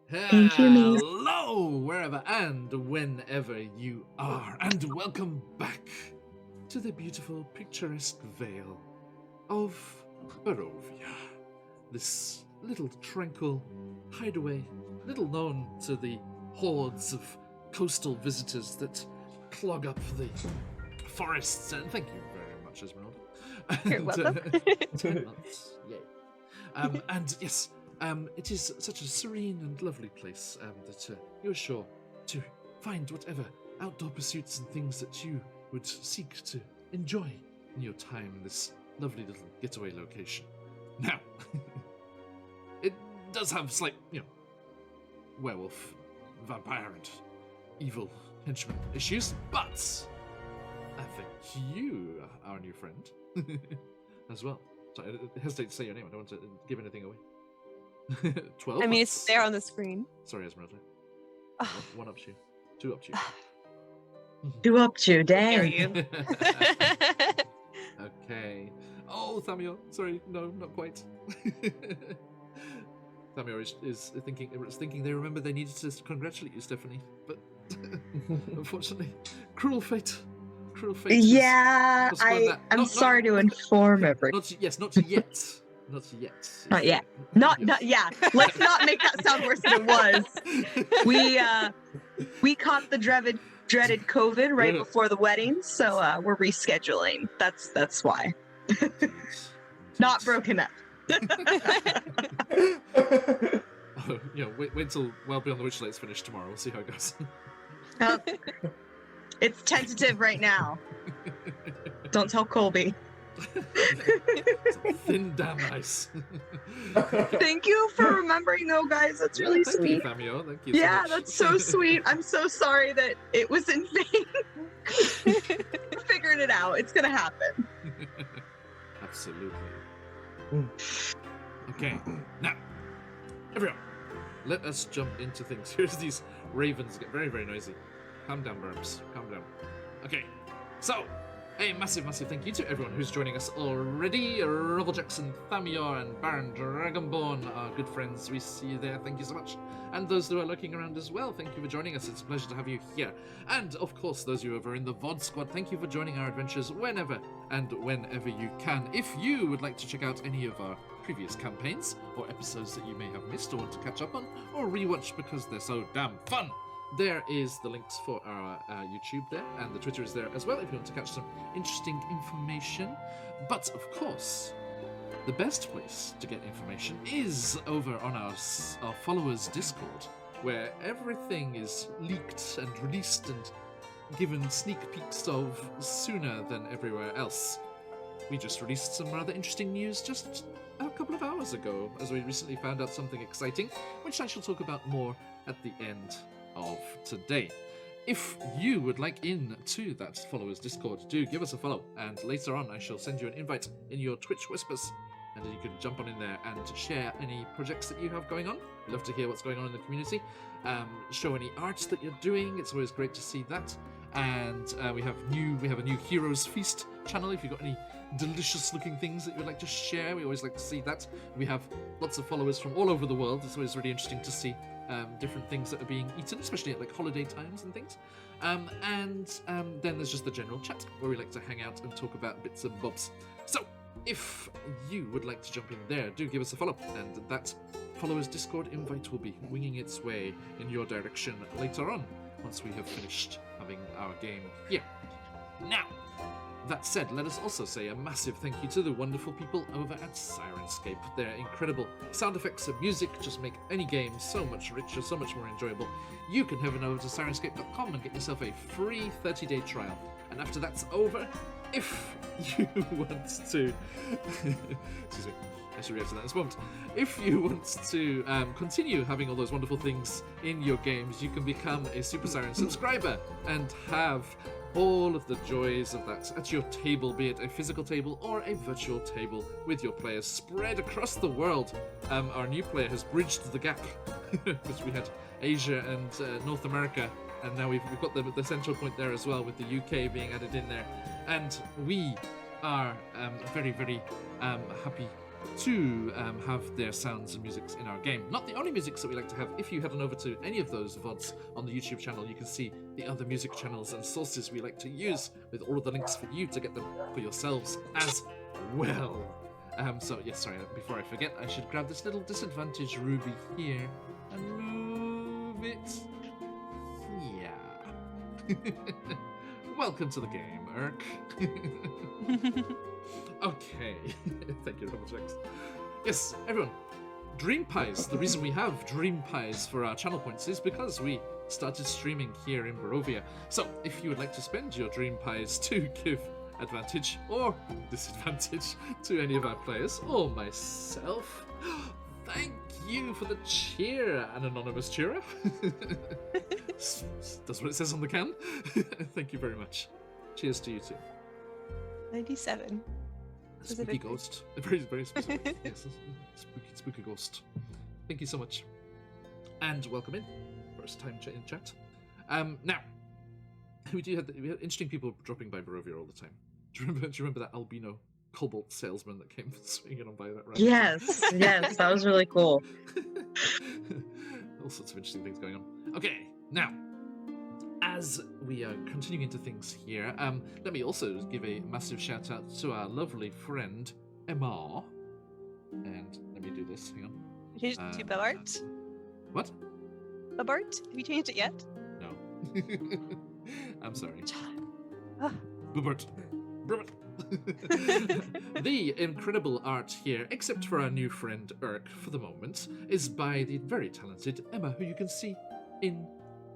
Thank you, niece. Hello, wherever and whenever you are, and welcome back to the beautiful, picturesque vale of Barovia. This little tranquil hideaway, little known to the hordes of coastal visitors that clog up the forests. And thank you very much, Esmeralda. You're welcome. 10 months, yay. And yes, it is such a serene and lovely place that you're sure to find whatever outdoor pursuits and things that you would seek to enjoy in your time in this lovely little getaway location. Now, it does have slight, werewolf, vampire, and evil henchman issues, but I think you are our new friend as well. Sorry, I hesitate to say your name. I don't want to give anything away. 12 I mean, months. it's there on the screen. Sorry, Esmeralda. One up to you. Two up to you. 2 up to, Dare dang. you? Okay. Oh, Thamior. Sorry, no, not quite. Thamior is thinking they remember they needed to congratulate you, Stephanie, but unfortunately, cruel fate. Cruel fate. Yeah, I'm sorry to inform everyone. Not yet. Not yet. Not yet. Not yeah. Let's not make that sound worse than it was. We caught the dreaded COVID right before the wedding, so we're rescheduling. That's why. Not broken up. Wait till Well Beyond the Witchlight's finished tomorrow. We'll see how it goes. It's tentative right now. Don't tell Colby. Thin damn ice. Thank you for remembering, though, guys. That's really thank sweet. You, Famio. Thank you so Yeah, much. that's so sweet. I'm so sorry that it was in vain. We're figuring it out. It's gonna happen. Absolutely. Okay, now, everyone, let us jump into things. Here's these ravens get very, very noisy. Calm down, Burps. Calm down. Okay, so a massive, massive thank you to everyone who's joining us already. Rubble Jackson, Thamior, and Baron Dragonborn, our good friends. We see you there. Thank you so much. And those who are lurking around as well, thank you for joining us. It's a pleasure to have you here. And of course, those of you over in the VOD squad, thank you for joining our adventures whenever and whenever you can. If you would like to check out any of our previous campaigns or episodes that you may have missed or want to catch up on or rewatch because they're so damn fun, there is the links for our YouTube there, and the Twitter is there as well if you want to catch some interesting information. But of course, the best place to get information is over on our followers' Discord, where everything is leaked and released and given sneak peeks of sooner than everywhere else. We just released some rather interesting news just a couple of hours ago, as we recently found out something exciting, which I shall talk about more at the end of today. If you would like in to that followers Discord, do give us a follow, and later on I shall send you an invite in your Twitch Whispers, and then you can jump on in there and share any projects that you have going on. We'd love to hear what's going on in the community. Show any art that you're doing. It's always great to see that. And we have a new Heroes Feast channel. If you've got any delicious looking things that you would like to share, we always like to see that. We have lots of followers from all over the world. It's always really interesting to see different things that are being eaten, especially at like holiday times and things. And then there's just the general chat where we like to hang out and talk about bits and bobs. So if you would like to jump in there, do give us a follow, and that followers Discord invite will be winging its way in your direction later on once we have finished having our game here. Now, that said, let us also say a massive thank you to the wonderful people over at Sirenscape. Their incredible sound effects and music just make any game so much richer, so much more enjoyable. You can head on over to Sirenscape.com and get yourself a free 30-day trial. And after that's over, if you want to... Excuse me. I should react to that in this moment. If you want to continue having all those wonderful things in your games, you can become a Super Siren subscriber and have all of the joys of that at your table, be it a physical table or a virtual table with your players spread across the world. Our new player has bridged the gap because we had Asia and North America, and now we've got the central point there as well with the UK being added in there. And we are very, very happy to have their sounds and musics in our game. Not the only musics that we like to have. If you head on over to any of those VODs on the YouTube channel, you can see the other music channels and sources we like to use, with all of the links for you to get them for yourselves as well. So yes, sorry, before I forget, I should grab this little disadvantage ruby here and move it. Yeah. Welcome to the game, Urk. Okay. Thank you, Robert Jax. Yes, everyone. Dream Pies. The reason we have Dream Pies for our channel points is because we started streaming here in Barovia. So, if you would like to spend your Dream Pies to give advantage or disadvantage to any of our players or myself, thank you for the cheer, an anonymous cheerer. That's what it says on the can. Thank you very much. Cheers to you too. 97. Spooky ghost. Very, very specific. Yes, spooky ghost. Thank you so much. And welcome in. First time in chat. Now, we have interesting people dropping by Barovia all the time. Do you remember that albino cobalt salesman that came swinging on by that round? Yes, yes, that was really cool. All sorts of interesting things going on. Okay, now, as we are continuing into things here, let me also give a massive shout out to our lovely friend Emma. And let me do this. Hang on. You changed it to Babart? What? Babart? Have you changed it yet? No. I'm sorry. Ah. Bubert. The incredible art here, except for our new friend Urk for the moment, is by the very talented Emma, who you can see in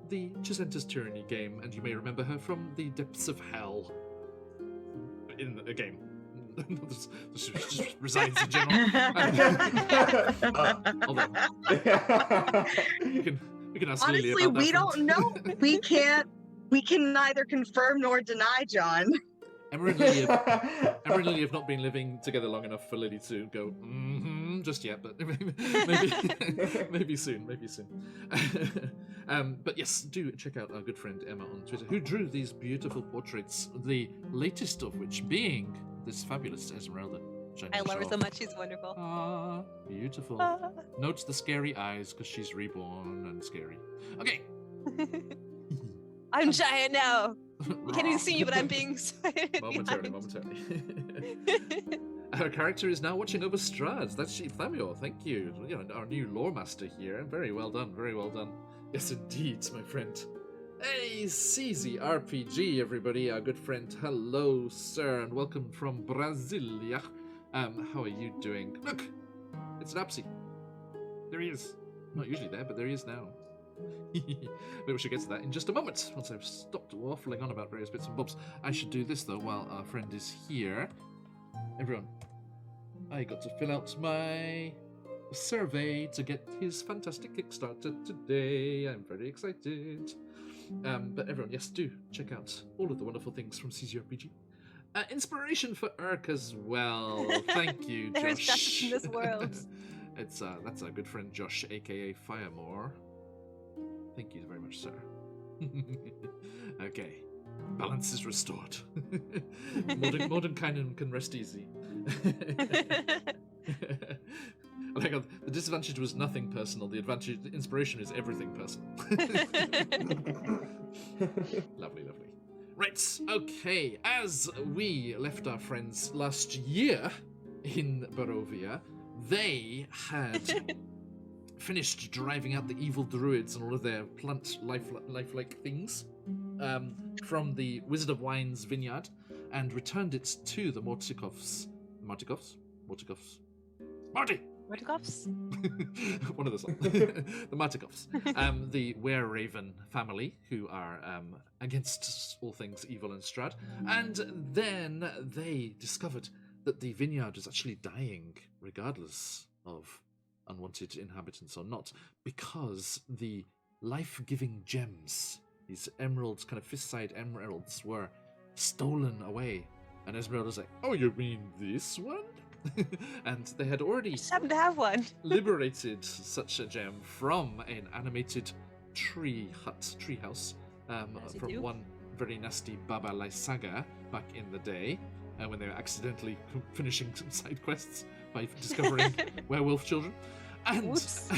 the Chisenta's Tyranny game, and you may remember her from the Depths of Hell in a game. just resides in general. Although, we can ask Lily Honestly, about that we front. don't know. We can neither confirm nor deny, John. Emma and Lily have not been living together long enough for Lily to go just yet, but maybe soon. But yes, do check out our good friend Emma on Twitter, who drew these beautiful portraits, the latest of which being this fabulous Esmeralda. I love her so much. She's wonderful. Ah, beautiful. Note the scary eyes, because she's reborn and scary. Okay. I'm giant now. You can't even see me, but I'm being momentarily. Our character is now watching over Strahd. That's Chief Thamio. Thank you. Our new lore master here. Very well done. Very well done. Yes, indeed, my friend. Hey, CZ RPG, everybody. Our good friend. Hello, sir, and welcome from Brasilia. How are you doing? Look, it's an Apsy. There he is. Not usually there, but there he is now. Maybe we should get to that in just a moment, once I've stopped waffling on about various bits and bobs. I should do this, though, while our friend is here. Everyone, I got to fill out my survey to get his fantastic Kickstarter today. I'm very excited. But everyone, yes, do check out all of the wonderful things from CZRPG. Inspiration for Urk as well. Thank you, Josh. There is justice in this world. That's our good friend Josh, aka Firemore. Thank you very much, sir. Okay. Balance is restored. Modern Kainen can rest easy. Like, the disadvantage was nothing personal. The inspiration is everything personal. Lovely. Right, okay. As we left our friends last year in Barovia, they had finished driving out the evil druids and all of their plant lifelike things from the Wizard of Wine's vineyard and returned it to the Mortikovs. Marty! Mortikovs? One of those. The Martikovs. The Were-Raven family, who are against all things evil and Strahd. And then they discovered that the vineyard is actually dying, regardless of unwanted inhabitants or not, because the life-giving gems, these emeralds, kind of fist-side emeralds, were stolen away. And Esmeralda's like, oh, you mean this one? And they had already just happen to have one. liberated such a gem from an animated treehouse from one very nasty Baba Lysaga back in the day. when they were accidentally finishing some side quests by discovering werewolf children. And Whoops.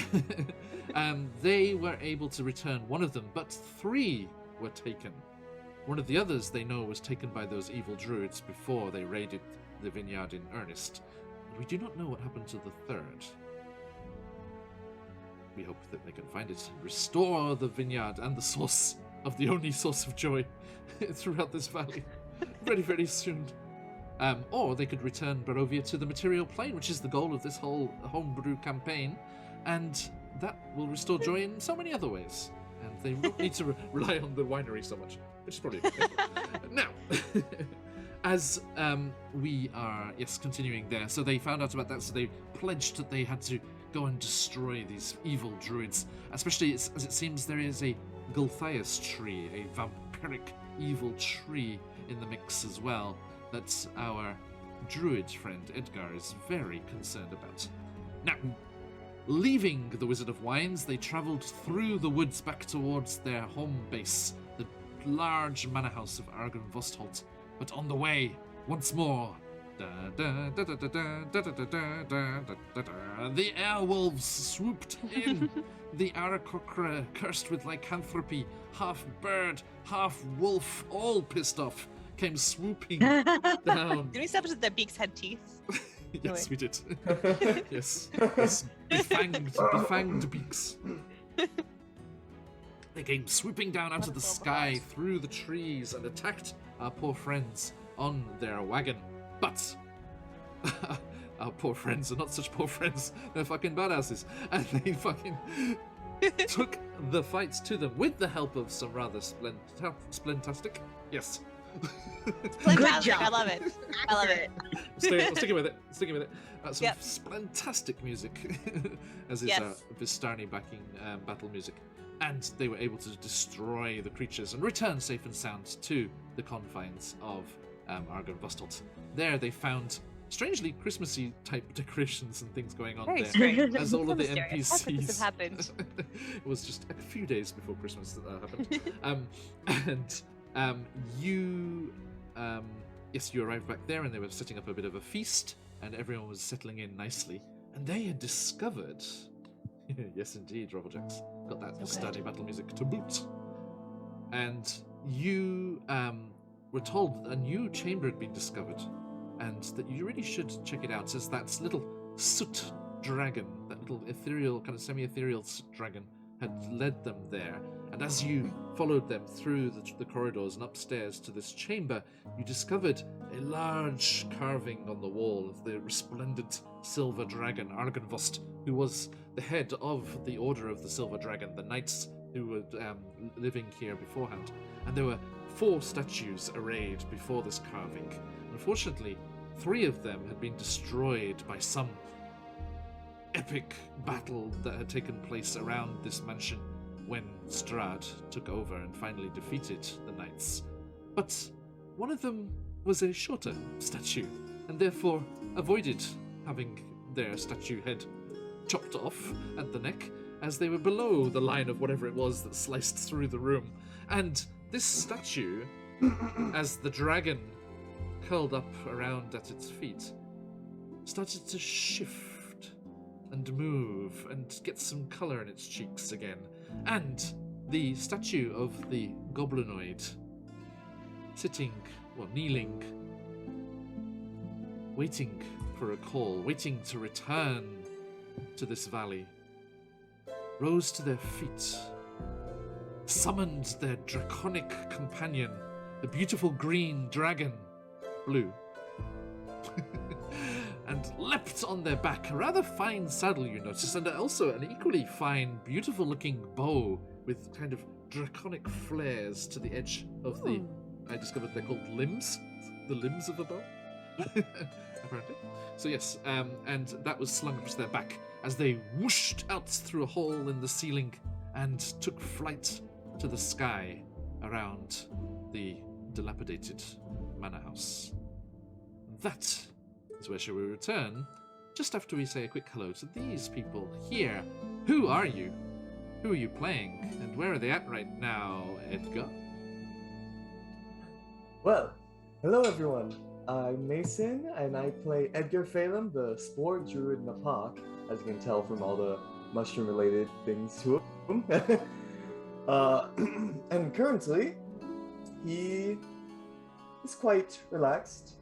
they were able to return one of them, but 3 were taken. One of the others they know was taken by those evil druids before they raided the vineyard in earnest. We do not know what happened to the 3rd. We hope that they can find it and restore the vineyard and the source of the only source of joy throughout this valley very, very soon. Or they could return Barovia to the material plane, which is the goal of this whole homebrew campaign, and that will restore joy in so many other ways. And they won't need to rely on the winery so much, which is probably okay. Now, as we are, continuing there, so they found out about that, so they pledged that they had to go and destroy these evil druids, especially as it seems there is a Gulthias tree, a vampiric evil tree in the mix as well, that our druid friend Edgar is very concerned about. Now, leaving the Wizard of Wines, they travelled through the woods back towards their home base, the large manor house of Argon Vostholt. But on the way, once more, the airwolves swooped in. The Aarakocra, cursed with lycanthropy, half bird, half wolf, all pissed off, came swooping down. Did we establish that their beaks had teeth? Yes, we did. Yes. Befanged beaks. They came swooping down out of the sky through the trees and attacked our poor friends on their wagon. But our poor friends are not such poor friends. They're fucking badasses. And they fucking took the fights to them with the help of some rather splentastic. Yes. Good job. I love it. I love it. Sticking with it. Some splentastic music, as is Vistani backing battle music. And they were able to destroy the creatures and return safe and sound to the confines of Argon Vostholt. There they found strangely Christmassy type decorations and things going on Very there. strange. As all of the Mysterious. How could this NPCs. have happened? It was just a few days before Christmas that happened. You arrived back there and they were setting up a bit of a feast and everyone was settling in nicely. And they had discovered, yes indeed, Robblejax, got that sturdy battle music to boot. And you were told that a new chamber had been discovered and that you really should check it out, as that little soot dragon, that little ethereal, kind of semi-ethereal soot dragon, had led them there. And as you followed them through the corridors and upstairs to this chamber, you discovered a large carving on the wall of the resplendent silver dragon, Argonvost, who was the head of the Order of the Silver Dragon, the knights who were living here beforehand. And there were 4 statues arrayed before this carving. Unfortunately, 3 of them had been destroyed by some epic battle that had taken place around this mansion when Strahd took over and finally defeated the knights. But one of them was a shorter statue, and therefore avoided having their statue head chopped off at the neck, as they were below the line of whatever it was that sliced through the room. And this statue, as the dragon curled up around at its feet, started to shift and move and get some colour in its cheeks again. And the statue of the Goblinoid, sitting, kneeling, waiting for a call, waiting to return to this valley, rose to their feet, summoned their draconic companion, the beautiful green dragon, Blue, and leapt on their back. A rather fine saddle, you notice, and also an equally fine, beautiful-looking bow with kind of draconic flares to the edge of the... I discovered they're called limbs. The limbs of a bow, apparently. So yes, and that was slung across their back as they whooshed out through a hole in the ceiling and took flight to the sky around the dilapidated manor house. That is where shall we return, just after we say a quick hello to these people here. Who are you? Who are you playing? And where are they at right now, Edgar? Well, hello everyone. I'm Mason, and I play Edgar Phelan, the sport druid in the park, as you can tell from all the mushroom-related things to him. And currently, he is quite relaxed.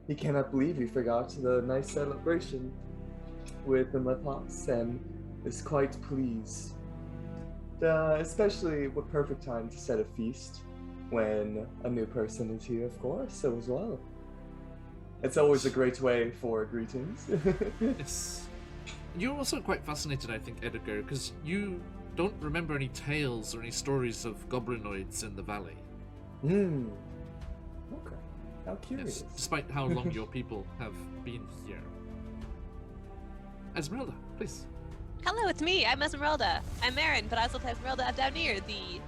He cannot believe he forgot the nice celebration with the Mudpox, and is quite pleased. Especially what perfect time to set a feast when a new person is here, of course, so as well. It's always a great way for greetings. Yes. You're also quite fascinated, I think, Edgar, because you don't remember any tales or any stories of goblinoids in the valley. Okay. How curious. Yes, despite how long your people have been here. Esmeralda, please. Hello, it's me. I'm Esmeralda. I'm Marin, but I also play Esmeralda Downir, the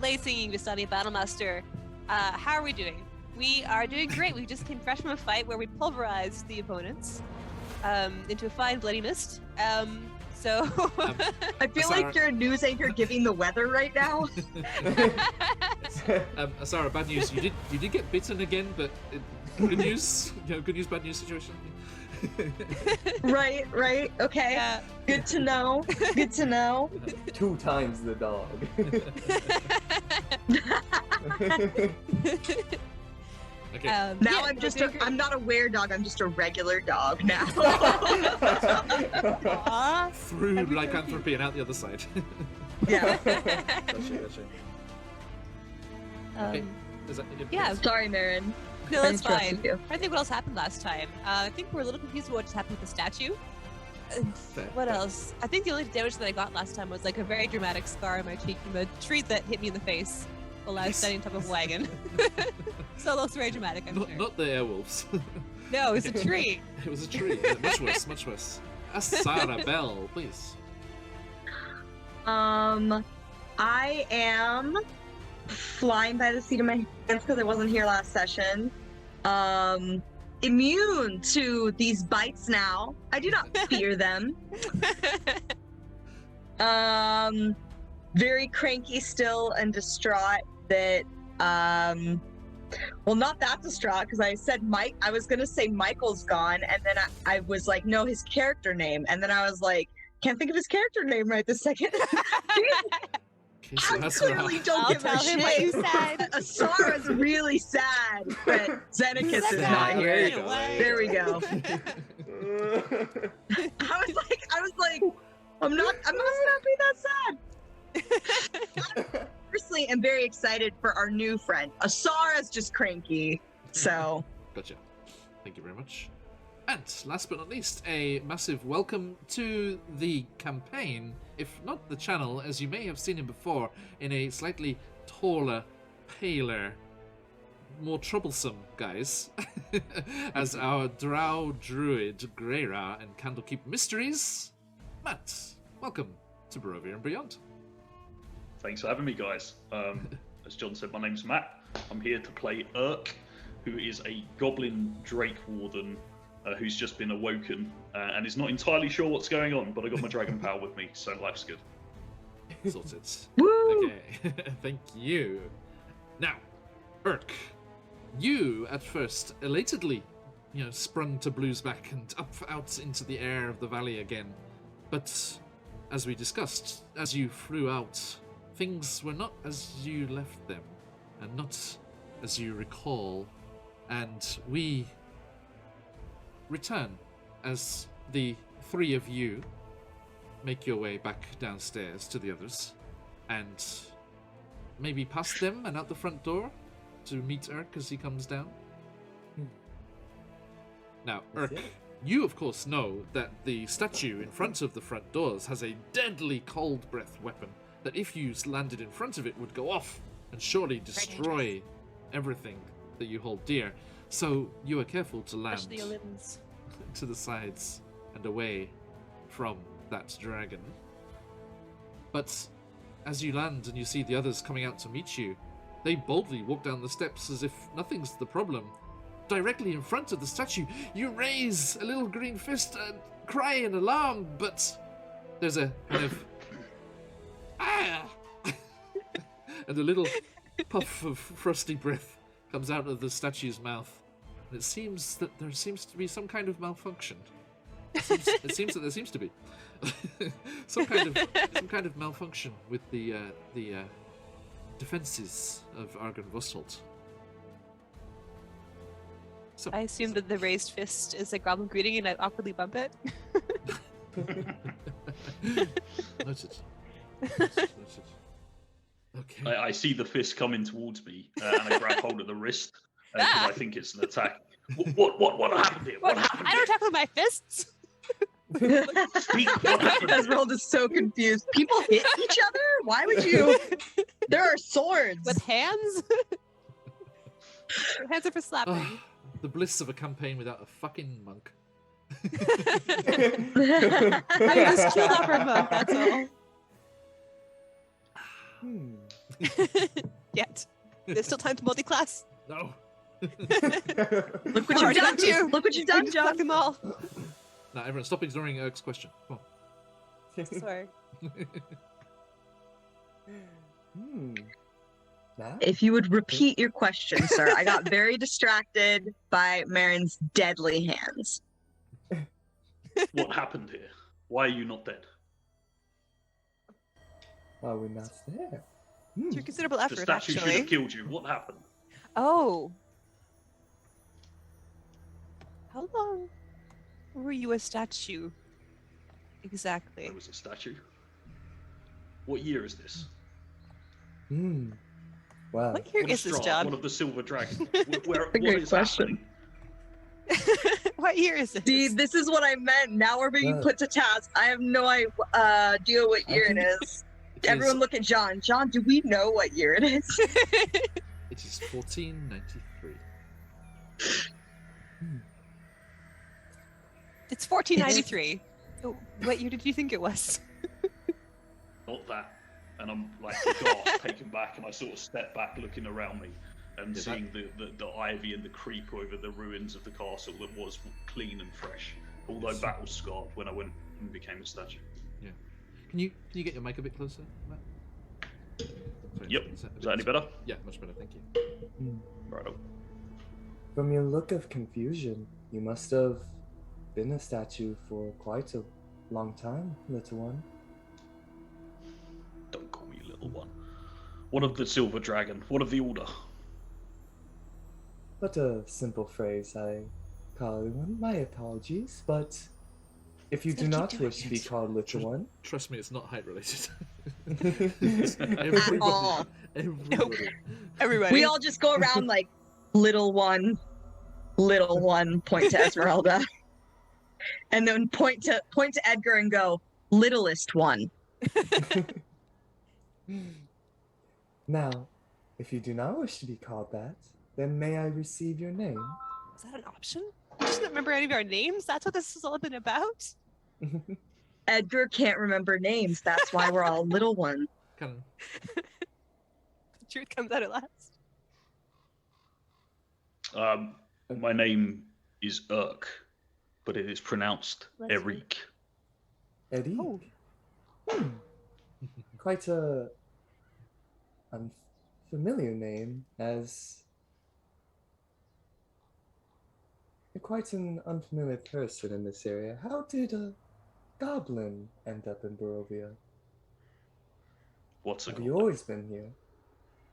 blazing Vistani Battlemaster. How are we doing? We are doing great. We just came fresh from a fight where we pulverized the opponents into a fine bloody mist. So I feel like you're a news anchor giving the weather right now. Sarah, bad news. You did get bitten again, but good news. Good news, bad news situation. Right. Okay. Yeah. Good to know. Good to know. 2 times the dog. Okay. Now I'm not a were-dog, I'm just a regular dog now. Aw. Through lycanthropy and out the other side. Yeah. Gotcha. Okay. Is that Yeah. Sorry, Marin. No, that's I interrupted fine. you. I think what else happened last time. I think we're a little confused about what just happened with the statue. What else? I think the only damage that I got last time was like a very dramatic scar on my cheek from a tree that hit me in the face while I was standing on top of a wagon. So it looks very dramatic, I'm sure. Not the airwolves. No, it was a tree. It was a tree. Yeah, much worse, much worse. Sarah Bell, please. I am flying by the seat of my pants because I wasn't here last session. Immune to these bites now. I do not fear them. Very cranky still and distraught that well, not that distraught because I said I was gonna say Michael's gone, and then I was like, no, his character name, and then I was like, can't think of his character name right this second. I clearly don't I'll give a tell him what you shit. said. Asara's really sad, but Xenakis is not here. There we go. I was like, I must not be that sad. I personally am very excited for our new friend. Asara's just cranky, so. Gotcha. Thank you very much. And last but not least, a massive welcome to the campaign, if not the channel, as you may have seen him before, in a slightly taller, paler, more troublesome guise, as our drow druid, Greyra, and Candlekeep Mysteries, Matt. Welcome to Barovia Beyond. Thanks for having me, guys. As John said, my name's Matt. I'm here to play Urk, who is a goblin drake warden who's just been awoken and is not entirely sure what's going on, but I got my dragon power with me, so life's good. Sorted. Woo! Okay, thank you. Now, Urk, you at first elatedly, sprung to Blue's back and up out into the air of the valley again. But as we discussed, as you flew out, things were not as you left them, and not as you recall, and we return as the 3 of you make your way back downstairs to the others, and maybe past them and out the front door to meet Urk as he comes down. Now, Urk, you of course know that the statue in front of the front doors has a deadly cold breath weapon that if you landed in front of it would go off and surely destroy everything that you hold dear. So you are careful to land Especially your limbs. to the sides and away from that dragon. But as you land and you see the others coming out to meet you, they boldly walk down the steps as if nothing's the problem. Directly in front of the statue, you raise a little green fist and cry in alarm, but there's a kind of and a little puff of frosty breath comes out of the statue's mouth, and it seems that there seems to be some kind of malfunction. It seems that there seems to be some kind of malfunction with the defenses of Argon Vosselt. So, I assume that the raised fist is a goblin greeting and I awkwardly bump it. Noted. Okay. I see the fist coming towards me, and I grab hold of the wrist because I think it's an attack. What happened here? What happened I here? don't attack with my fists. Speak, what happened here? Esmeralda is so confused. People hit each other? Why would you? There are swords. With hands? Hands are for slapping. Ah, the bliss of a campaign without a fucking monk. I just killed off our monk, that's all. Yet. There's still time to multi-class. No. Look what Already you've done. got you. Look what you've done, Just John. fuck them all. Now, everyone, stop ignoring Eric's question. Come Sorry. Now? If you would repeat your question, sir. I got very distracted by Marin's deadly hands. What happened here? Why are you not dead? Are we not there? It's your considerable The effort, statue should actually. have killed you. What happened? Oh. How long were you a statue? Exactly. I was a statue. What year is this? Wow. What year What is this, Strahd, John? one of the Silver Dragons. What great is question. happening? What year is this? See, this is what I meant. Now we're being put to task. I have no idea what year it is. Everyone look at John. John, do we know what year it is? It is 1493. It's 1493. Oh, what year did you think it was? Not that. And I'm like aghast, taken back, and I sort of step back, looking around me, and Yeah, seeing the ivy and the creep over the ruins of the castle that was clean and fresh, although battle scarred when I went and became a statue. Yeah. Can you get your mic a bit closer, Matt? Sorry, Yep. Is that any better? Yeah, much better. Thank you. Right. From your look of confusion, you must have been a statue for quite a long time, little one. Don't call me little one. What of the Silver Dragon? What of the Order? But a simple phrase, I call one. My apologies, but if you do Keep not doing wish to be it. called little one, Trust me, it's not height related. At all. Everybody. Everybody. We all just go around like little one, point to Esmeralda. And then point to Edgar and go, littlest one. now, if you do not wish to be called that, then may I receive your name? Is that an option? I just don't remember any of our names. That's what this has all been about. Edgar can't remember names. That's why we're all little one. Canon. The truth comes out at last. My name is Urk, but it is pronounced Let's see. Erik. Eddie? Oh. Quite a unfamiliar name, as you're quite an unfamiliar person in this area. How did a goblin end up in Barovia? What's a Have you goblin? always been here?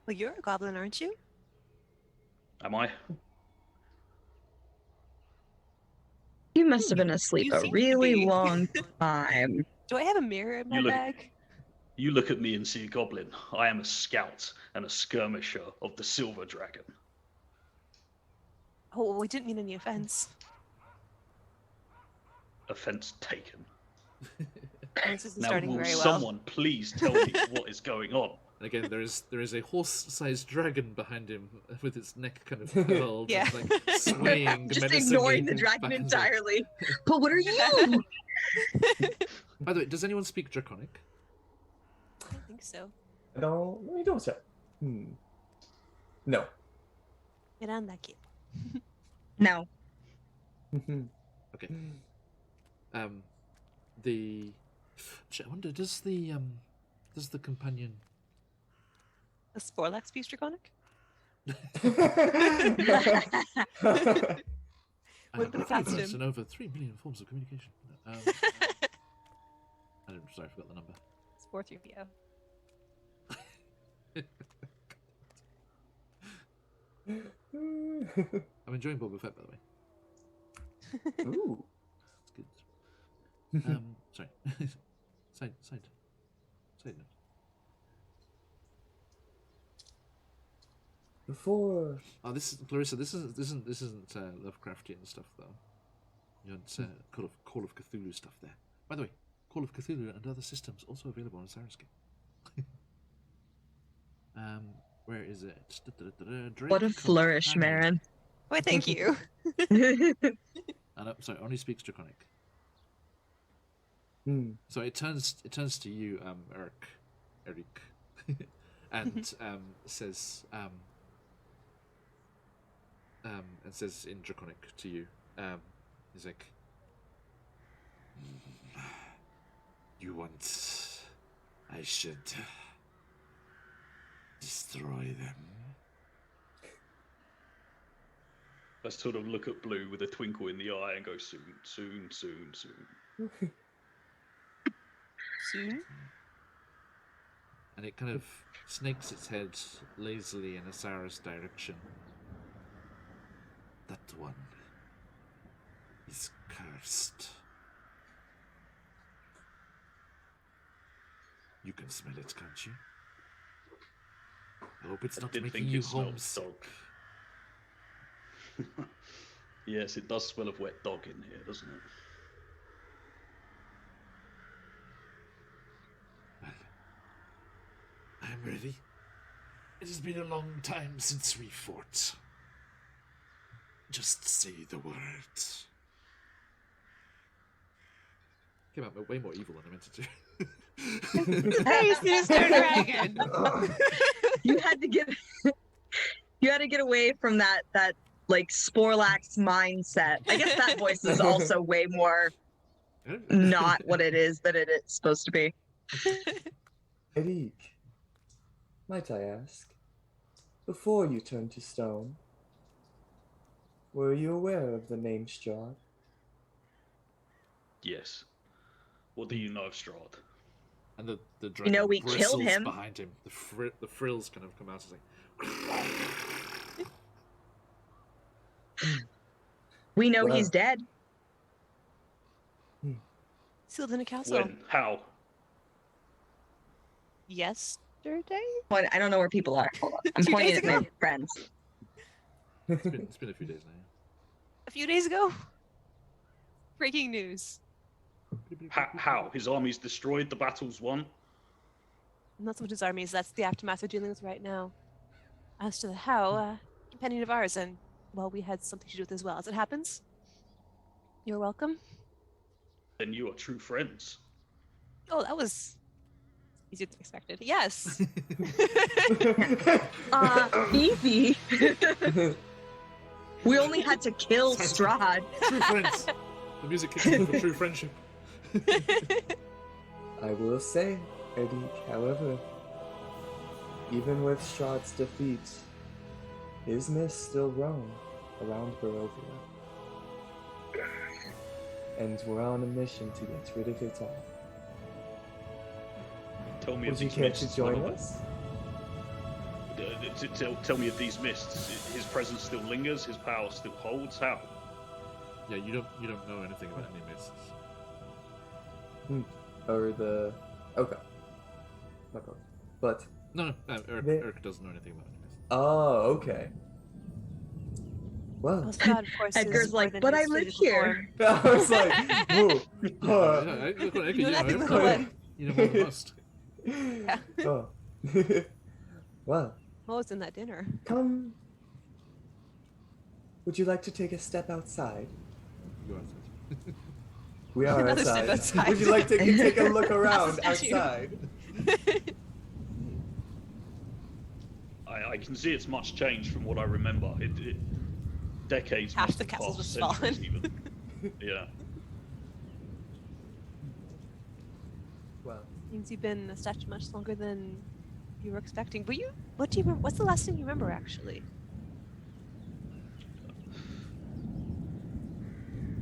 Well, you're a goblin, aren't you? Am I? You must have been asleep You a seem to really be. long time. Do I have a mirror in my You look- bag? You look at me and see a goblin. I am a scout and a skirmisher of the Silver Dragon. Oh, well, we didn't mean any offense. Offense taken. This isn't Now, starting will very well. someone please tell me what is going on? And again, there is a horse-sized dragon behind him with its neck kind of curled, Yeah. and, like swaying. Just menacingly ignoring the back dragon and forth. entirely. But what are you? By the way, does anyone speak Draconic? I don't think so. Let me double check. No. Mirandaki. No. Okay. I wonder, does the companion? A Sporlax speaks Draconic? With the past him. And over 3 million forms of communication. I'm sorry, I forgot the number. It's 4-3PO. I'm enjoying Boba Fett, by the way. Ooh. It's good. Sorry. Side note. Before Oh, this is Clarissa. This isn't Lovecraftian stuff though. You know, it's Call of Cthulhu stuff there. By the way, Call of Cthulhu and other systems also available on Sarascape. Where is it? What a flourish, Marin. Why, thank you. Sorry, only speaks Draconic. Hmm. So it turns to you, Eric, and says in Draconic to you, he's like, you want I should destroy them. I sort of look at Blue with a twinkle in the eye and go, soon. Soon? And it kind of snakes its head lazily in Asara's direction. That one is cursed. You can smell it, can't you? I hope it's not making you homesick. Yes, it does smell of wet dog in here, doesn't it? Well, I'm ready. It has been a long time since we fought. Just say the words. Came out way more evil than I meant it to. Hey, Sinister Dragon! You had to get away from that like Sporlax mindset. I guess that voice is also way more not what it is that it is supposed to be. Eric, might I ask, before you turned to stone, were you aware of the name Strahd? Yes. What do you know of Strahd? And the dragon we killed bristles him. behind him. The frills kind of come out as like. We know Wow. he's dead. Sealed in a castle. When? How? Yesterday? Well, I don't know where people are. Hold on. I'm 2 pointing days at my ago? friends. It's been a few days now. A few days ago? Breaking news. How? His army's destroyed, the battle's won? Not so much his armies, that's the aftermath we're dealing with right now. As to the how, companion of ours, and, well, we had something to do with as well. As it happens, you're welcome. Then you are true friends. Oh, that was easier than expected. Yes. Easy. We only had to kill Strahd. True friends. The music kicks in for true friendship. I will say, Eric, however, even with Strahd's defeat, his mist still roam around Barovia. And we're on a mission to get rid of it all. Tell me Would of you these care mists. to join us? Tell me of these mists. His presence still lingers. His power still holds. How? Yeah, you don't know anything about any mists. Or the... Okay. No problem. But... No, Eric doesn't know anything about any mists. Oh, okay. Well... Well, Strahd, of course, Edgar's is more like, than but his I live physical here. form. I was like, whoa. You know nothing, little one. You know more than most. Yeah. Oh. Well, What was in that dinner? come. Would you like to take a step outside? You are. We are Another outside. step outside. Would you like to take a look around statue. outside? I can see it's much changed from what I remember. It decades. Half must the have castle's passed, just centuries fallen. even. Yeah. Well, Means you've been a statue much longer than you were expecting. Were you? What do you remember? What's the last thing you remember, actually?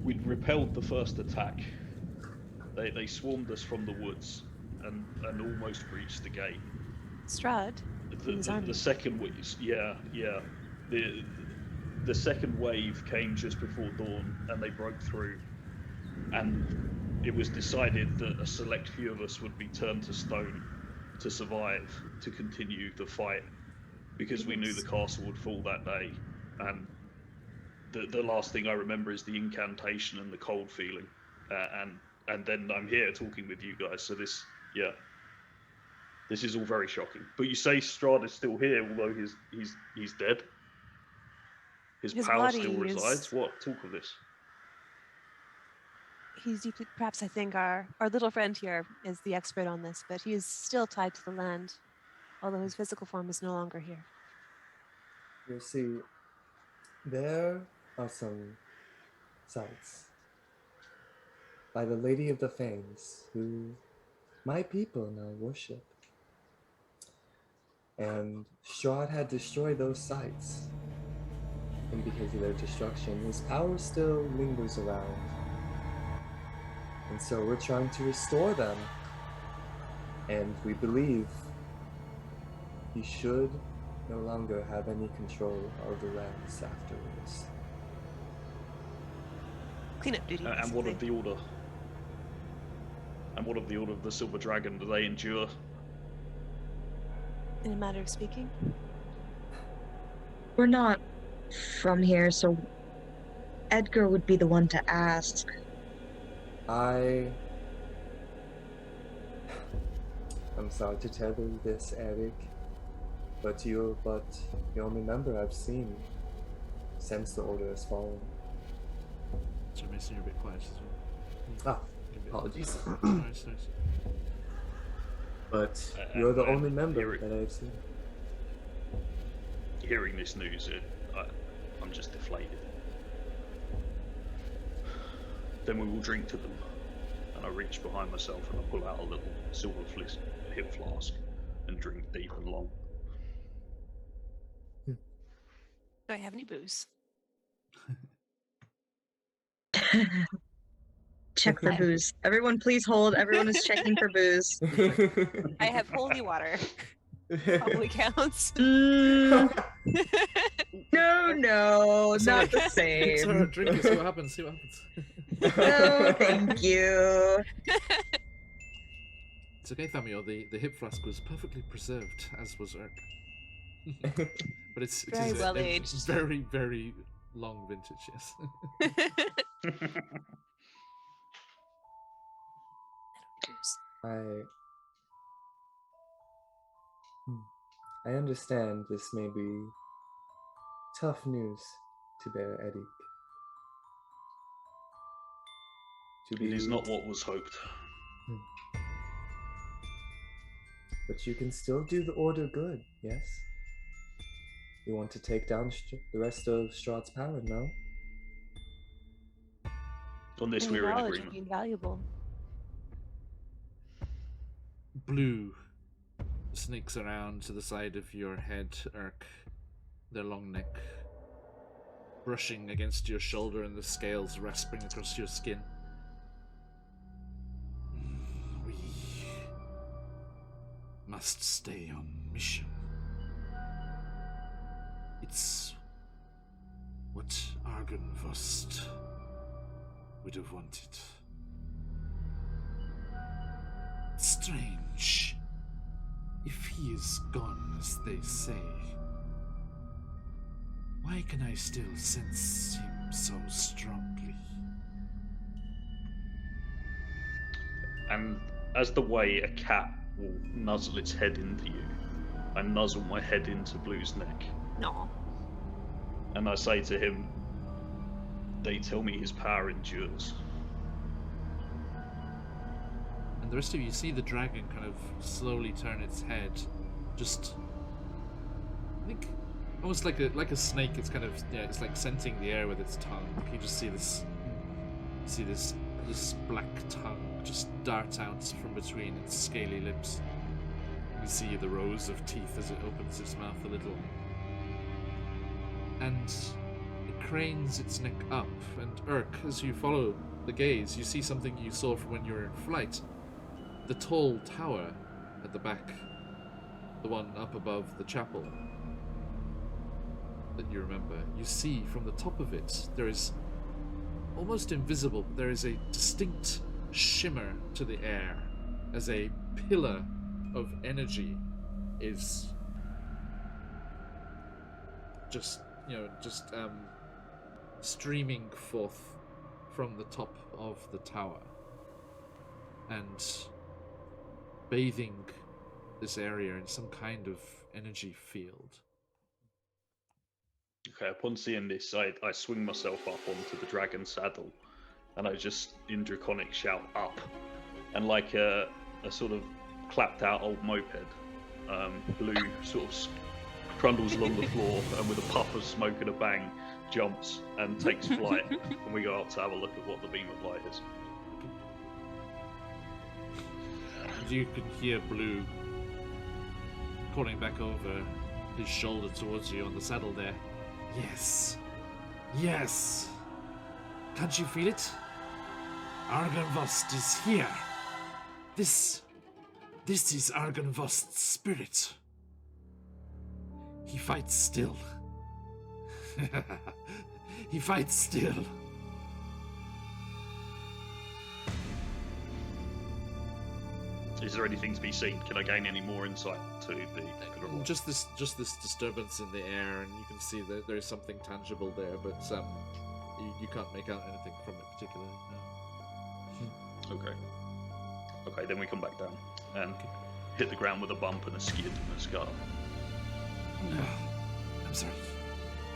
we'd repelled the first attack. They swarmed us from the woods and almost breached the gate. Strahd. The second wave, yeah. The second wave came just before dawn, and they broke through. And it was decided that a select few of us would be turned to stone to survive, to continue the fight, because we knew the castle would fall that day. And the last thing I remember is the incantation and the cold feeling, and then I'm here talking with you guys. So this is all very shocking. But you say Strahd is still here, although he's dead. His power still resides. What? Talk of this. He's deeply, perhaps I think our little friend here is the expert on this, but he is still tied to the land, although his physical form is no longer here. You see, there are some sites by the Lady of the Fangs, who my people now worship. And Strahd had destroyed those sites. And because of their destruction, his power still lingers around. And so we're trying to restore them. And we believe he should no longer have any control of the lands afterwards. Cleanup duty. And what of the Order? And what of the Order of the Silver Dragon? Do they endure? In a matter of speaking? We're not from here, so Edgar would be the one to ask. I'm sorry to tell you this, Eric, but you're the only member I've seen since the Order has fallen. So Mason, you're a bit quiet as well. Apologies. Nice. But you're the only member that I've seen. Hearing this news, I'm just deflated. Then we will drink to them. And I reach behind myself and I pull out a little silver hip flask and drink deep and long. Do I have any booze? Check for booze. Everyone please hold. Everyone is checking for booze. I have holy water. Probably counts. No, not the It's same. alright, drink it, see what happens, No, thank you. It's okay, Thamio, the hip flask was perfectly preserved, as was Urk. But it Very is well a aged. very, very long vintage, yes. I understand this may be tough news to bear, Eric. It is not what was hoped. But you can still do the Order good, yes? You want to take down the rest of Strahd's power, no? On this, Any we were in knowledge would agreement. be invaluable. Blue sneaks around to the side of your head, Urk, their long neck, brushing against your shoulder and the scales rasping across your skin. We must stay on mission. It's what Argynvost would have wanted. It's strange. If he is gone, as they say, why can I still sense him so strongly? And as the way a cat will nuzzle its head into you, I nuzzle my head into Blue's neck. No. And I say to him, they tell me his power endures. And the rest of you see the dragon kind of slowly turn its head, just, I think, almost like a snake. It's kind of, yeah, it's like scenting the air with its tongue. You just see this black tongue just dart out from between its scaly lips. You see the rows of teeth as it opens its mouth a little, and it cranes its neck up, and Urk, as you follow the gaze, you see something you saw from when you were in flight. The tall tower at the back, the one up above the chapel that you remember. You see from the top of it, there is almost invisible, but there is a distinct shimmer to the air as a pillar of energy is just streaming forth from the top of the tower and bathing this area in some kind of energy field. Okay, upon seeing this, I swing myself up onto the dragon saddle, and I just, in Draconic, shout up. And like a sort of clapped out old moped, Blue sort of trundles along the floor, and with a puff of smoke and a bang, jumps and takes flight. And we go up to have a look at what the beam of light is. And you can hear Blue calling back over his shoulder towards you on the saddle there. Yes. Yes. Can't you feel it? Argynvost is here. This is Argynvost's spirit. He fights still. He fights still. Is there anything to be seen? Can I gain any more insight to the Just this disturbance in the air, and you can see that there is something tangible there, but you can't make out anything from it particularly. No. Okay, then we come back down and hit the ground with a bump and a skid and a scar. I'm sorry.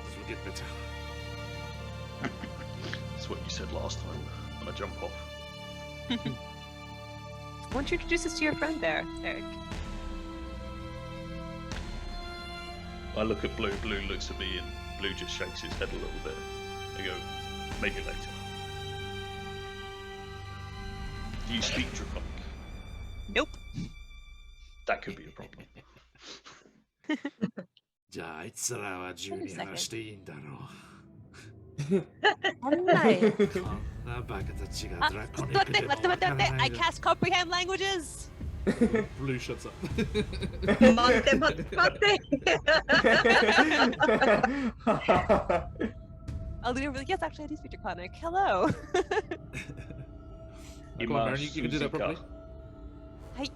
This will get better. That's what you said last time when I jump off. Why don't you introduce us to your friend there, Eric? I look at Blue, Blue looks at me, and Blue just shakes his head a little bit. I go, maybe later. Do you speak Draconic? Nope. That could be a problem. I cast comprehend languages! Blue shuts up. I'll lean over like, yes, actually I do speak Draconic. Hello! Come on, Marin, you can do that properly. Hi.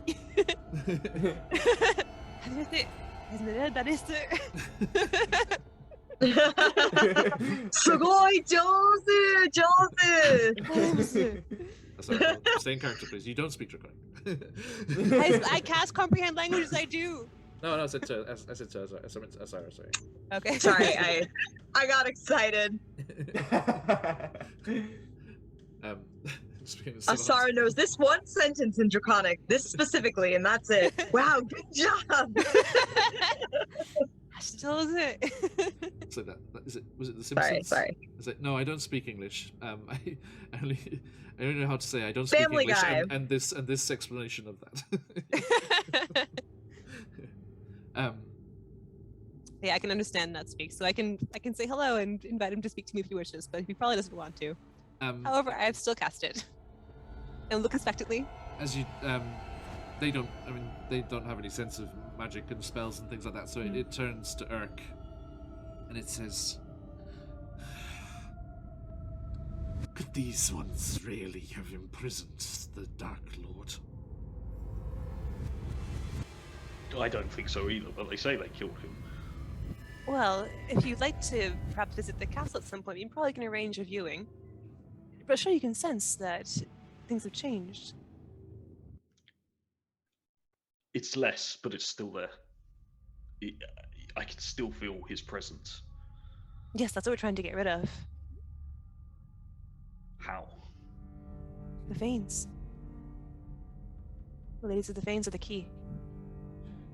Sugoi, Sorry, stay in character, please. You don't speak Draconic. I cast comprehend languages, I do! No, I said sorry. Okay. Sorry, I got excited. Asara knows this one sentence in Draconic, this specifically, and that's it. Wow, good job. Still is it? So was it The Simpsons? Sorry. Is it? No, I don't speak English. I only know how to say I don't speak Family English, Guy. and this explanation of that. Yeah, I can understand not speak, so I can say hello and invite him to speak to me if he wishes, but he probably doesn't want to. However, I've still cast it. And look expectantly. As you, they don't have any sense of magic and spells and things like that, so it turns to Urk, and it says, could these ones really have imprisoned the Dark Lord? I don't think so either, but they say they killed him. Well, if you'd like to perhaps visit the castle at some point, you probably can arrange a viewing. But sure, you can sense that things have changed. It's less, but it's still there. I can still feel his presence. Yes, that's what we're trying to get rid of. How? The veins. The ladies of the veins are the key.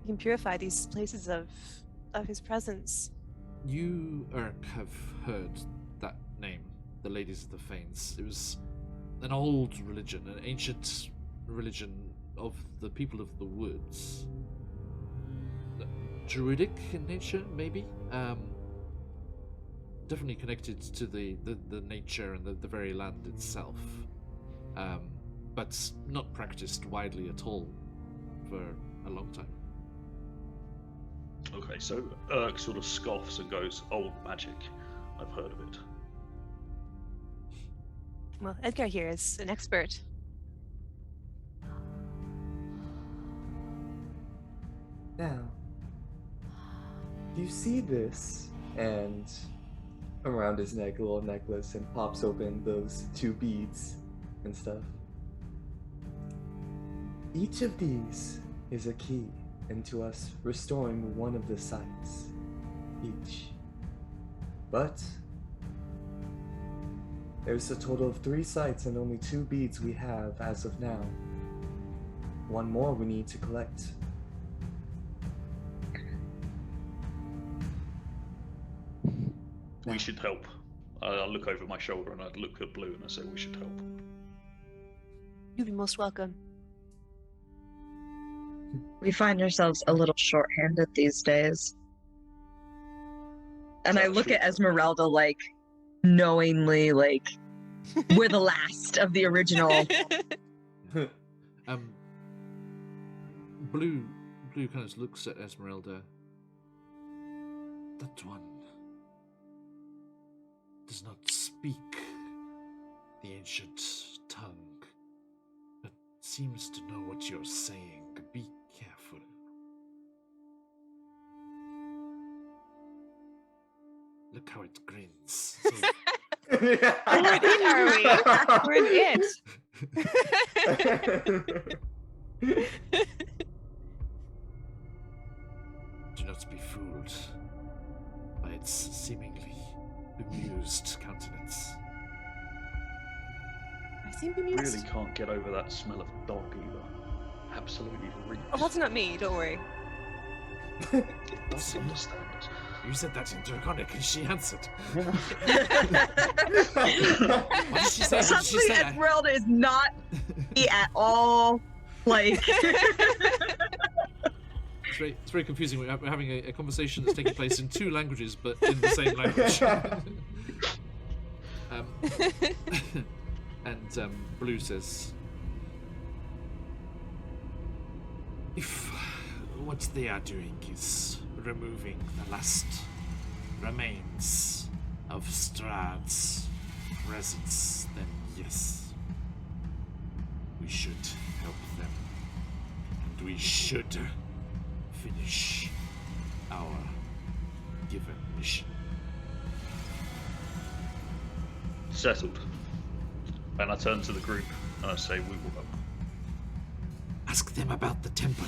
You can purify these places of his presence. You, Urk, have heard that name, the Ladies of the Fanes. It was an old religion, an ancient religion of the people of the woods. Druidic in nature, maybe? definitely connected to the nature and the very land itself, but not practiced widely at all for a long time. Okay, so Urk sort of scoffs and goes, "Old magic. I've heard of it." Well, Edgar here is an expert. Now, do you see this? And around his neck, a little necklace, and pops open those 2 beads and stuff. Each of these is a key into us restoring one of the sites each. But there's a total of 3 sites and only 2 beads we have as of now. 1 more we need to collect. We should help. I'll look over my shoulder and I'd look at Blue and I say, "We should help." You'd be most welcome. We find ourselves a little short-handed these days. And I look at Esmeralda like, knowingly, like, we're the last of the original. Blue kind of looks at Esmeralda. That one does not speak the ancient tongue, but seems to know what you're saying. Be careful. Look how it grins. We're in, are we? We're in it. Do not be fooled by its seemingly bemused countenance. I seem bemused. Really can't get over that smell of dog either. Absolutely reeks. Oh, that's not me. Don't worry. Don't understand it. You said that in Draconic and she answered. What did she say? What did she Suddenly say? Esmeralda is not me at all. Like, It's very confusing. We're having a conversation that's taking place in 2 languages, but in the same language. And Blue says, if what they are doing is removing the last remains of Strahd's presence, then yes, we should help them. And we should finish our given mission. Settled. And I turn to the group and I say, "We will help." Ask them about the temple.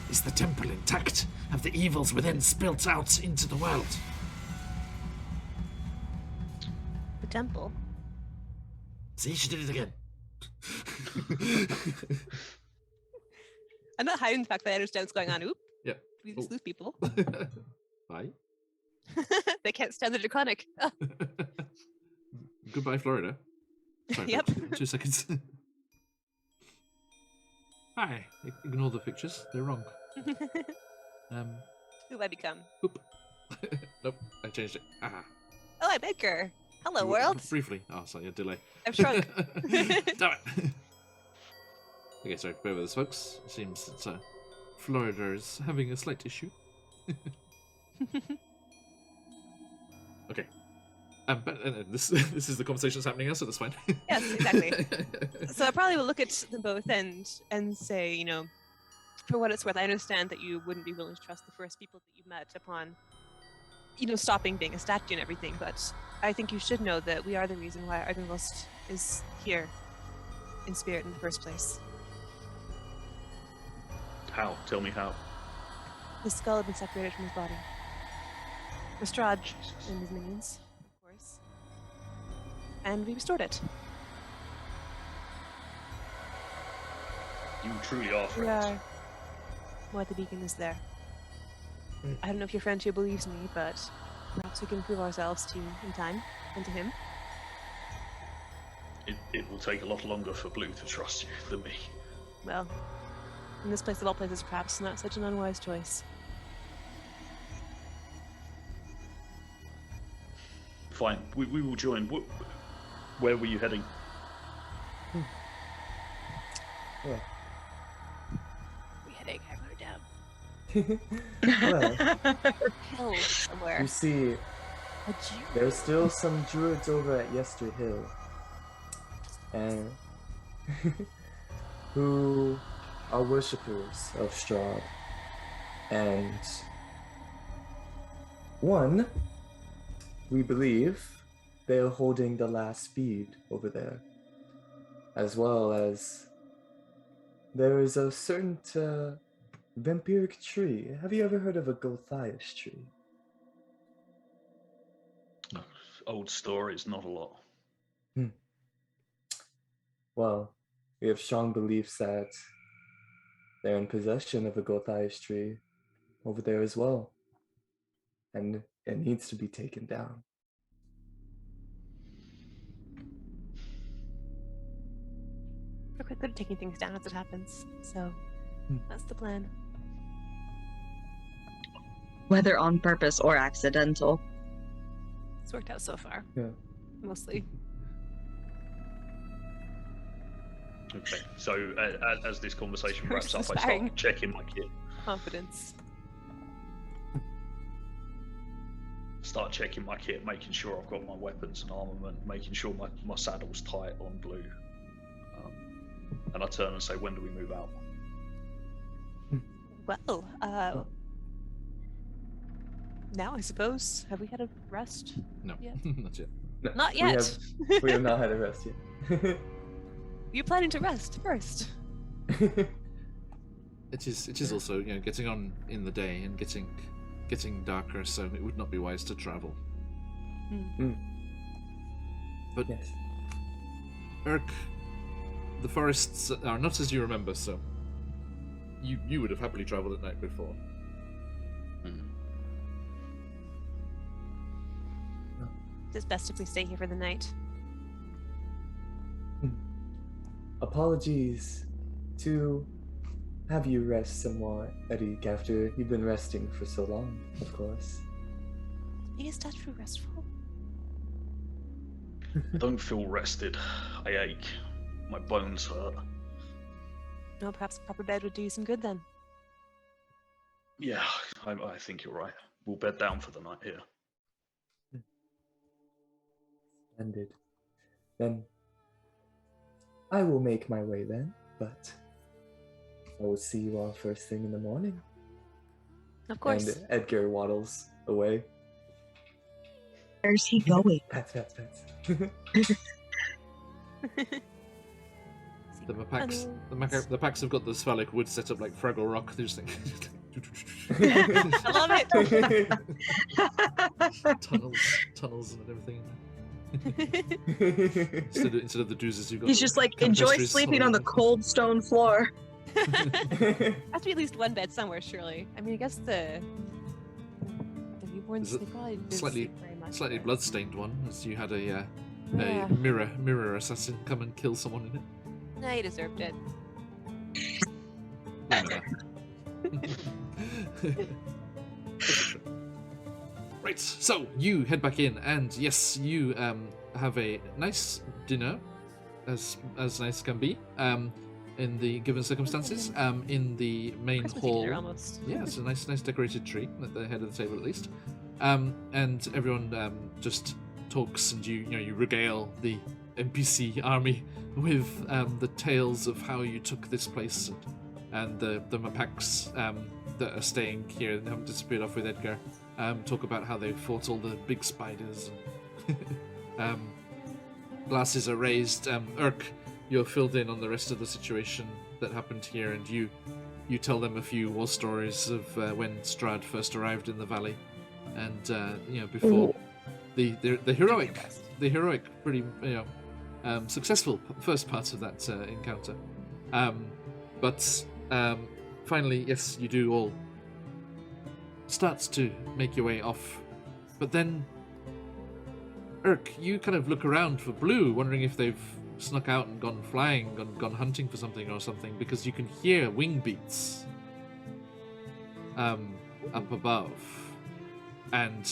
Is the temple intact? Have the evils within spilt out into the world? The temple. See, she did it again. I'm not hiding the fact that I understand what's going on. Oop. Yeah. We just lose people. Bye. They can't stand the draconic. Oh, Goodbye, Florida. Sorry, Yep. 2 seconds. Hi. Ignore the pictures. They're wrong. who have I become? Oop. Nope. I changed it. Ah. Oh, I'm Edgar. Hello, You- world. Briefly. Oh, sorry, a delay. I've shrunk. Damn it. Okay, sorry. Bear with us, folks. It seems that Florida is having a slight issue. Okay. But this is the conversation that's happening now, so that's fine. Yes, exactly. So I probably will look at them both and say, you know, for what it's worth, I understand that you wouldn't be willing to trust the first people that you met upon, you know, stopping being a statue and everything, but I think you should know that we are the reason why Ardenwust is here in spirit in the first place. How? Tell me how. His skull had been separated from his body. Lestrade and his minions, of course. And we restored it. You truly are We friends. are. What the beacon is there. I don't know if your friend here believes me, but perhaps we can prove ourselves to you in time, and to him. It will take a lot longer for Blue to trust you than me. Well, in this place of all places, perhaps not such an unwise choice. fine. We will join. Where were you heading? Yeah. We heading. I wrote it down. Well, Hill somewhere. you see, A Jew. there's still some druids over at Yester Hill, and who are worshippers of Strahd. And one, we believe, they are holding the last speed over there, as well as there is a certain vampiric tree. Have you ever heard of a Gothias tree? Old stories, not a lot. Well, we have strong beliefs that they're in possession of a Gothias tree over there as well, and it needs to be taken down. We're quite good at taking things down as it happens, so that's the plan. Whether on purpose or accidental. It's worked out so far. Yeah. Mostly. Okay. So as this conversation wraps up, I Inspiring. start checking my kit. Confidence. Start checking my kit, making sure I've got my weapons and armament, making sure my saddle's tight on Blue. And I turn and say, when do we move out? Well, now I suppose. Have we had a rest? No, Yeah. not yet. No, Not yet. We have not had a rest yet. You're planning to rest first. It is also, you know, getting on in the day and getting darker, so it would not be wise to travel. But Yes. Urk, the forests are not as you remember, so you would have happily traveled at night before. It's best if we stay here for the night. Apologies to have you rest somewhat, Erik, after you've been resting for so long, of course. Is that true restful? I don't feel rested. I ache. My bones hurt. No, perhaps a proper bed would do you some good then. Yeah, I think you're right. We'll bed down for the night here. Splendid. Then I will make my way then, but I will see you all first thing in the morning. Of course. And Edgar waddles away. Where's he going? Pats, pats, pats. The packs have got the sphalic wood set up like Fraggle Rock. They're just like I love it. tunnels and everything. Instead of the doozes, you've got. He's just like, enjoy tapestries sleeping all on the over. cold stone floor. Has to be at least one bed somewhere, surely. I mean, I guess the newborns, Is it they probably didn't slightly- sleep very much. Slightly but- bloodstained one, as you had a Yeah. mirror assassin come and kill someone in it. Nah, he deserved it. Right, so you head back in, and yes, you have a nice dinner, as nice can be, in the given circumstances, in the main Christmas hall. dinner almost. Yeah, it's a nice decorated tree at the head of the table at least, and everyone just talks, and you regale the NPC army with the tales of how you took this place, and the Mapaks that are staying here and haven't disappeared off with Edgar. Talk about how they fought all the big spiders. Glasses are raised. Urk, you're filled in on the rest of the situation that happened here, and you tell them a few war stories of when Strahd first arrived in the valley, and before the heroic, pretty successful first part of that encounter. But finally, yes, you do all start to make your way off. But then, Urk, you kind of look around for Blue, wondering if they've snuck out and gone flying, gone hunting for something or something, because you can hear wing beats up above. And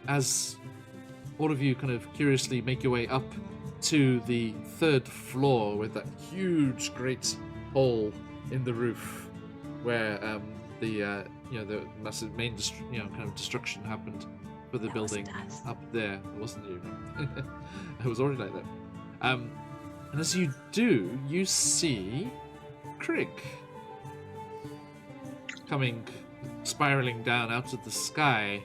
as all of you kind of curiously make your way up to the 3rd floor with that huge, great hole in the roof where the massive main kind of destruction happened for the building up there. It wasn't you. It was already like that. And as you do, you see Krieg coming, spiraling down out of the sky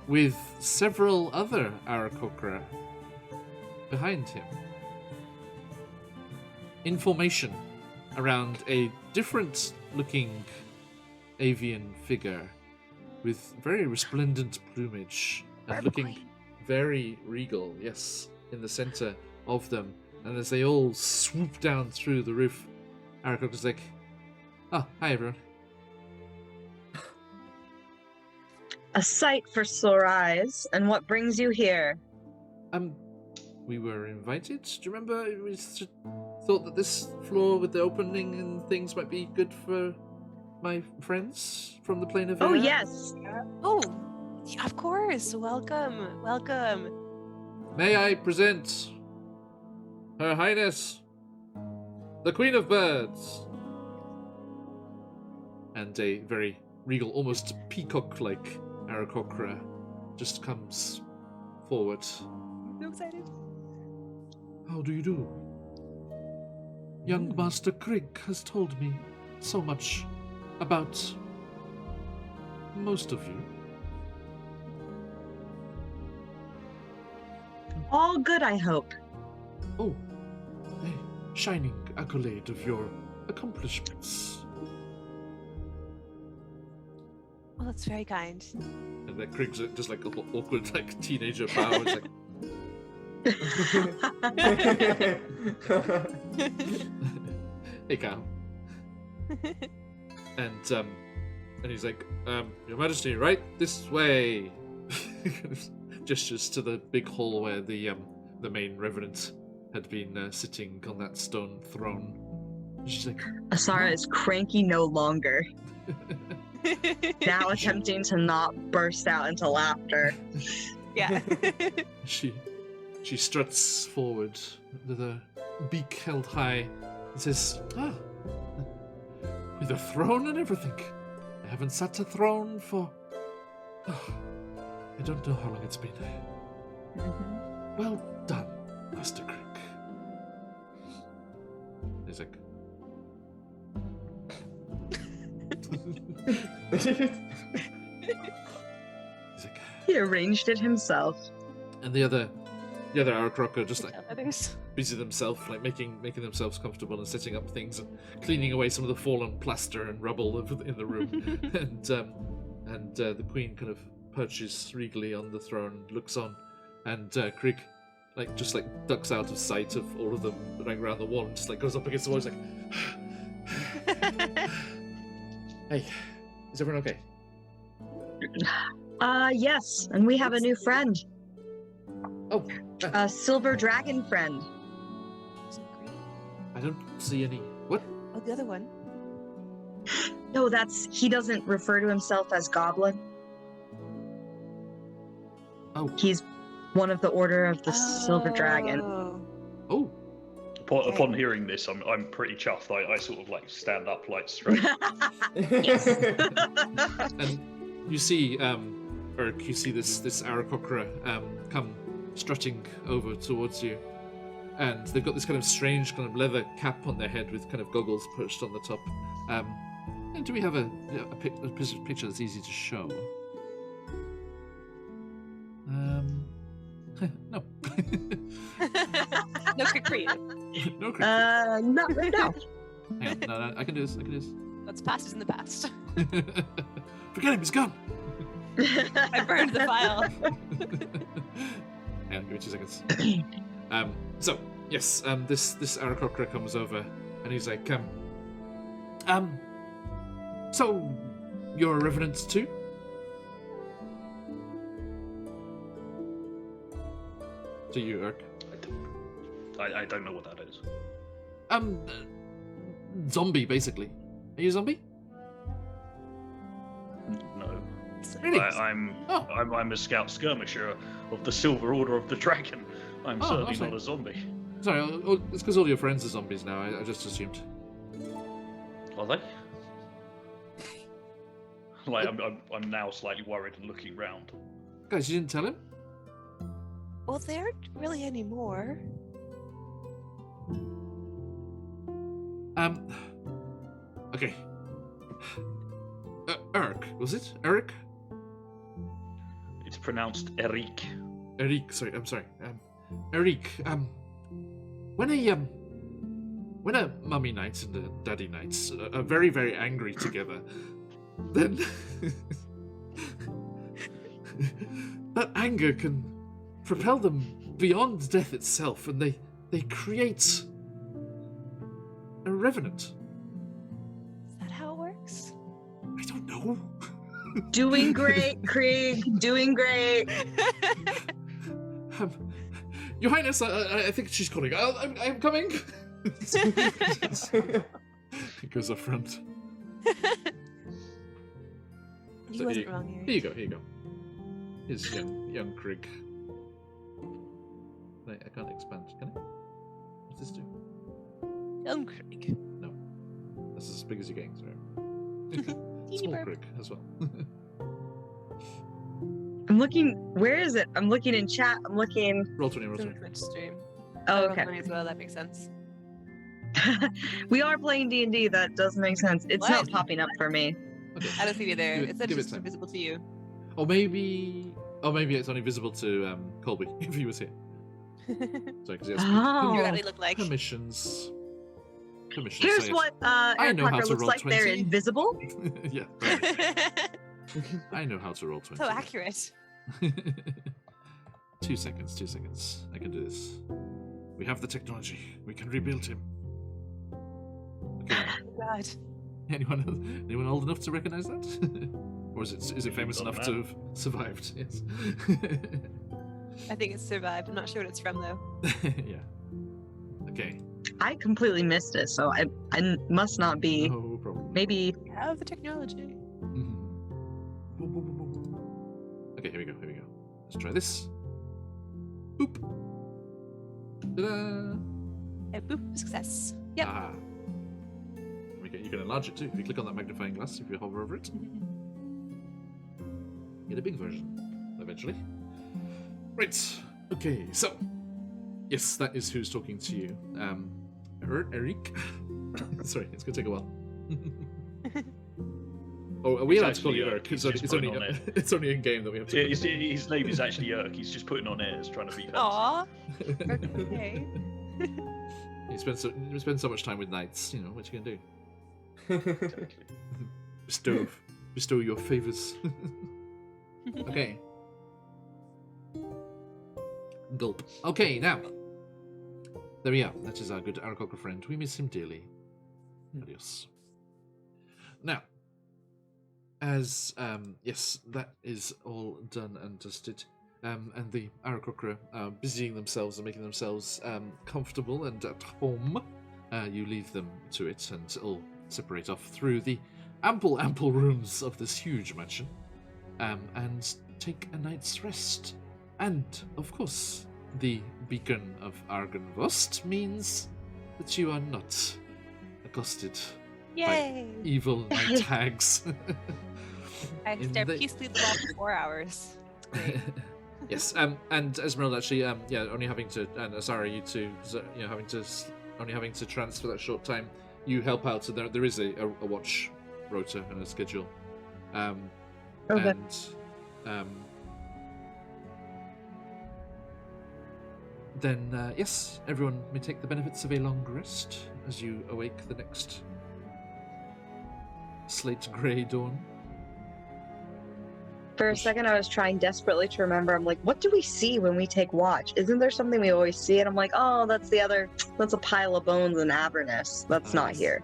with several other Aarakocra behind him. In formation around a different looking avian figure with very resplendent plumage and looking very regal, yes, in the center of them. And as they all swoop down through the roof, Aarakocra's like, "Oh, hi everyone." A sight for sore eyes. And what brings you here? We were invited. Do you remember? We thought that this floor with the opening and things might be good for my friends from the plane of air. Oh, yes. Oh, of course. Welcome. Welcome. May I present Her Highness, the Queen of Birds. And a very regal, almost peacock-like Aarakocra just comes forward. So excited. How do you do? Young Master Krieg has told me so much about most of you. All good, I hope. Oh, a shining accolade of your accomplishments. Well, that's very kind. And then Krieg's just like a little awkward, like teenager bow. It's like, "Hey, Kyle." And he's like, "Your Majesty, right this way." Gestures to the big hall where the main revenant had been sitting on that stone throne. And she's like, Asara is cranky no longer. Now attempting to not burst out into laughter. Yeah. She struts forward with her beak held high and says, with a throne and everything. I haven't sat a throne for... I don't know how long it's been. Mm-hmm. Well done, Master Krieg. He's like... He's like... He arranged it himself. And the other Aarakocra just like Others. busy themselves, like making themselves comfortable and setting up things and cleaning away some of the fallen plaster and rubble in the room. and the queen kind of perches regally on the throne, looks on, and Krieg just ducks out of sight of all of them running around the wall and just like goes up against the wall. He's like, "Hey, is everyone okay?" Yes, and we have a new friend. Oh, A silver dragon friend. I don't see any. What? Oh, the other one. No, he doesn't refer to himself as Goblin. Oh. He's one of the Order of the Silver Dragon. Oh. Upon hearing this, I'm pretty chuffed. I sort of like stand up like straight. Yes. And you see, Urk, you see this Aarakocra come strutting over towards you, and they've got this kind of strange kind of leather cap on their head with kind of goggles perched on the top. And do we have a picture that's easy to show? No. No quick for you. No. Not right now. Hang on, no, I can do this. That's past is in the past. Forget him, he's gone. I burned the file. Hang on, give me 2 seconds. So, yes, this Aarakocra comes over, and he's like, so, you're a revenant too? To you, Urk. I don't know what that is. Zombie, basically. Are you a zombie? No. Excellent. Really? I'm a scout skirmisher of the Silver Order of the Dragon. I'm certainly awesome. not a zombie. Sorry, it's because all your friends are zombies now. I just assumed. Are they? Like I'm now slightly worried and looking round. Guys, you didn't tell him? Well, there aren't really any more. Okay. Eric, was it? Eric? It's pronounced Eric. Eric, sorry, I'm sorry. Eric, when a mummy knight and a daddy knight are very, very angry together, then that anger can propel them beyond death itself, and they create a revenant. Is that how it works? I don't know. Doing great, Krieg. Doing great. Your Highness, I think she's calling. I'm coming. He goes up front. You So wasn't wrong, Here Eric. you go. Here's young Krieg. Wait, I can't expand, can I? What's this do? Young Krieg. No. That's as big as you're getting, sorry. Teeny Small burp. Krieg as well. I'm looking. Where is it? I'm looking in chat. I'm looking. Roll 20, roll It's on 20. the Twitch stream. Oh, Roll okay. 20 as well, that makes sense. We are playing D&D. That does make sense. It's not What? popping up for me. Okay. I don't see you there. Give it- It's give it just time. invisible to you. Or maybe it's only visible to Colby if he was here. Sorry, because he has Oh. You really look like. permissions. Permissions. Here's so yes. what I know how Aircracker to looks roll like. They're 20. invisible. Yeah. I know how to roll 20. So accurate. 2 seconds. I can do this. We have the technology. We can rebuild him. Okay. Oh, God. Anyone old enough to recognize that? Or is it famous Doesn't enough to have survived? Yes. I think it's survived. I'm not sure what it's from, though. Yeah. Okay. I completely missed it, so I must not be. No problem. Maybe. Have the technology. Mhm. Okay, here we go. Let's try this. Boop. Ta-da! A boop success. Yep. Ah. You can enlarge it too. If you click on that magnifying glass, if you hover over it, get a big version eventually. Right. Okay. So, yes, that is who's talking to you. Eric. Sorry, it's gonna take a while. Oh, are we It's allowed to call actually you Eric. Eric? He's It's just only putting on it. it's only in game that we have to. Yeah, his name is actually Erk. He's just putting on airs, trying to be fancy. Aww. Okay. You spend so much time with knights. You know what you can do. Exactly. Bestow your favors. Okay. Gulp. Okay, now. There we are. That is our good Aarakocra friend. We miss him dearly. Adios. Now, as yes, that is all done and dusted. And the Aarakocra are busying themselves and making themselves comfortable and at home. You leave them to it and all separate off through the ample rooms of this huge mansion, and take a night's rest. And, of course, the beacon of Argynvost means that you are not accosted Yay! by evil night hags. I in stare the- peacefully at the wall for 4 hours. Great. Yes, and Esmeralda actually, only having to, and Asara, you two, only having to transfer that short time, you help out, so there is a watch rota and a schedule. Okay. And, then, yes, everyone may take the benefits of a long rest as you awake the next slate grey dawn. For a second, I was trying desperately to remember. I'm like, what do we see when we take watch? Isn't there something we always see? And I'm like, oh, that's a pile of bones in Avernus. That's not Nice. here.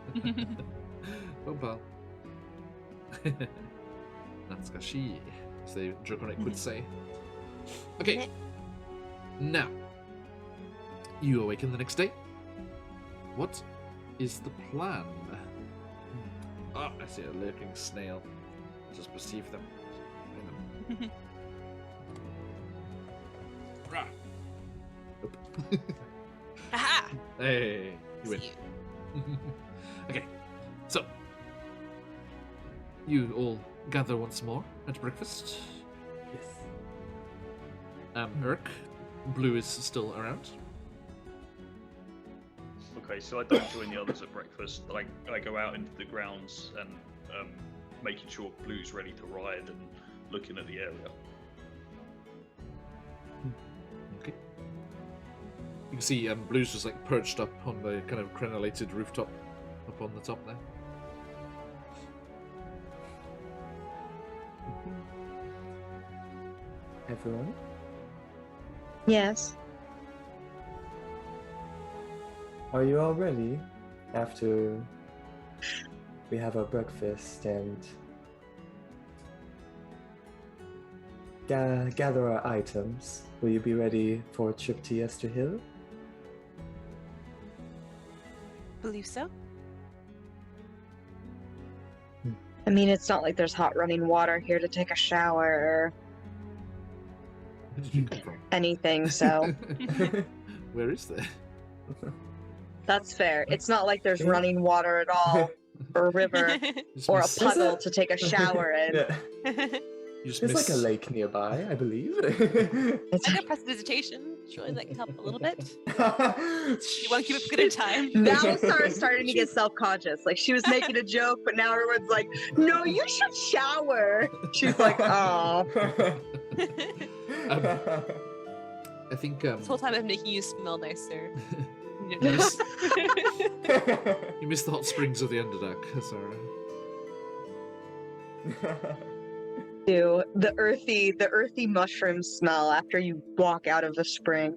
Well. Natsukashi, as the Draconic would say. Okay, now, you awaken the next day. What is the plan? Oh, I see a lurking snail. Just perceive them. Rah. Nope. Aha! Hey, you win. See you. Okay, so you all gather once more at breakfast. Yes. Urk, Blue is still around. Okay, so I don't join the others at breakfast. I go out into the grounds and making sure Blue's ready to ride and looking at the area. Okay. You can see Blue's just like perched up on the kind of crenellated rooftop up on the top there. Everyone? Yes. Are you all ready after we have our breakfast and gather our items? Will you be ready for a trip to Yester Hill? Believe so. I mean, it's not like there's hot running water here to take a shower or Where did you come from? anything, so Where is there? that's fair. It's not like there's running water at all, or a river, Just or a miss- puddle There's to take a shower in. Yeah. You just There's like a miss- lake nearby, I believe. I got prestidigitation. Surely that can help a little bit. You want to keep it for good time? Now Sarah's starting to get self-conscious. Like, she was making a joke, but now everyone's like, no, you should shower. She's like, oh. I think This whole time I'm making you smell nicer. you miss- you missed the hot springs of the Underdark, Sarah. Do the earthy mushroom smell after you walk out of the spring.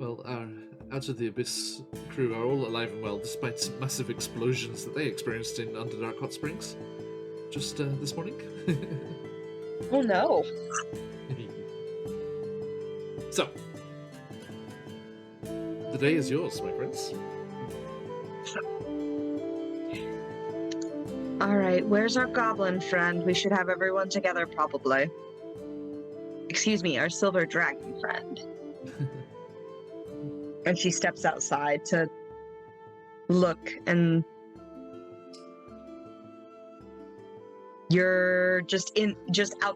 Well, our Out of the Abyss crew are all alive and well, despite some massive explosions that they experienced in Underdark Hot Springs just this morning. Oh no. So, the day is yours, my friends. Alright, where's our goblin friend? We should have everyone together probably. Excuse me, our silver dragon friend. And she steps outside to look, and you're just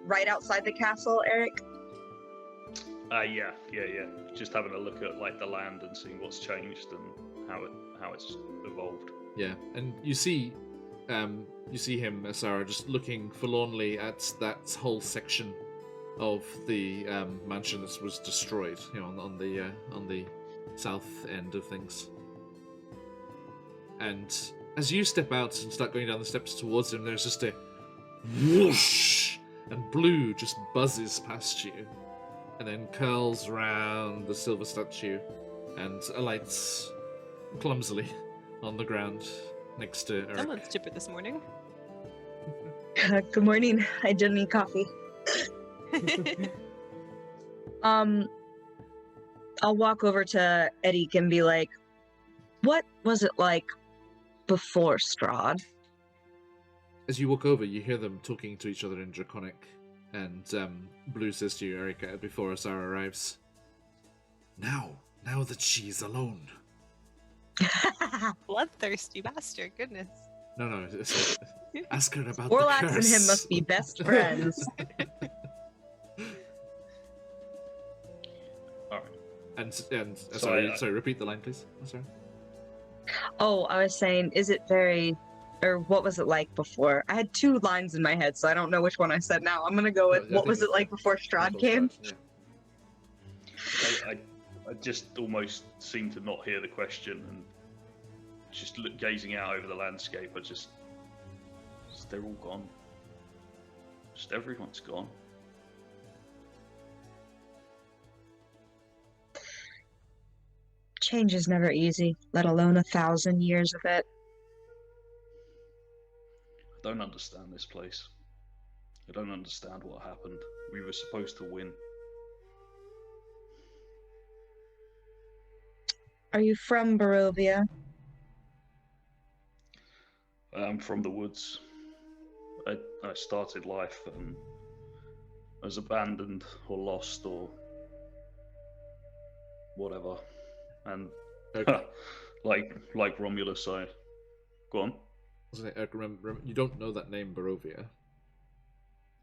right outside the castle, Eric? Yeah. Just having a look at like the land and seeing what's changed and how it's evolved. Yeah, and you see him, Sarah, just looking forlornly at that whole section of the mansion that was destroyed, you know, on the south end of things. And as you step out and start going down the steps towards him, there's just a whoosh, and Blue just buzzes past you, and then curls round the silver statue and alights clumsily on the ground next to Eric. Someone's chipper this morning. Good morning. I didn't need coffee. I'll walk over to Eddie and be like, what was it like before Strahd? As you walk over, you hear them talking to each other in Draconic, and Blue says to you, Erica, before Sarah arrives, Now that she's alone. Bloodthirsty bastard, goodness. No, ask her about Orlax the and curse. him must be best friends. All right. And Sorry, sorry, repeat the line, please. I'm sorry. Oh, I was saying, is it very, or what was it like before? I had two lines in my head, so I don't know which one I said now. I'm gonna go with, I what think was it it's- like before Strahd came? Yeah. I just almost seem to not hear the question and just gazing out over the landscape. They're all gone. Just everyone's gone. Change is never easy, let alone 1,000 years of it. I don't understand this place. I don't understand what happened. We were supposed to win. Are you from Barovia? I'm from the woods. I started life as abandoned or lost or whatever, and Okay. like Romulus, I go on. Remember, you don't know that name, Barovia.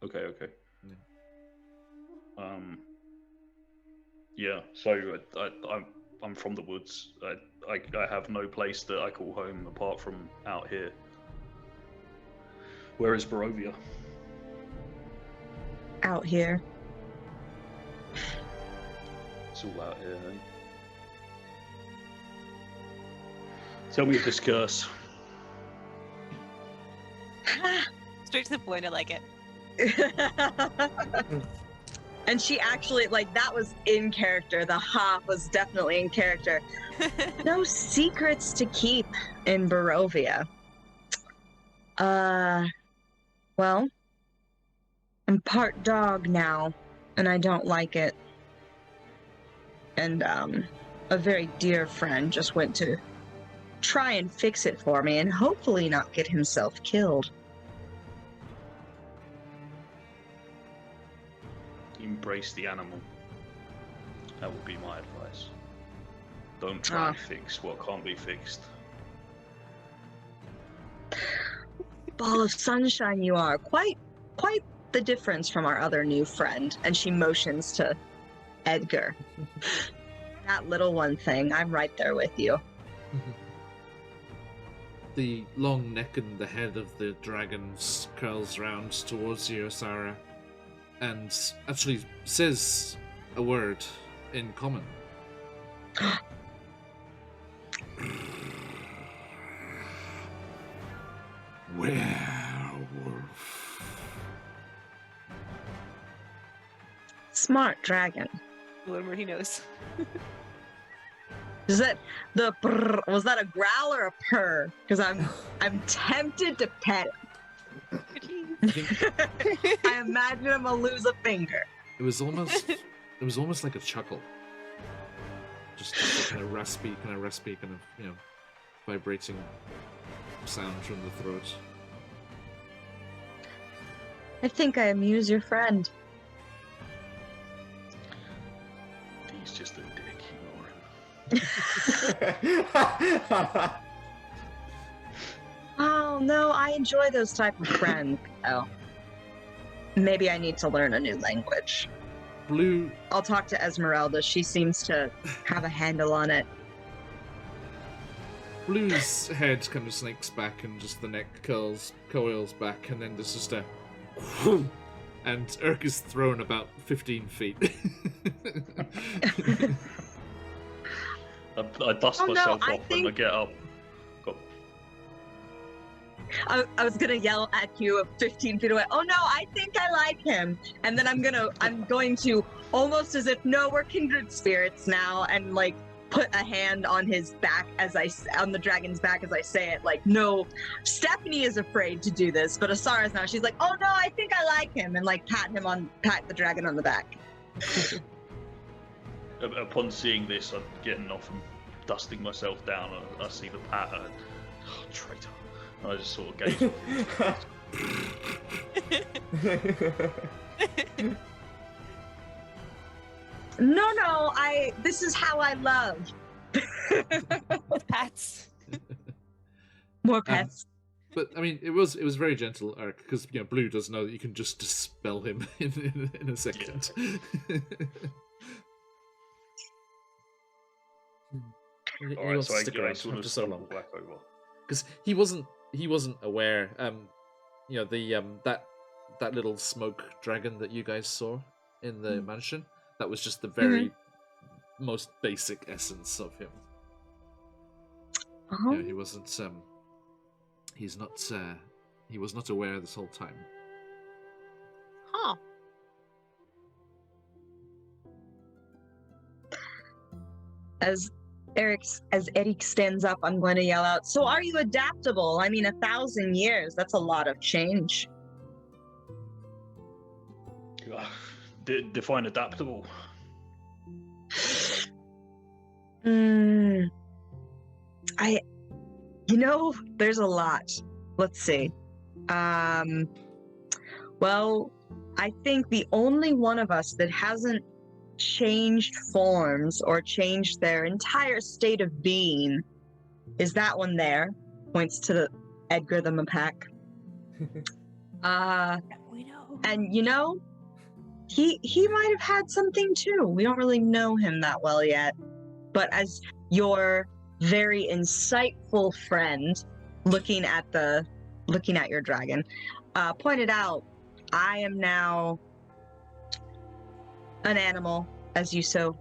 Okay. Yeah. Yeah. So I'm from the woods. I have no place that I call home apart from out here. Where is Barovia? Out here. It's all out here, eh? Tell me of this curse. Straight to the point. I like it. And she actually, like, that was in character. The ha was definitely in character. No secrets to keep in Barovia. Well, I'm part dog now, and I don't like it. And, a very dear friend just went to try and fix it for me and hopefully not get himself killed. Embrace the animal. That would be my advice. Don't try and fix what can't be fixed. Ball of sunshine you are. Quite the difference from our other new friend. And she motions to Edgar. That little one thing, I'm right there with you. The long neck and the head of the dragon curls round towards you, Sarah, and actually says a word in common. Werewolf. Smart dragon. Whoever he knows. Is that the brrr, was that a growl or a purr? Because I'm tempted to pet him. I imagine I'm gonna lose a finger. It was almost like a chuckle. Just a kind of raspy, vibrating sound from the throat. I think I amuse your friend. He's just a dick, ignore him. Oh no, I enjoy those type of friends. Oh, maybe I need to learn a new language. Blue. I'll talk to Esmeralda. She seems to have a handle on it. Blue's head kind of snakes back and just the neck coils back, and then there's just a whoom, and Urk is thrown about 15 feet. I dust myself off and I get up. I was gonna yell at you 15 feet away. Oh no, I think I like him. And then I'm going to almost as if no, we're kindred spirits now, and like put a hand on his back on the dragon's back as I say it. Like, no, Stephanie is afraid to do this, but Asara's now. She's like, oh no, I think I like him, and like pat the dragon on the back. Upon seeing this, I'm getting off and dusting myself down. I see the pat. Oh, traitor. I just sort of gaze. No, this is how I love. Pets. More pets. But I mean, it was very gentle, Urk, because Blue does know that you can just dispel him in a second. Yeah. All right, so I sort of stumble back over. Because he wasn't aware. That little smoke dragon that you guys saw in the mansion. That was just the very most basic essence of him. Oh. He wasn't. He was not aware this whole time. Huh. As Eric stands up, I'm going to yell out, so are you adaptable? I mean, 1,000 years, that's a lot of change. Define adaptable. There's a lot. Let's see. Well, I think the only one of us that hasn't changed forms or changed their entire state of being is that one there. Points to Edgar the Mapak. We know. And you know, he might have had something too. We don't really know him that well yet. But as your very insightful friend looking at your dragon pointed out, I am now an animal, as you so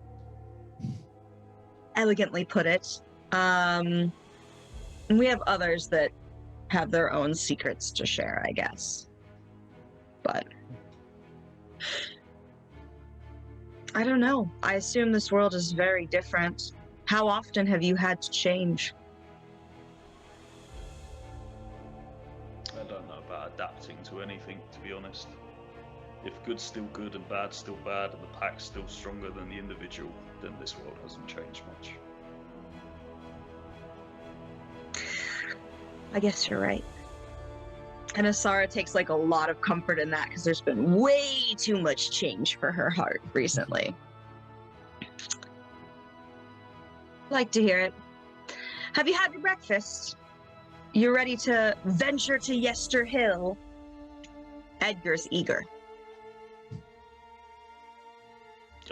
elegantly put it. And we have others that have their own secrets to share, I guess. But I don't know. I assume this world is very different. How often have you had to change? I don't know about adapting to anything, to be honest. If good's still good and bad's still bad, and the pack's still stronger than the individual, then this world hasn't changed much. I guess you're right. And Asara takes like a lot of comfort in that because there's been way too much change for her heart recently. Like to hear it. Have you had your breakfast? You ready to venture to Yester Hill? Edgar's eager.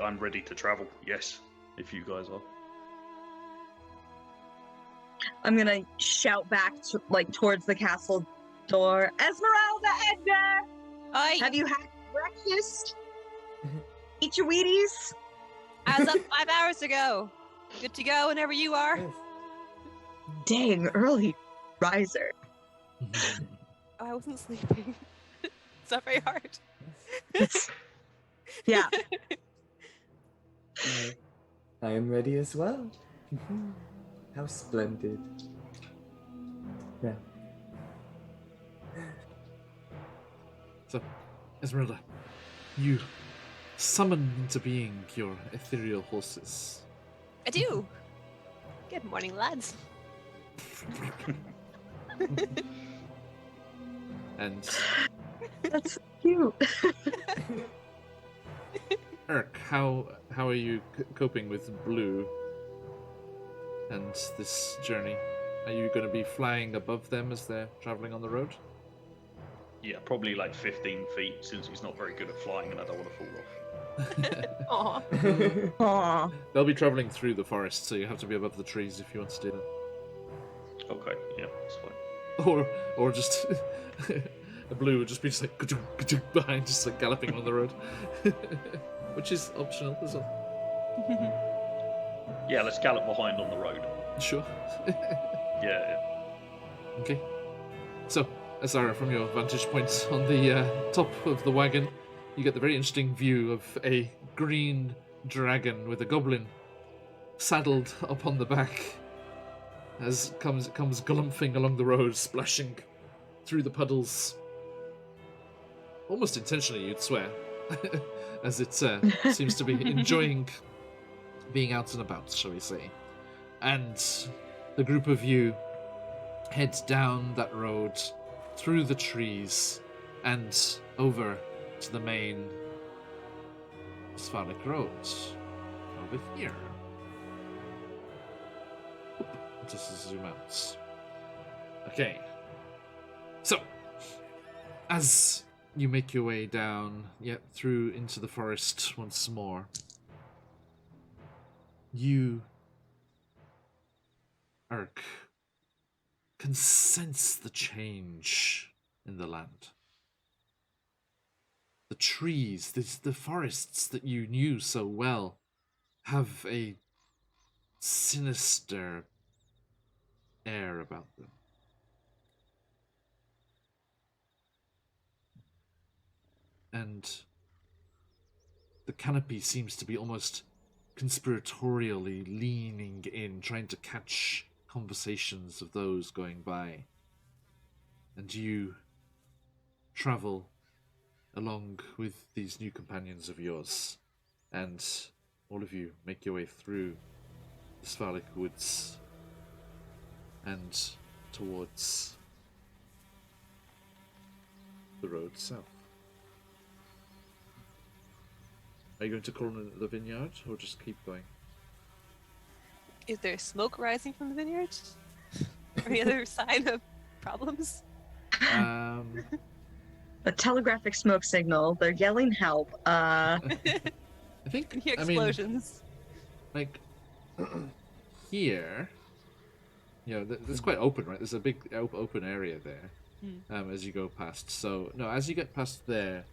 I'm ready to travel, yes, if you guys are. I'm gonna shout back to, towards the castle door. Esmeralda, Edgar! Oi! Have you had breakfast? Eat your Wheaties? I was up 5 hours ago. Good to go whenever you are. Yes. Dang, early riser. Oh, I wasn't sleeping. It's not very hard. Yeah. I am ready as well. How splendid. Yeah. So, Esmeralda, you summon into being your ethereal horses. I do. Good morning, lads. And That's cute. Urk, how are you coping with Blue and this journey? Are you going to be flying above them as they're traveling on the road? Yeah, probably like 15 feet, since he's not very good at flying and I don't want to fall off. Aw. Aw. They'll be traveling through the forest, so you have to be above the trees if you want to do that. Okay, yeah, that's fine. Or just the Blue would just be just like behind, just like galloping on the road, which is optional as well. Yeah, let's gallop behind on the road. Sure. Yeah. Okay. So, Azara, from your vantage point on the top of the wagon, you get the very interesting view of a green dragon with a goblin saddled up on the back as it comes galumphing along the road, splashing through the puddles. Almost intentionally, you'd swear, as it seems to be enjoying being out and about, shall we say. And the group of you head down that road, through the trees, and over to the main Sphalic Road. Over here. Just zoom out. Okay. So, as you make your way down, yet through into the forest once more, you, Urk, can sense the change in the land. The trees, the forests that you knew so well, have a sinister air about them. And the canopy seems to be almost conspiratorially leaning in, trying to catch conversations of those going by. And you travel along with these new companions of yours, and all of you make your way through the Sphalic Woods and towards the road south. Are you going to corner the vineyard or just keep going? Is there smoke rising from the vineyard? Or any other sign of problems? A telegraphic smoke signal. They're yelling help. I think. I hear I mean, explosions. like here, it's quite open, right? There's a big open area there. As you go past. So no, as you get past there,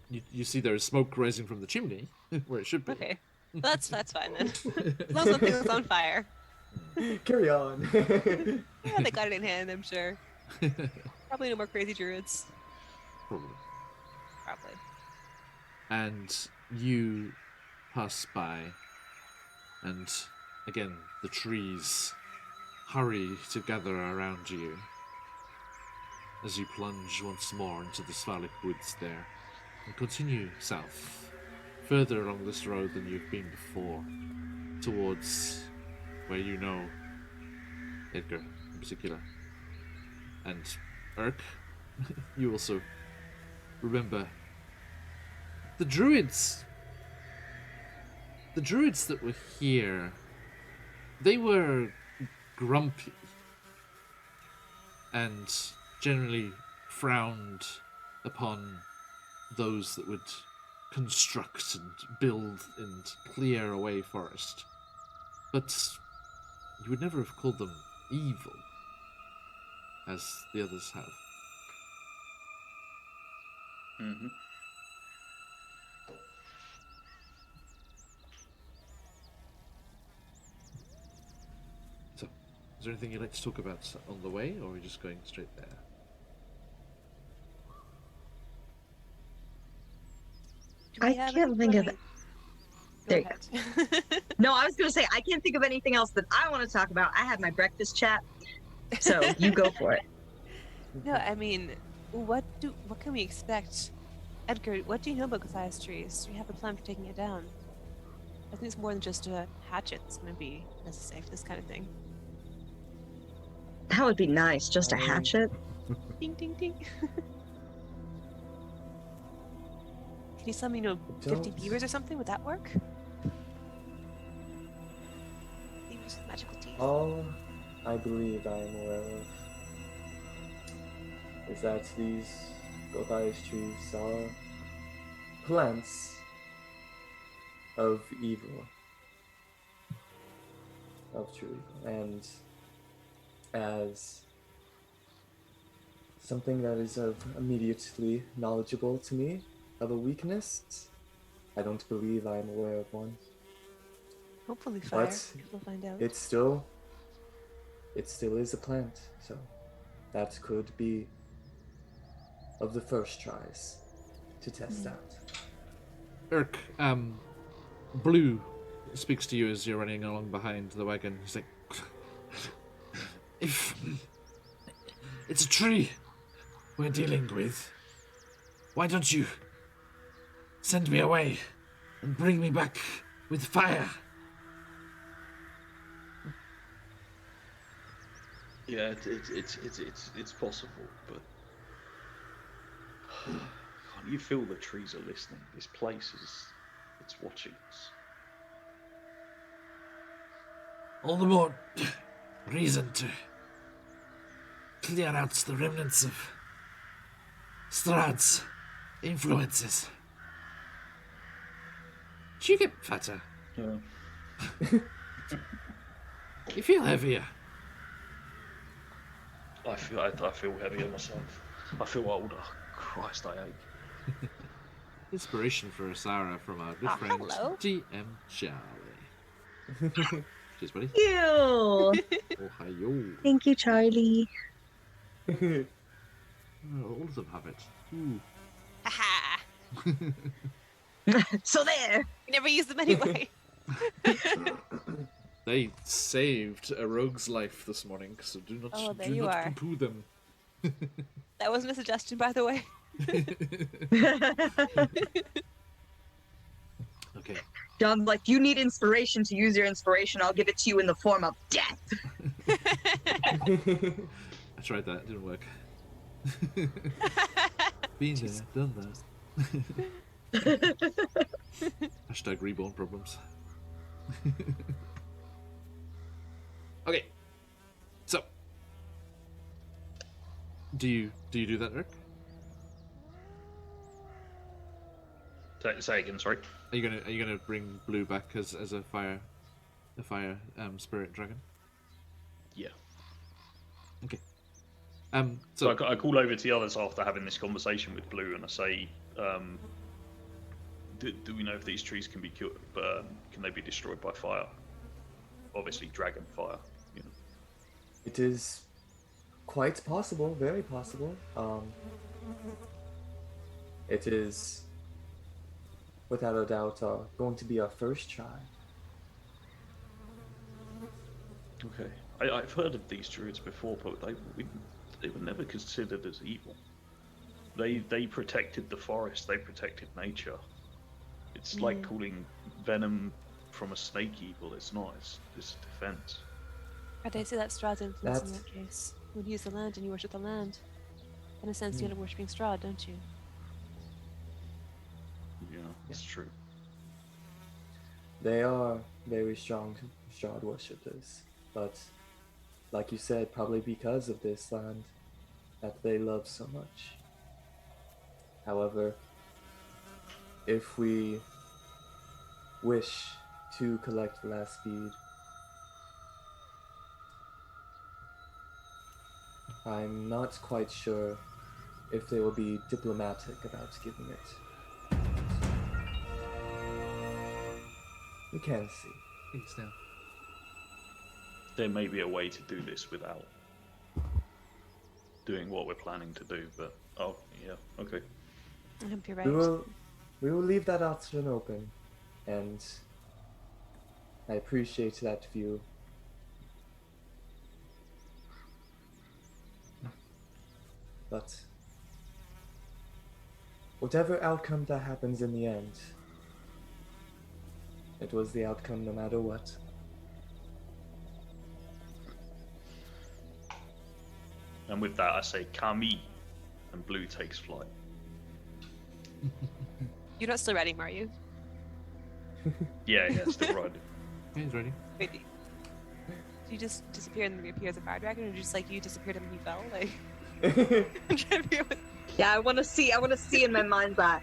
you see there is smoke rising from the chimney where it should be. Okay, that's fine then. As long as the thing is on fire. Carry on. Yeah, they got it in hand, I'm sure. Probably no more crazy druids. Probably. Probably. And you pass by, and again the trees hurry to gather around you as you plunge once more into the Svalak woods there, and continue south, further along this road than you've been before, towards where you know Edgar in particular. And Urk, you also remember the Druids. The Druids that were here, they were grumpy and generally frowned upon those that would construct and build and clear away forest. But you would never have called them evil, as the others have. Mm-hmm. So, is there anything you'd like to talk about on the way, or are we just going straight there? I can't think of it. There you go. No, I was going to say, I can't think of anything else that I want to talk about. I had my breakfast chat, so you go for it. No, I mean, what can we expect? Edgar, what do you know about Gothias trees? Do you have a plan for taking it down? I think it's more than just a hatchet that's going to be necessary for this kind of thing. That would be nice, just a hatchet. Ding, ding, ding. Can you summon, 50 beavers or something? Would that work? Beavers with magical teeth. All I believe I am aware of is that these Gothias trees are plants of evil, of true evil, and as something that is of immediately knowledgeable to me of a weakness, I don't believe I am aware of one. Hopefully fire. But We'll find out. it still is a plant, so that could be of the first tries to test out. Urk, Blue speaks to you as you're running along behind the wagon. He's like, if it's a tree we're dealing with, why don't you send me away and bring me back with fire? Yeah, it's possible, but can't you feel the trees are listening? This place it's watching us. All the more reason to clear out the remnants of Strahd's influences. Do you get fatter? Yeah. You feel heavier. I feel heavier myself. I feel older. Christ, I ache. Inspiration for Asara from our good friend hello. DM Charlie. Cheers, buddy. Ew. Ohio. Thank you, Charlie. Oh, all of them have it. Ooh. Haha! So there. We never use them anyway. They saved a rogue's life this morning, so do not poo-poo them. That wasn't a suggestion, by the way. Okay. John's like, you need inspiration to use your inspiration. I'll give it to you in the form of death. I tried that, it didn't work. Been there, done that. Hashtag reborn problems. Okay. So, do you do that, Eric? Say again, sorry. Are you gonna bring Blue back as a fire spirit dragon? Yeah. Okay. So I call over to the others after having this conversation with Blue, and I say, do we know if these trees can be cured? Can they be destroyed by fire? Obviously, dragon fire. You know. It is quite possible, very possible. It is, without a doubt, going to be our first try. Okay. I've heard of these druids before, but they were never considered as evil. They protected the forest. They protected nature. It's like calling venom from a snake evil. It's not. It's defense. I don't see that Strahd's influence in That's- that case. When you use the land and you worship the land, in a sense, you're worshipping Strahd, don't you? Yeah, that's true. They are very strong Strahd worshippers, but like you said, probably because of this land that they love so much. However, if we wish to collect the last bead, I'm not quite sure if they will be diplomatic about giving it. We can see. Please now. There may be a way to do this without doing what we're planning to do, but yeah, okay. I hope you're right. We will leave that option open, and I appreciate that view. But whatever outcome that happens in the end, it was the outcome no matter what. And with that, I say Kami, and Blue takes flight. You're not still ready, are you? Yeah, still riding. Yeah, he's ready. Wait, do you just disappear and then reappear as a fire dragon, or just like you disappeared and he fell? Like, I'm trying to figure out. Yeah, I want to see in my mind's eye.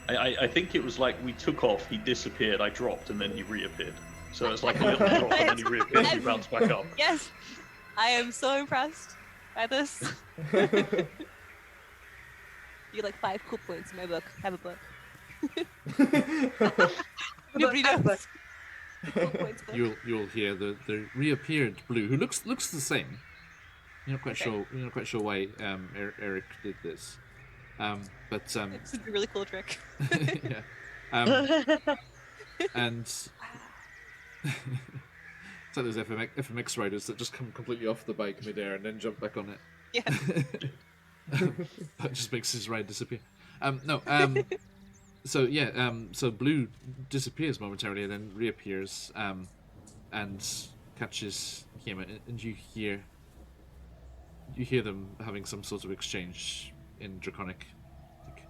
I think it was like we took off, he disappeared, I dropped, and then he reappeared. So it's like a little drop, and then he reappears, he bounced back up. Yes, I am so impressed by this. You're like 5 cool points in my book. Have a book. Nobody knows. Cool points book. You'll hear the reappeared Blue, who looks the same. You're not quite sure. You're not quite sure why Eric did this, but It's a really cool trick. yeah, and it's like those FMX riders that just come completely off the bike midair and then jump back on it. Yeah. That just makes his ride disappear. So yeah, so Blue disappears momentarily and then reappears, and catches him, and you hear them having some sort of exchange in Draconic. Like,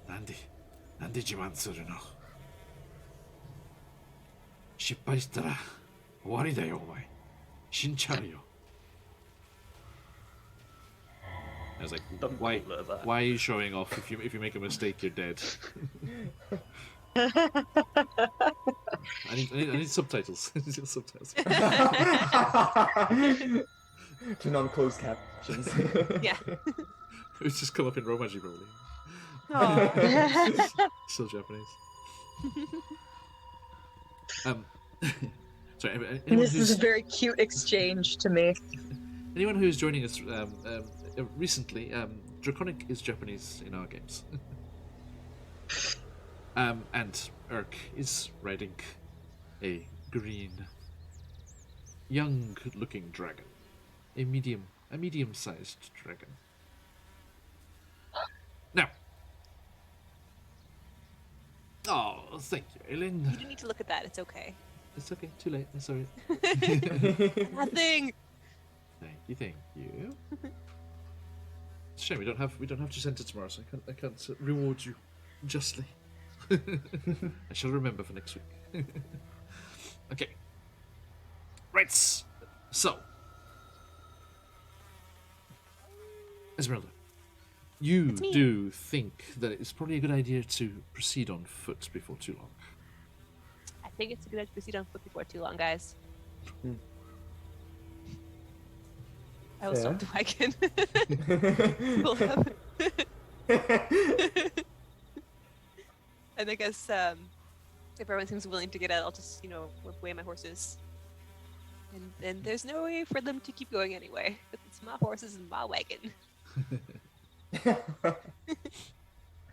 Nandi jimansuru no. Shippai shitara owari da yo omae. Shincharu yo. I was like, Don't why call her that. are you showing off? If you make a mistake, you're dead. I need subtitles. I need subtitles. Turn on closed captions. Yeah. It's just come up in Romaji probably. Aw. Still Japanese. Sorry. Anyone This is a very cute exchange to me. anyone who's joining us recently, Draconic is Japanese in our games. And Urk is riding a green, young-looking dragon, a medium-sized dragon. Now, oh, thank you, Eileen. You don't need to look at that. It's okay. It's okay, too late. I'm sorry. Nothing. Thank you. It's a shame we don't have Jacinta tomorrow, so I can't reward you justly. I shall remember for next week. Okay. Right. So, Esmeralda, you It's me. do think that it's probably a good idea to proceed on foot before too long. I think it's a good idea to proceed on foot before too long, guys. Hmm. I will stop the wagon. We'll Fair. have- and I guess if everyone seems willing to get out, I'll just, whip away my horses. And there's no way for them to keep going anyway. Because it's my horses and my wagon.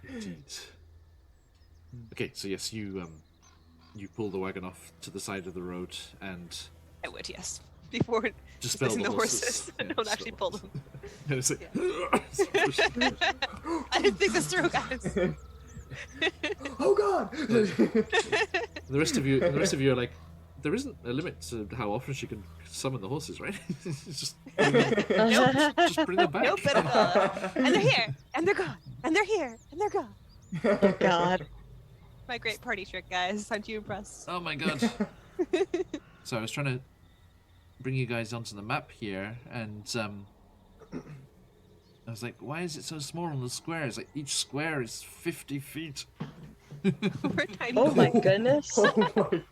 Indeed. Okay, so yes, you pull the wagon off to the side of the road and I would, yes. Before dispel dismissing the the horses. Yeah, Don't actually dispel pull them. And it's like, I didn't think this through, guys. Oh God! the rest of you are like, there isn't a limit to how often she can summon the horses, right? It's just just bring them back. Nope, but and they're here, and they're gone, and they're here, and they're gone. Oh God. My great party trick, guys. Aren't you impressed? Oh my god. So I was trying to bring you guys onto the map here, and I was like, why is it so small on the squares? Like, each square is 50 feet. We're tiny. Oh my goodness. Oh my God!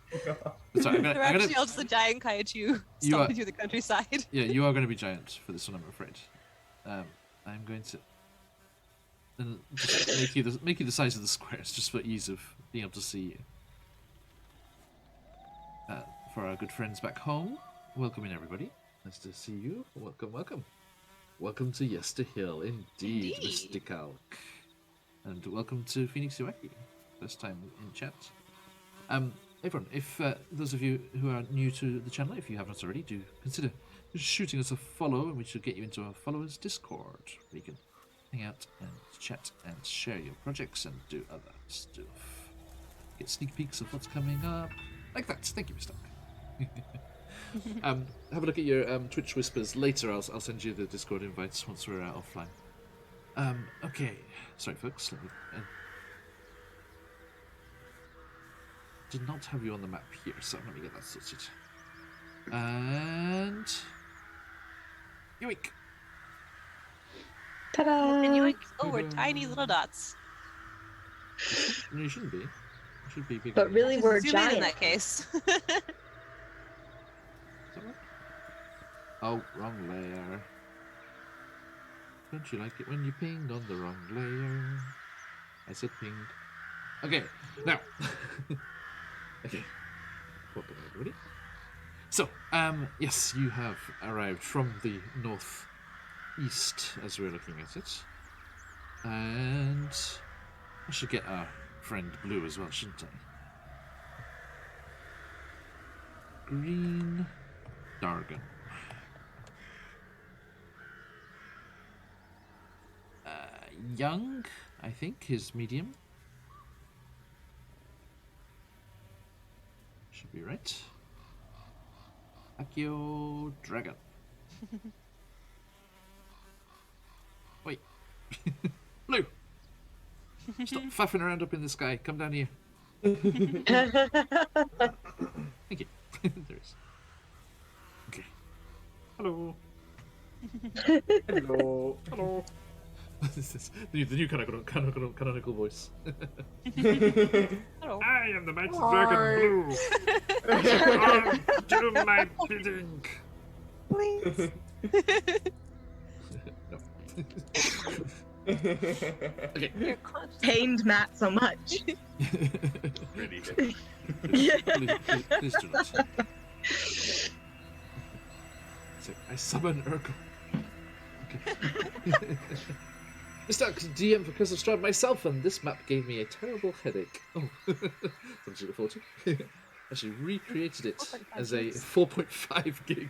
Sorry, I'm They're gonna, actually all just a giant kaiju You are- stomping through the countryside. yeah, you are going to be giant for this one, I'm afraid. I'm going to just make you the size of the squares, just for ease of being able to see you. For our good friends back home, welcome in everybody. Nice to see you. Welcome, welcome. Welcome to Yester Hill, indeed, Indeed. Mystical. And welcome to Phoenix Ueki, first time in chat. Everyone, if those of you who are new to the channel, if you haven't already, do consider shooting us a follow, and we should get you into our followers Discord, where you can hang out and chat and share your projects and do other stuff. Get sneak peeks of what's coming up, like that. Thank you, Mr. Have a look at your Twitch whispers later. I'll send you the Discord invites once we're offline. Okay, sorry folks. Let me, did not have you on the map here, so let me get that sorted. And yoink. Ta-da! And you we're tiny little dots. No, you shouldn't be. You should be bigger. But really, Just we're zoom in giant. that case. Is that right? Oh, wrong layer. Don't you like it when you pinged on the wrong layer? I said pinged. Okay, now. Okay. Welcome everybody. So, yes, you have arrived from the northeast as we're looking at it. And I should get our friend Blue as well, shouldn't I? Green Dargon. Young, I think, is medium. Should be right. Akio Dragon. Wait. Blue! Stop faffing around up in the sky. Come down here. Thank you. There is. Okay. Hello. Hello. Hello. This is the new canonical voice. Hello. I am the mighty Hi. dragon Blue. Do my bidding. Please. No. Okay. You're conscious. Pained Matt so much. Really. Please do not. So, I summon Urkel. Okay. Mr. DM for Curse of Strahd myself, and this map gave me a terrible headache. Oh, something to look forward to. Actually recreated it 4.5 as a gigs. 4.5 gig,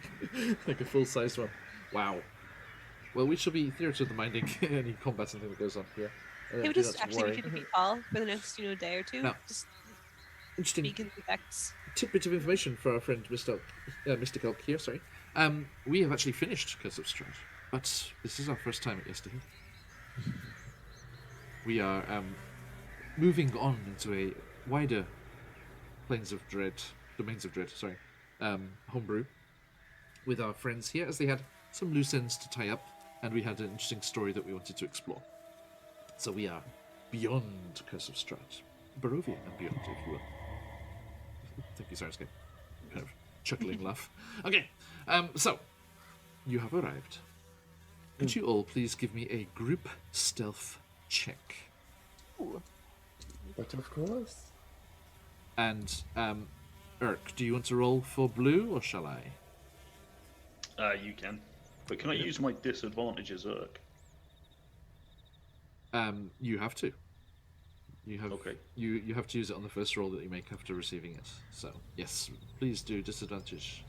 like a full-size one. Wow. Well, we shall be theatre of the minding any combat and thing that goes on here. It would Do just not actually worry. be 50 feet tall for the next, day or two. No. Just Interesting beacon effects. tidbit of information for our friend Mr. Elk here. Sorry, we have actually finished Curse of Strahd, but this is our first time at Yester Hill. We are moving on into a wider domains of dread, homebrew with our friends here, as they had some loose ends to tie up, and we had an interesting story that we wanted to explore. So we are beyond Curse of Strahd, Barovia and beyond, if you will. Thank you, Sarsky. Kind of chuckling laugh. Okay, so you have arrived. Could you all please give me a group stealth check? Ooh. But of course. And, Urk, do you want to roll for blue, or shall I? You can. But can I use my disadvantage as Urk? You have to. You have Okay. You have to use it on the first roll that you make after receiving it. So yes, please do disadvantage.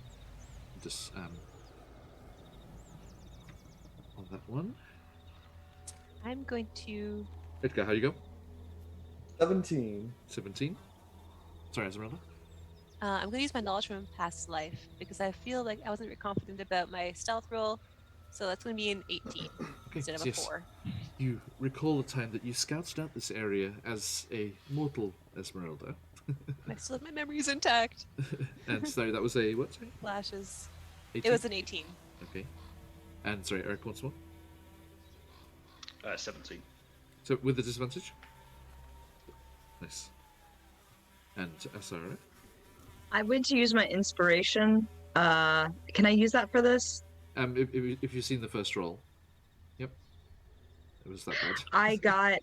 On that one. I'm going to. Edgar, how you go? 17. 17. Sorry, Esmeralda. I'm going to use my knowledge from past life because I feel like I wasn't very confident about my stealth roll, so that's going to be an 18 instead of a 4. You recall the time that you scouted out this area as a mortal Esmeralda. I still have my memories intact. And sorry, that was a what? Sorry? Flashes. 18? It was an 18. Okay. And sorry, Eric, once more. 17. So with the disadvantage. Nice. And Asara. I went to use my inspiration. Can I use that for this? If you've seen the first roll. Yep. It was that bad. I got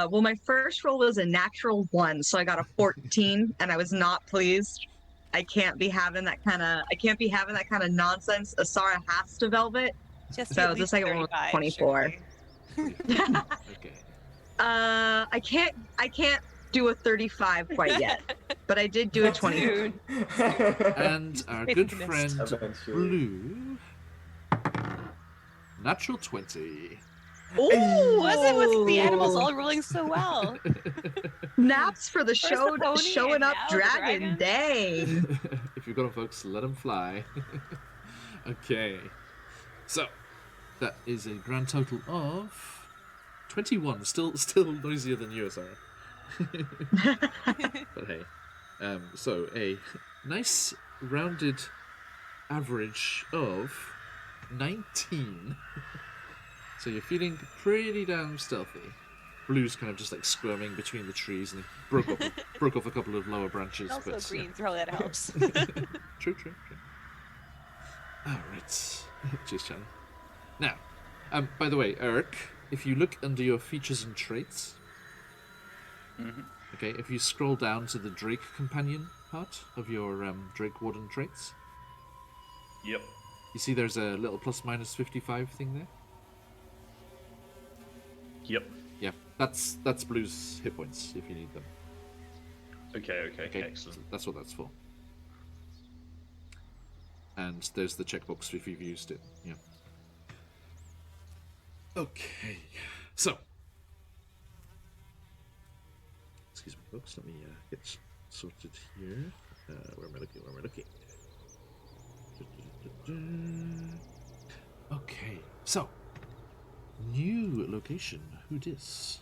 well, my first roll was a natural 1, so I got a 14 and I was not pleased. I can't be having that kind of nonsense. Asara has to velvet. Just So at the least second one was 35, 24. surely. Okay. I can't do a 35 quite yet, but I did do a 20. Dude. And our Wait, good I missed. friend Eventually. Blue. Natural 20. Ooh, Was it with the animals all rolling so well? Naps for the First show, the pony showing and up now the dragon dragon? day. If you've got them, folks, let them fly. Okay. So, that is a grand total of 21. Still noisier than you, Sarah. But hey. So, a nice rounded average of 19. So you're feeling pretty damn stealthy. Blue's kind of just like squirming between the trees and broke off a couple of lower branches. Also but, green, so that helps. True. Alright. Cheers, Charlie. Now, by the way, Eric, if you look under your features and traits, okay, if you scroll down to the Drake Companion part of your Drake Warden traits, Yep. you see there's a little plus/minus 55 thing there? Yep. Yeah, that's Blue's hit points if you need them. Okay, Okay, excellent. so that's what that's for. And there's the checkbox if you've used it. Yeah. Okay, so excuse me, folks. Let me get sorted here. Where am I looking? Okay, so new location. Who dis?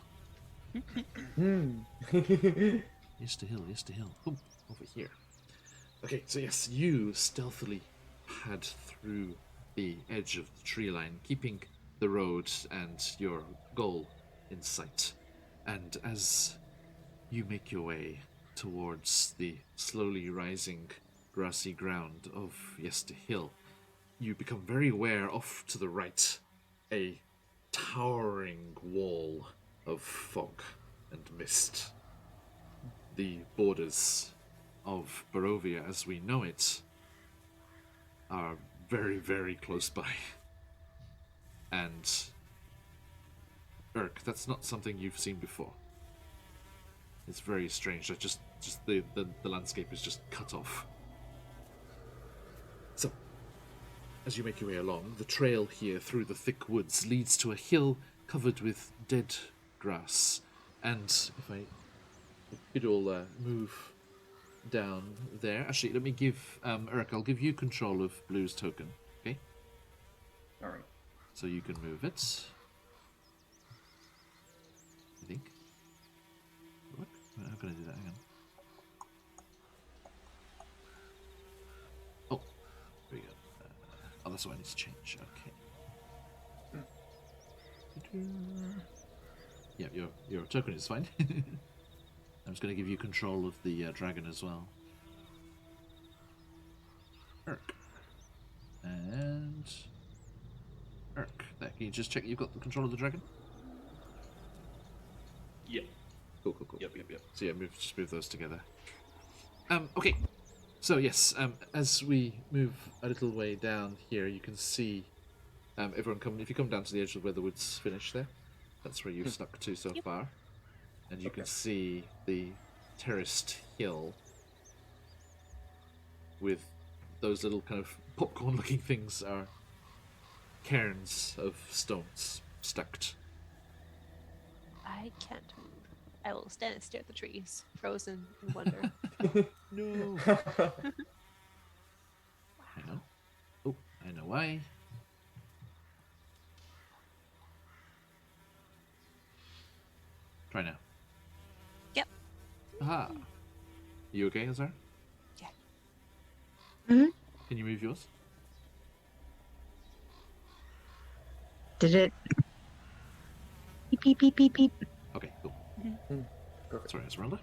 Yes to hill. Oh, over here. Okay, so yes, you stealthily pad through the edge of the tree line, keeping the road and your goal in sight. And as you make your way towards the slowly rising grassy ground of Yester Hill, you become very aware off to the right, a towering wall of fog and mist. The borders of Barovia as we know it are very, very close by. And Urk, that's not something you've seen before. It's very strange. Just the landscape is just cut off. So, as you make your way along, the trail here through the thick woods leads to a hill covered with dead grass. And if you'd all move down there. Actually, let me give Urk, I'll give you control of Blue's token, okay? Alright. So you can move it. I think. What? gonna do that. Hang on. Oh, there we go. Oh, that's what I need to change. Okay. Yeah, your token is fine. I'm just gonna give you control of the dragon as well. Urk. And Urk. There, can you just check you've got the control of the dragon? Yep. Cool. Yep. So yeah, just move those together. Okay. So yes, as we move a little way down here, you can see everyone come. If you come down to the edge of where the woods finish there, that's where you've stuck to so far, and you can see the terraced hill with those little kind of popcorn-looking things are cairns of stones stacked. I can't move. I will stand and stare at the trees, frozen in wonder. No. Hang on. Oh, I know why. Try now. Yep. Aha. You okay, Azar? Yeah. Mhm. Can you move yours? Did it? Beep beep beep beep beep. Okay, cool. Perfect. Sorry, Esmeralda.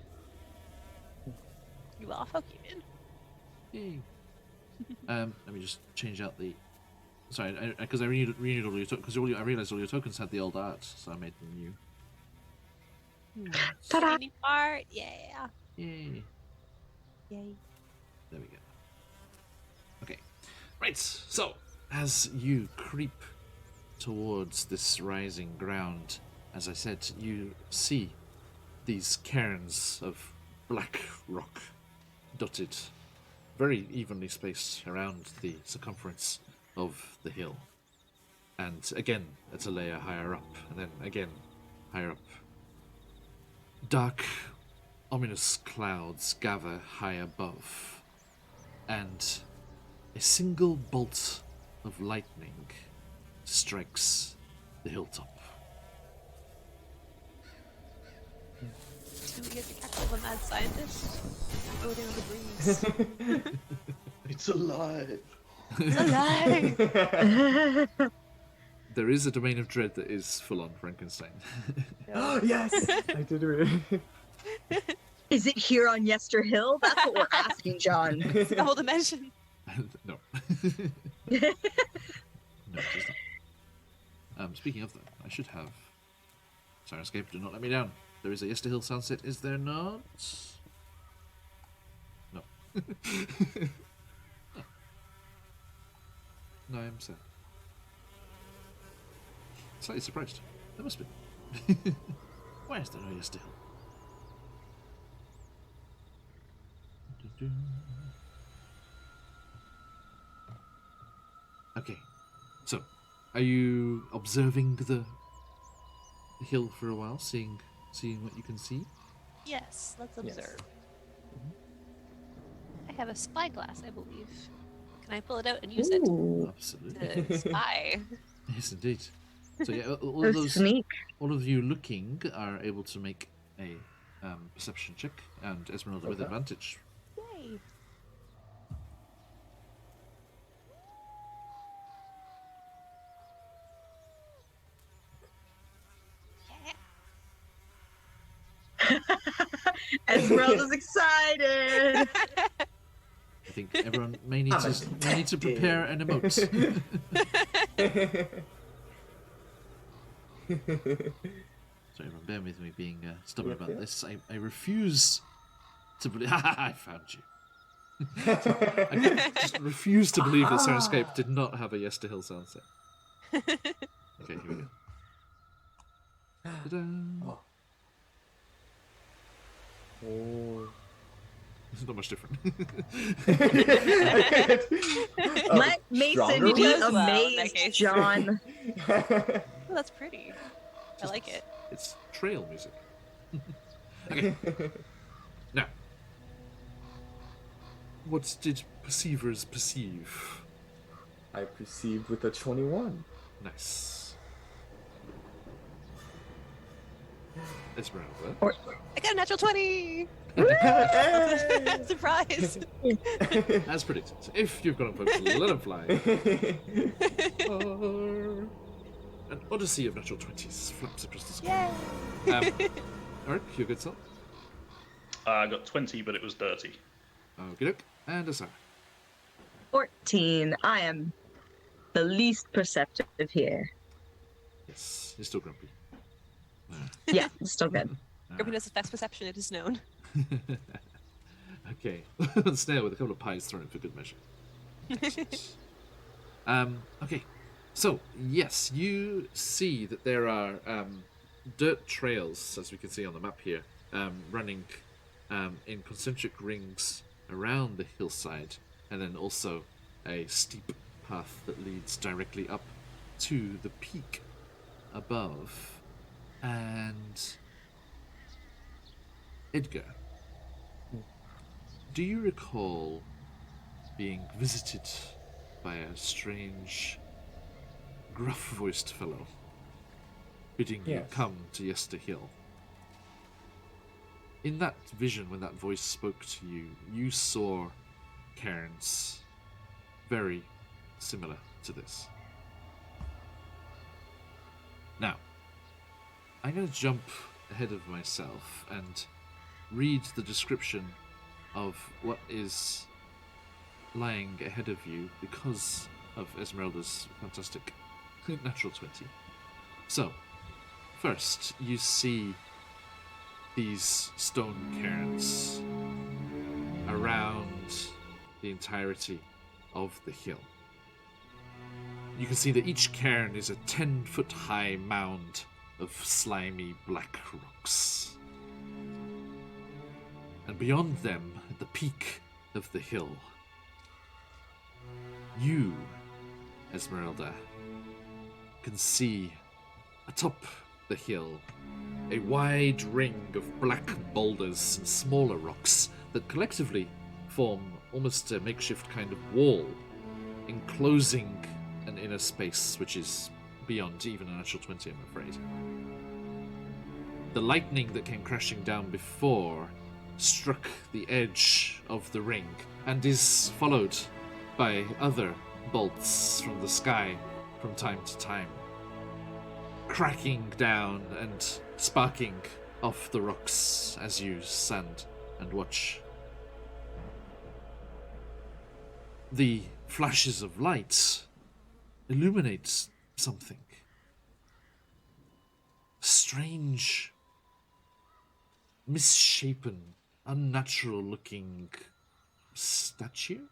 You off? Okay, man. Yay. Let me just change out the. Sorry, because I renewed all your tokens. Because I realized all your tokens had the old art, so I made them new. Ta-da! Shiny part, yeah. Yay. Yay. There we go. Okay. Right, so as you creep towards this rising ground, as I said, you see these cairns of black rock dotted, very evenly spaced around the circumference of the hill. And again, it's a layer higher up, and then again, higher up. Dark, ominous clouds gather high above, and a single bolt of lightning strikes the hilltop. Do we get the cackle of a mad scientist? Floating on the breeze. It's alive. It's alive! There is a domain of dread that is full on Frankenstein. Yes, I did it. Is it here on Yester Hill? That's what we're asking, John. It's the whole dimension. No. No, it is not. Speaking of that, I should have. Sirenscape, do not let me down. There is a Yester Hill sunset, is there not? No. No, I am sad. Slightly surprised. There must be. Why is there no Yester Hill? Okay, so are you observing the hill for a while, seeing what you can see? Yes, let's Yes. observe. I have a spyglass, I believe. Can I pull it out and use Ooh, Absolutely. it to spy? Yes, indeed. So yeah, so sneak. all of you looking are able to make a perception check, and Esmeralda with Okay. advantage. Yay! Yeah. Esmeralda's excited. I think everyone may need to prepare an emote. Sorry, everyone, bear with me being stubborn Yep, about yep. this. I refuse to believe. I found you. I just refuse to believe that Sirenscape did not have a Yester Hill sunset. Okay, here we go. Ta-da. Oh. Oh. It's not much different. Let Mason stronger be ones? Well, in that amazed, case. John. Oh, that's pretty. I like it. It's trail music. Okay. Now, what did perceivers perceive? I perceived with a 21. Nice. Esmeralda. I got a natural 20! Hey! Surprise! As predicted, if you've got a focus, let them fly. An odyssey of natural 20s flaps across the sky. Yay! Eric, your good self. I got 20, but it was dirty. Okey-doke. And Asara. 14. I am the least perceptive here. Yes, you're still grumpy. Yeah, it's still good. Grumpiness affects perception, it is known. Okay. Snail with a couple of pies thrown in for good measure. Okay. So, yes, you see that there are dirt trails, as we can see on the map here, running in concentric rings around the hillside, and then also a steep path that leads directly up to the peak above. And Edgar, do you recall being visited by a strange, gruff-voiced fellow bidding you Yes. come to Yester Hill? In that vision, when that voice spoke to you, you saw cairns very similar to this. Now, I'm going to jump ahead of myself and read the description of what is lying ahead of you because of Esmeralda's fantastic natural 20. So, first, you see these stone cairns around the entirety of the hill. You can see that each cairn is a 10-foot high mound of slimy black rocks. And beyond them, at the peak of the hill, you, Esmeralda, can see atop the hill a wide ring of black boulders and smaller rocks that collectively form almost a makeshift kind of wall, enclosing an inner space which is beyond even a natural 20, I'm afraid. The lightning that came crashing down before struck the edge of the ring and is followed by other bolts from the sky from time to time, cracking down and sparking off the rocks as you stand and watch. The flashes of light illuminate something. Strange, misshapen, unnatural-looking statue?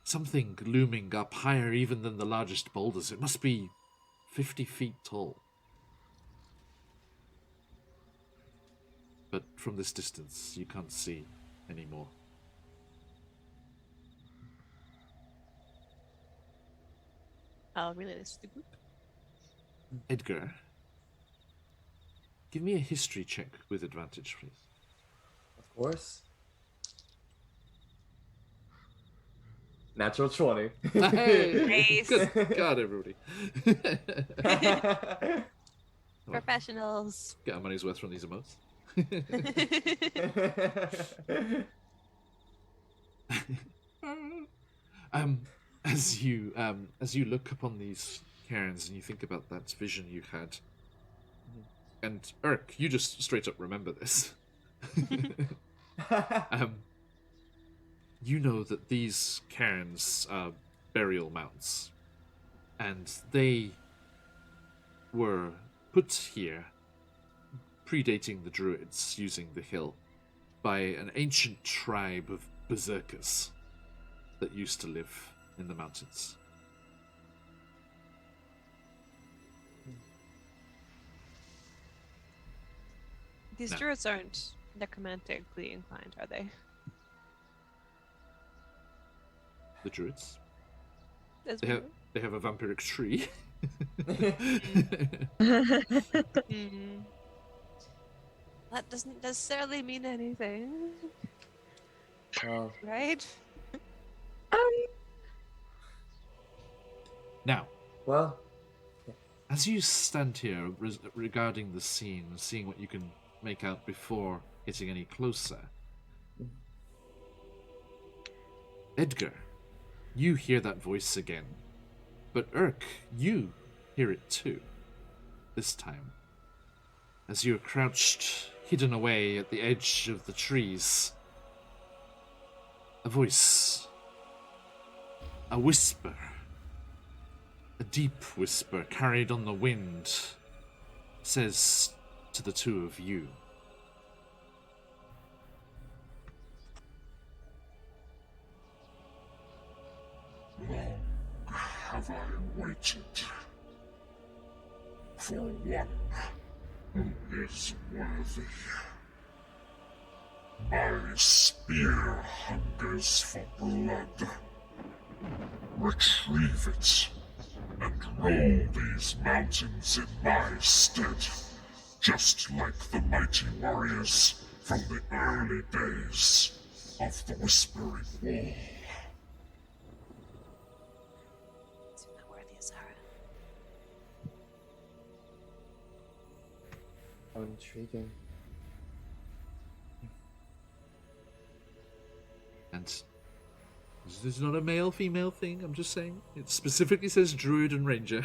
Something looming up higher even than the largest boulders. It must be 50 feet tall. But from this distance, you can't see anymore. I'll relay this to the group. Edgar, give me a history check with advantage, please. Of course. Natural 20. Hey! Nice. Good God, everybody. Professionals. Get our money's worth from these emotes. As you look upon these cairns and you think about that vision you had, and Eric, you just straight up remember this. You know that these cairns are burial mounds, and they were put here, predating the Druids using the hill, by an ancient tribe of berserkers that used to live in the mountains. These No. druids aren't necromantically inclined, are they? The Druids. As They we have know? they have a vampiric tree. Hmm. That doesn't necessarily mean anything, Oh, right? Now, well, As you stand here regarding the scene, seeing what you can make out before getting any closer, Edgar, you hear that voice again. But Urk, you hear it too. This time. As you're crouched, hidden away at the edge of the trees. A voice. A whisper. A deep whisper carried on the wind says to the two of you. Long have I waited for one who is worthy. My spear hungers for blood. Retrieve it and roll these mountains in my stead, just like the mighty warriors from the early days of the Whispering Wall. It's not worthy, Azara. How intriguing. And this is not a male-female thing, I'm just saying. It specifically says Druid and Ranger.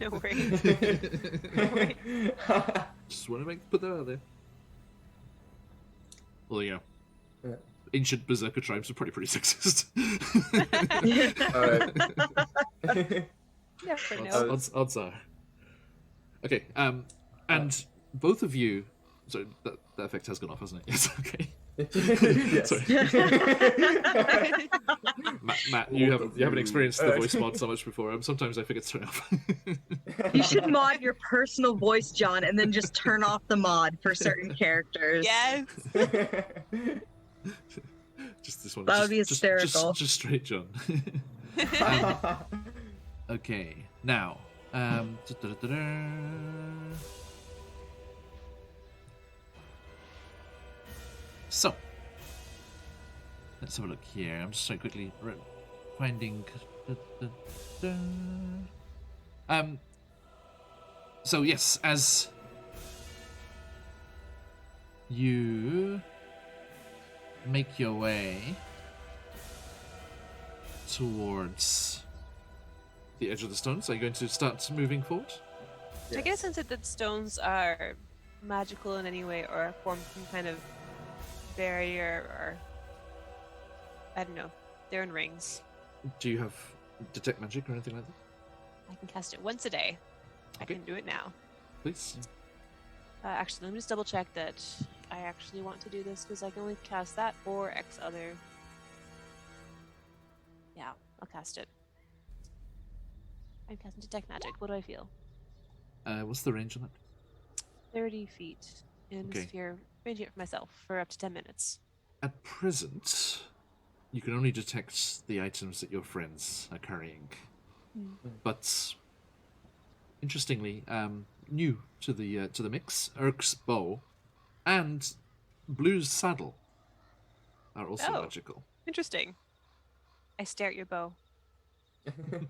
No worries. No worries. Just want to put that out there. Well, you know, Yeah. ancient Berserker tribes are pretty sexist. Alright. Never know. Odds are. Okay, and both of you... Sorry, that effect has gone off, hasn't it? Yes, okay. Yes. Matt, you haven't experienced the voice mod so much before. Sometimes I forget to turn it off. You should mod your personal voice, John, and then just turn off the mod for certain characters. Yes. Just this one. That would be hysterical. Just straight John. Okay, now. So, let's have a look here. I'm just so quickly finding. So yes, as you make your way towards the edge of the stones, are you going to start moving forward? Do I get a sense that stones are magical in any way, or form some kind of barrier, or I don't know? They're in rings. Do you have detect magic or anything like that? I can cast it once a day. I Okay. can do it now. Please. Actually, let me just double check that I actually want to do this, because I can only cast that or X other. Yeah, I'll cast it. I'm casting detect magic. What do I feel? What's the range on that? 30 feet in Okay. a sphere, ranging it for myself for up to 10 minutes. At present, you can only detect the items that your friends are carrying. But interestingly, new to the mix, Urk's bow and Blue's saddle are also Oh. magical. Interesting. I stare at your bow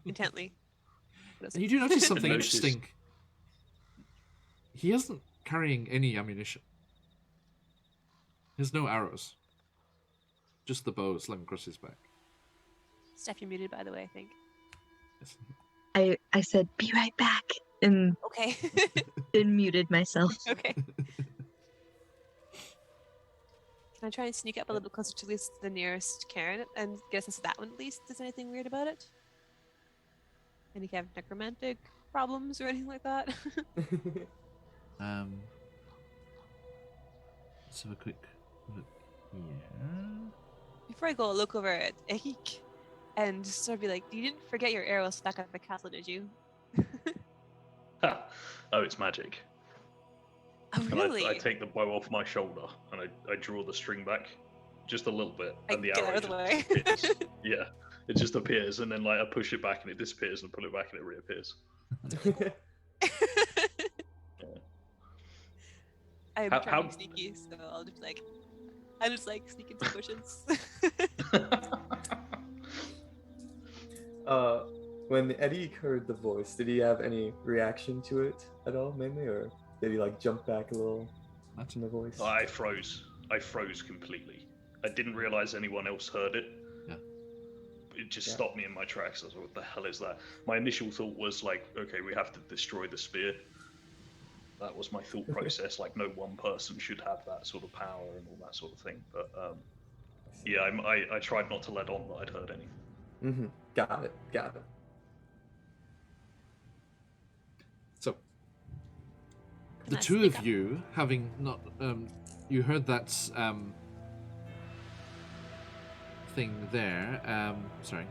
intently. And you do notice something Notice. interesting. He isn't carrying any ammunition. There's no arrows. Just the bow slung across his back. Steph, you're muted, by the way, I think. Yes. I said, be right back, and Okay. then muted myself. Okay. Can I try and sneak up a little bit closer to at least the nearest Karen and get a sense of that one at least? Is there anything weird about it? Any kind of necromantic problems or anything like that? Let's have a quick look here. Before I go, I'll look over at Ehik and just sort of be like, you didn't forget your arrows back at the castle, did you? Ha. Oh, it's magic. Oh, And really? I take the bow off my shoulder and I draw the string back just a little bit, I and the get arrow out of the way. just appears. Yeah, it just appears, and then like I push it back and it disappears, and pull it back and it reappears. I'm How- trying how- to be sneaky, so I'll just like, I just like sneak into bushes. when Eddie heard the voice, did he have any reaction to it at all, mainly, or did he like jump back a little from the voice? I froze. I froze completely. I didn't realize anyone else heard it. Yeah. It just stopped me in my tracks. I was like, what the hell is that? My initial thought was like, okay, we have to destroy the spear. That was my thought process. Like, no one person should have that sort of power and all that sort of thing. But yeah, I tried not to let on that I'd heard anything. Mm-hmm. Got it. So, the Can I two speak of up? you, having not, you heard that thing there. Sorry.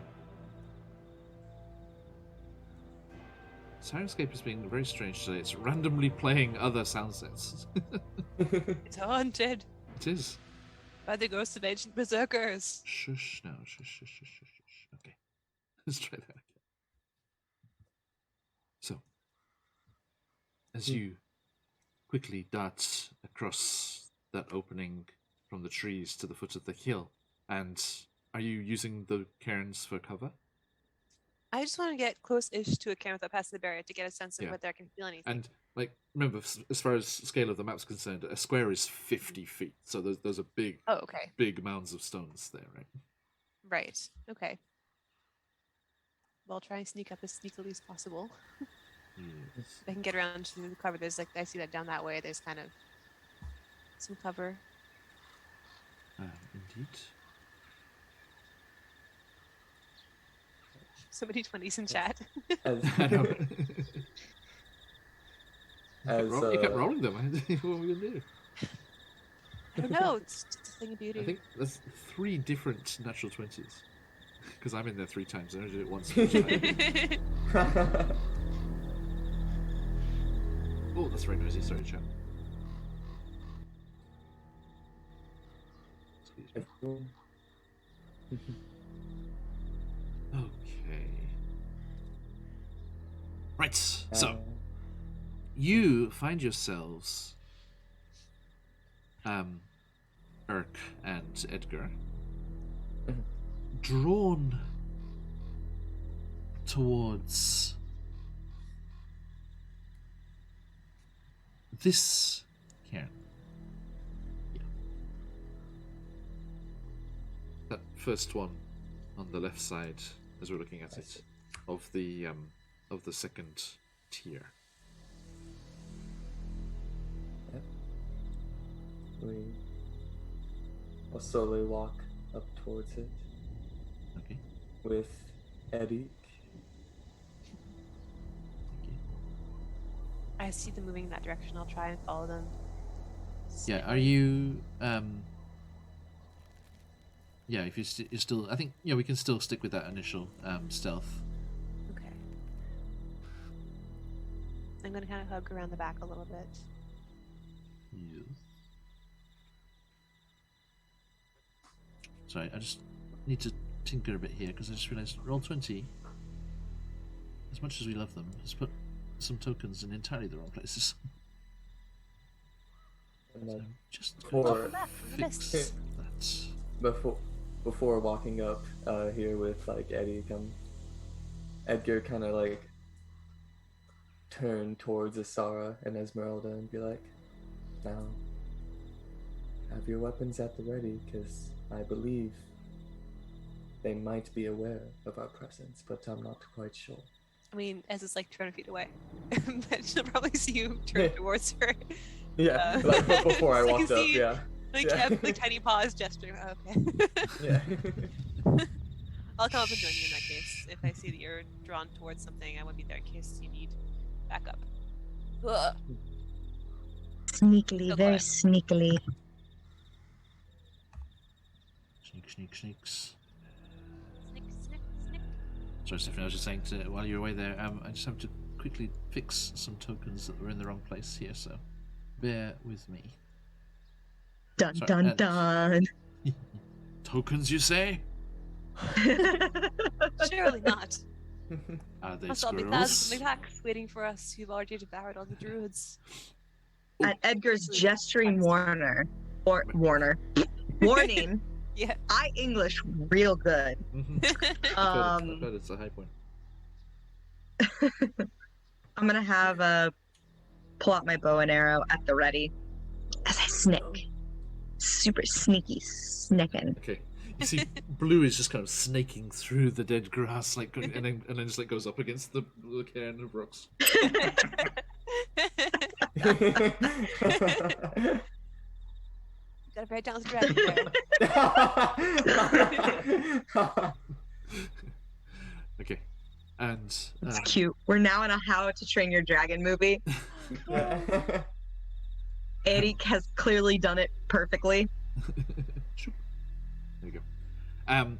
Sirenscape is being very strange today. It's randomly playing other sound sets. It's haunted It is. by the ghosts of ancient berserkers. Shush now. Shush. Okay. Let's try that again. So, as you quickly dart across that opening from the trees to the foot of the hill, and are you using the cairns for cover? I just want to get close-ish to a camera without passing the barrier to get a sense of Yeah. whether I can feel anything. And like, remember, as far as scale of the map's concerned, a square is 50 feet. So those are big, Oh, okay. big mounds of stones there, right? Right. Okay. Well, I'll try and sneak up as sneakily as possible. Yes. If I can get around to the cover. There's like, I see that down that way. There's kind of some cover. Indeed. So many 20s in chat. As, I know. You kept as rolling them. What were we gonna do? I don't know. It's just a thing of beauty. I think there's 3 different natural 20s. Because I'm in there 3 times. I only did it once. Oh, that's very noisy. Sorry, chat. Excuse me. Okay. Right. So you find yourselves, Urk and Edgar, drawn towards this cairn. Yeah. That first one on the left side, as we're looking at it, of the second tier. I'll slowly walk up towards it Okay. with Eddie. I see them moving in that direction. I'll try and follow them. Yeah. Are you? Yeah. If you're still, I think we can still stick with that initial stealth. Okay. I'm gonna kind of hug around the back a little bit. Yes. Sorry, I just need to tinker a bit here because I just realised Roll20, as much as we love them, has put some tokens in entirely the wrong places. And So then just for fix that. before walking up here with like Eddie, Edgar kind of like turn towards Asara and Esmeralda and be like, now have your weapons at the ready, because I believe they might be aware of our presence, but I'm not quite sure. I mean, as it's like 200 feet away, but she'll probably see you turn towards her. Yeah, like before I so you walked up, see, yeah. Like, Yeah. like tiny paws gesturing. Oh, okay. Yeah. I'll come up and join you in that case. If I see that you're drawn towards something, I won't be there in case you need backup. Ugh. Sneakily, Go very quiet. sneakily. Sneaks. Snick, snick, snick. Sorry, Stephanie, I was just saying while you're away there, I just have to quickly fix some tokens that were in the wrong place here, so bear with me. Dun Sorry, dun and- dun. Tokens, you say? Surely not. Are they Must all be squirrels? thousands of attacks waiting for us who've already devoured all the druids. At Edgar's gesturing Warning. Yeah. I English real good. Mhm. I've heard it's a high point. I'm gonna have pull out my bow and arrow at the ready as I sneak. Super sneaky sneaking. Okay. You see, Blue is just kind of snaking through the dead grass, like, and then just like goes up against the cairn of rocks. Got a very talented dragon there. Okay, and It's cute. We're now in a How to Train Your Dragon movie. Eric has clearly done it perfectly. There you go. And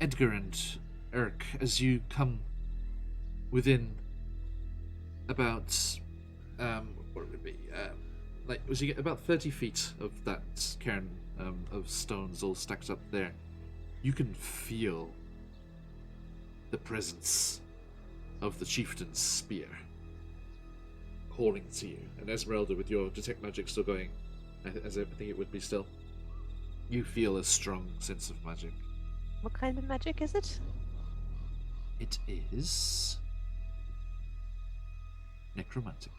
Edgar and Eric, as you come within about what would it be? Like, as you get about 30 feet of that cairn of stones all stacked up there, you can feel the presence of the chieftain's spear calling to you. And Esmeralda, with your detect magic still going, as I think it would be still, you feel a strong sense of magic. What kind of magic is it? It is necromantic.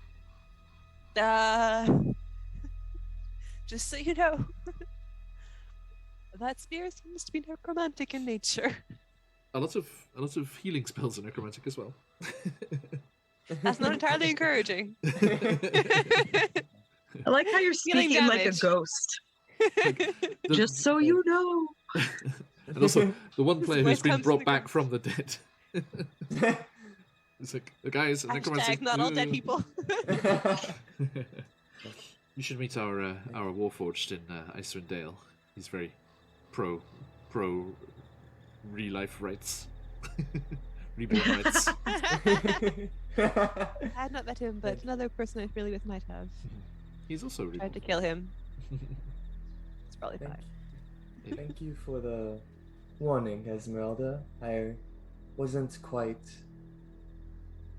Just so you know, that spear seems to be necromantic in nature. A lot of healing spells are necromantic as well. That's not entirely encouraging. I like how you're Healing speaking like a damage. ghost. Just so you know. And also, the one player who's voice been comes brought to the back from the dead. It's like, the guy is a necromancer. Hashtag not all dead people. You should meet our Warforged in Icewind Dale. He's very pro real-life rights. Reborn rights. I had not met him, but another person I'm familiar with might have. He's also reborn. Tried to kill him. It's probably Thank fine. Thank you for the warning, Esmeralda. I wasn't quite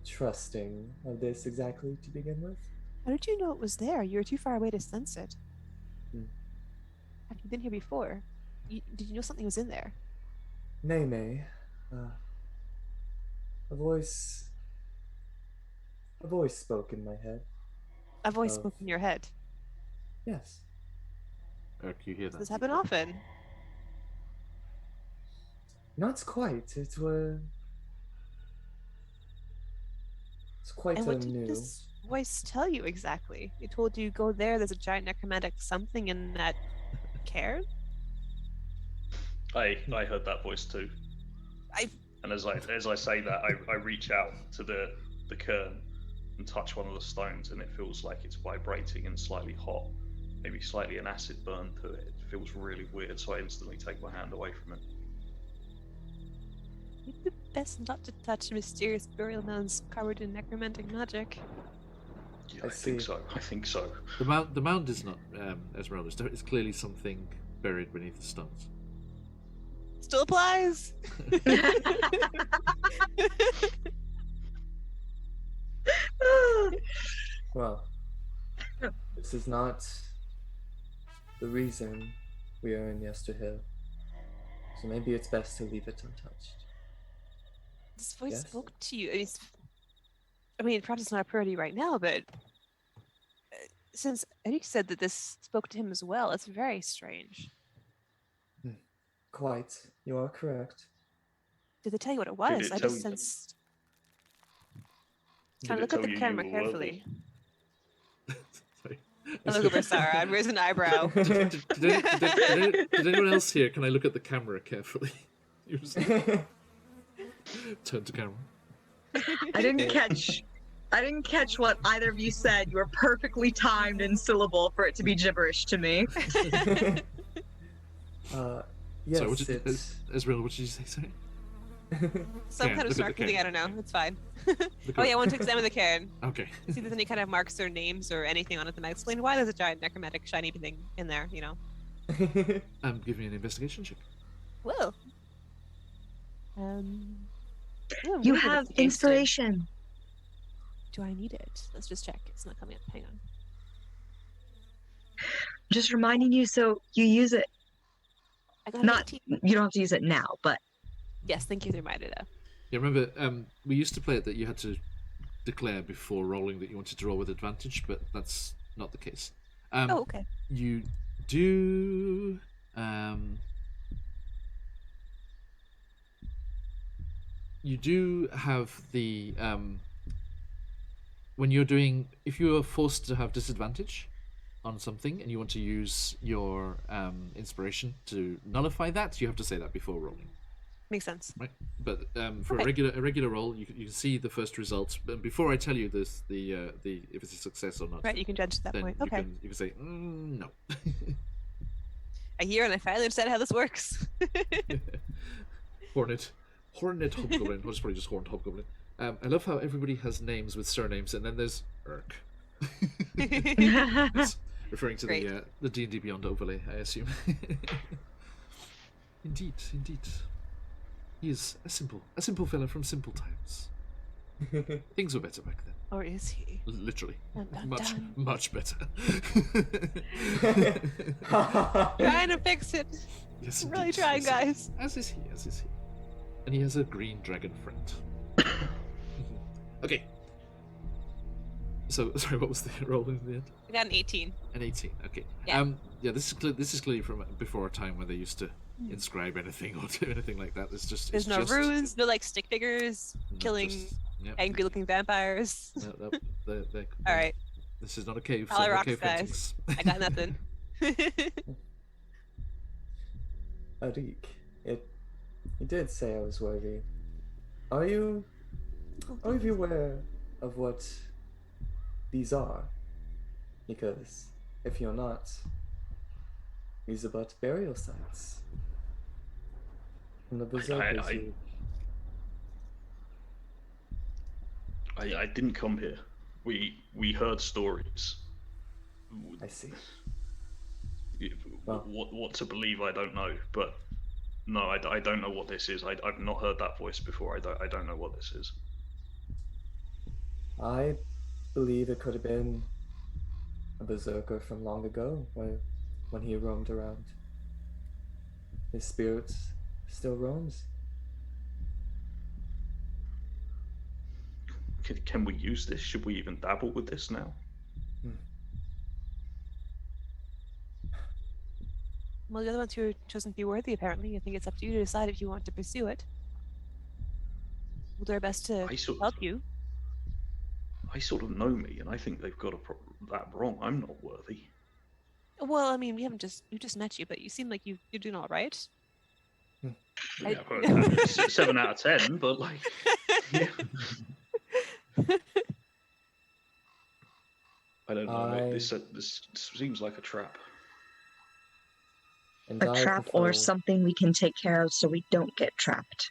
trusting of this exactly to begin with. How did you know it was there? You were too far away to sense it. Hmm. Have you been here before? Did you know something was in there? Nay, a voice spoke in my head. A voice Of- spoke in your head. Yes. Eric, you hear Does that? this happen often? Not quite. It's quite And what did new. this voice tell you exactly? It told you go there. There's a giant necromantic something in that cairn. I heard that voice too. And as I say that, I reach out to the cairn and touch one of the stones, and it feels like it's vibrating and slightly hot, maybe slightly an acid burn to it. It feels really weird, so I instantly take my hand away from it. It'd be best not to touch mysterious burial mounds covered in necromantic magic. Yeah, I I think see. so. I think so. The mound is not Esmeralda. It's clearly something buried beneath the stones. Still applies. Well, this is not the reason we are in Yesterhill. So maybe it's best to leave it untouched. This voice Yes? spoke to you. I mean, perhaps it's not a priority right now, but since Eric said that this spoke to him as well, it's very strange. Quite. You are correct. Did they tell you what it was? it I tell just you- sensed. Did Trying to it look at tell the you camera you were carefully. Sorry. I look over Sarah. I'm raising an eyebrow. Did anyone else here? Can I look at the camera carefully? You just turn to camera. I didn't catch what either of you said. You were perfectly timed in syllable for it to be gibberish to me. Yes, Sorry, what did it's... Esmeralda? What did you say? Sorry. Some Cairn, kind of look at the snarky thing. I cairn. don't know. It's fine. Look Oh at- yeah, I want to examine the cairn. Okay. See if there's any kind of marks or names or anything on it that might explain why there's a giant necromantic shiny thing in there. You know. Give me an investigation check. Whoa. Yeah, I'm You really good at have tasting. inspiration. Do I need it? Let's just check. It's not coming up. Hang on. Just reminding you so you use it. I got an Not 18. you don't have to use it now, but Yes, thank you for the reminder, though. Yeah, remember, we used to play it that you had to declare before rolling that you wanted to roll with advantage, but that's not the case. Oh, okay. You do. You do have the when you're doing, if you are forced to have disadvantage on something and you want to use your inspiration to nullify that, you have to say that before rolling. Makes sense. Right, but for Okay. a regular roll, you can see the first result. But before I tell you this, the if it's a success or not, Right, you can judge at that then point. you Okay. can say no. I hear and I finally understand how this works. Hornet Hobgoblin. Or it's probably just Horned Hobgoblin. I love how everybody has names with surnames, and then there's Urk. It's referring to Great. the D&D Beyond overlay, I assume. Indeed. He is a simple fella from simple times. Things were better back then. Or is he? Literally. Dun, dun, dun. Much better. Trying to fix it. Yes, Really indeed. trying, Yes, guys. As is he. And he has a green dragon friend. Okay. So, sorry, what was the roll in the end? I got an 18. An 18. Okay. Yeah. Yeah. This is clearly from before a time when they used to inscribe anything or do anything like that. It's just. There's it's no just, runes, no like stick figures, no, killing just- yep. angry-looking vampires. No, they're, All right, This is not a cave. All so no rocks, cave guys. paintings. I got nothing. Arik, you did say I was worthy. Are you aware of what these are? Because if you're not, these are but burial sites. From the berserkers I didn't come here. We heard stories. I see. What to believe, I don't know. But no, I don't know what this is. I've not heard that voice before. I don't know what this is. I believe it could have been a berserker from long ago, when he roamed around. His spirit still roams. Can we use this? Should we even dabble with this now? Well, you're the ones who are chosen to be worthy, apparently. I think it's up to you to decide if you want to pursue it. We'll do our best to help you. I sort of know me, and I think they've got that wrong. I'm not worthy. Well, I mean, we just met you, but you seem like you're doing all right. Yeah, but 7 out of 10, but like, yeah. I don't know. This seems like a trap. And A trap or something we can take care of so we don't get trapped.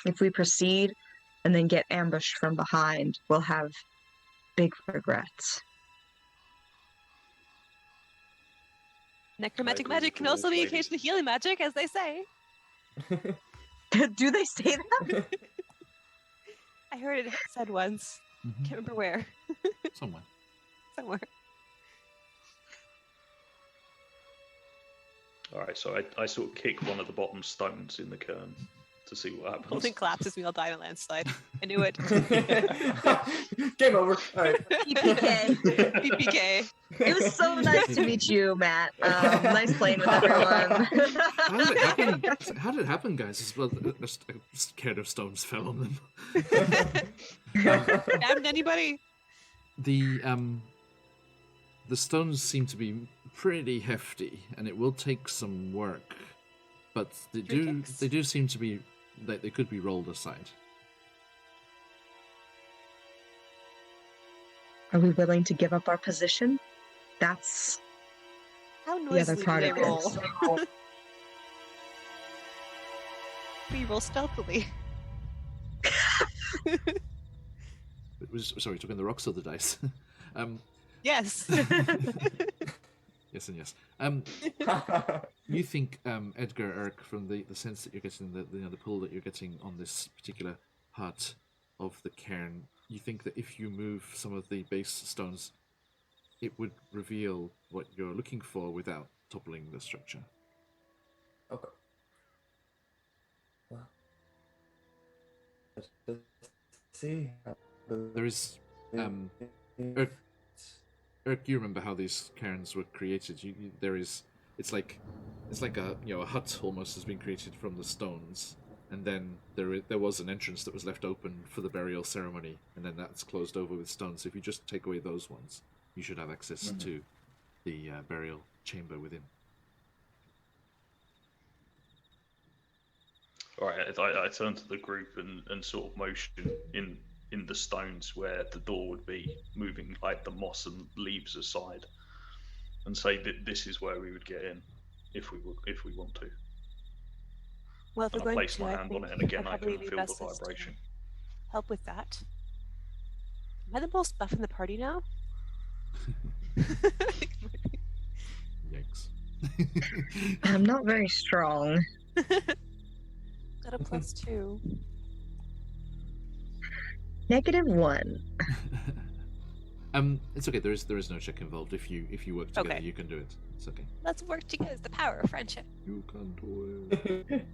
If we proceed and then get ambushed from behind, we'll have big regrets. Necromantic magic can also be occasionally healing magic, as they say. Do they say that? I heard it said once. Can't remember where. Somewhere. Somewhere. Alright, so I sort of kick one of the bottom stones in the cairn to see what happens. Bolton collapses, we all die in a landslide. I knew it. Game over. All right. PPK. PPK. It was so nice to meet you, Matt. Nice playing with everyone. How did it happen, guys? Well, a cairn of stones fell on them. Stabbed anybody? The stones seem to be pretty hefty, and it will take some work. But they do seem to be they could be rolled aside. Are we willing to give up our position? That's How the other noisily do part they of roll? it. We roll stealthily. Sorry, took in the rocks or the dice? Yes. Yes and yes. You think, Edgar Irk, from the sense that you're getting, the pull that you're getting on this particular part of the cairn, you think that if you move some of the base stones, it would reveal what you're looking for without toppling the structure. Okay. see. There is Eric, you remember how these cairns were created? It's like a a hut almost has been created from the stones, and then there was an entrance that was left open for the burial ceremony, and then that's closed over with stones. So if you just take away those ones, you should have access to the burial chamber within. All right, I turn to the group and sort of motion in the stones where the door would be, moving like the moss and leaves aside, and say that this is where we would get in if we want to. Well, if And we're I going place to, my I hand think on it, and again I probably can be feel the best just to vibration. help with that. Am I the most buff in the party now? Yikes. I'm not very strong. Got a +2. -1. It's okay. There is no check involved. If you work together, Okay. you can do it. It's okay. Let's work together. It's the power of friendship. You can do it.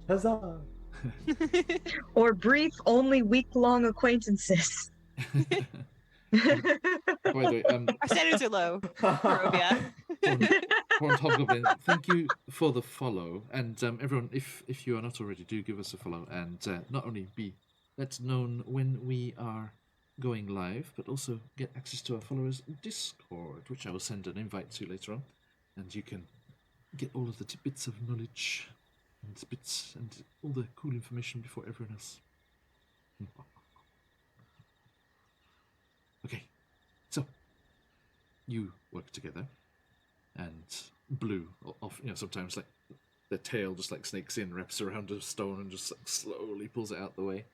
Huzzah! Or brief, only week-long acquaintances. By the way, Our standards are low, Barovia. Horned Hobgoblin, thank you for the follow, and everyone, if you are not already, do give us a follow, and not only be let known when we are going live, but also get access to our followers' Discord, which I will send an invite to later on, and you can get all of the bits of knowledge and bits and all the cool information before everyone else. Okay, so you work together, and Blue, sometimes like the tail just like snakes in, wraps around a stone, and just like slowly pulls it out the way,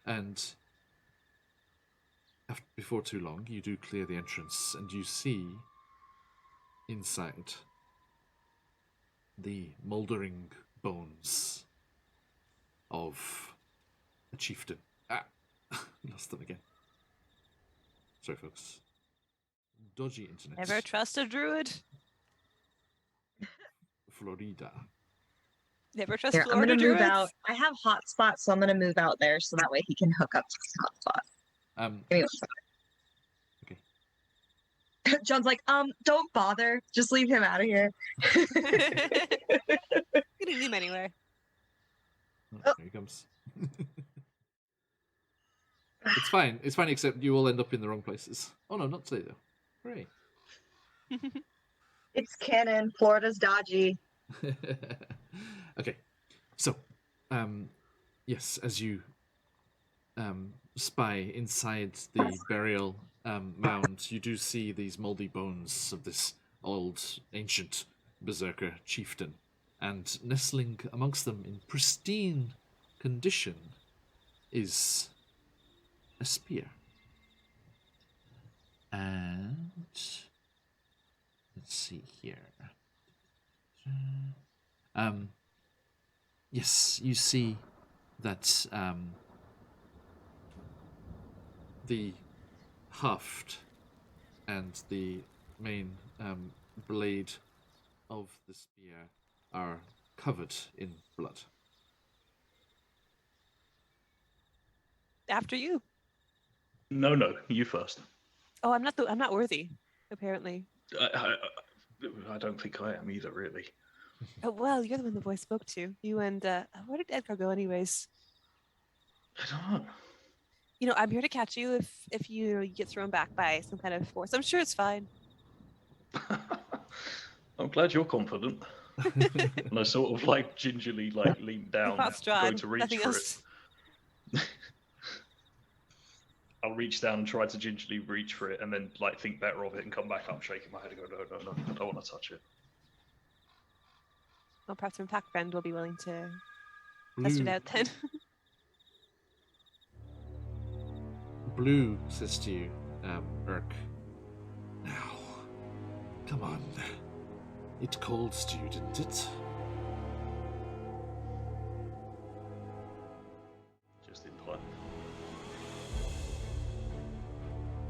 and before too long, you do clear the entrance, and you see inside the mouldering bones of a chieftain. Lost them again. Sorry, folks. Dodgy internet. Never trust a druid. Florida. Never trust Here, I'm Florida gonna move druids. out. I have hotspot, so I'm gonna move out there so that way he can hook up to his hotspot. Okay. John's like, don't bother. Just leave him out of here. You didn't leave him anywhere. Oh, here he comes. It's fine. It's fine, except you will end up in the wrong places. Oh no, not today though. Hooray. It's canon. Florida's dodgy. Okay. So, yes, as you spy inside the burial mound, you do see these moldy bones of this old, ancient berserker chieftain, and nestling amongst them in pristine condition is a spear. And let's see here. Yes, you see that the haft and the main blade of the spear are covered in blood. After you. No, you first. Oh, I'm not worthy. Apparently. I don't think I am either, really. Oh well, you're the one the boy spoke to. You and where did Edgar go, anyways? I don't know. I'm here to catch you if you get thrown back by some kind of force. I'm sure it's fine. I'm glad you're confident. And I sort of like gingerly lean down, go to reach Nothing for else. it. I'll reach down and try to gingerly reach for it, and then think better of it and come back up, shaking my head and go, no, I don't want to touch it. Well, perhaps my pack friend will be willing to test it out then. Blue says to you, Urk, now, come on. It called to you, didn't it? Just in time.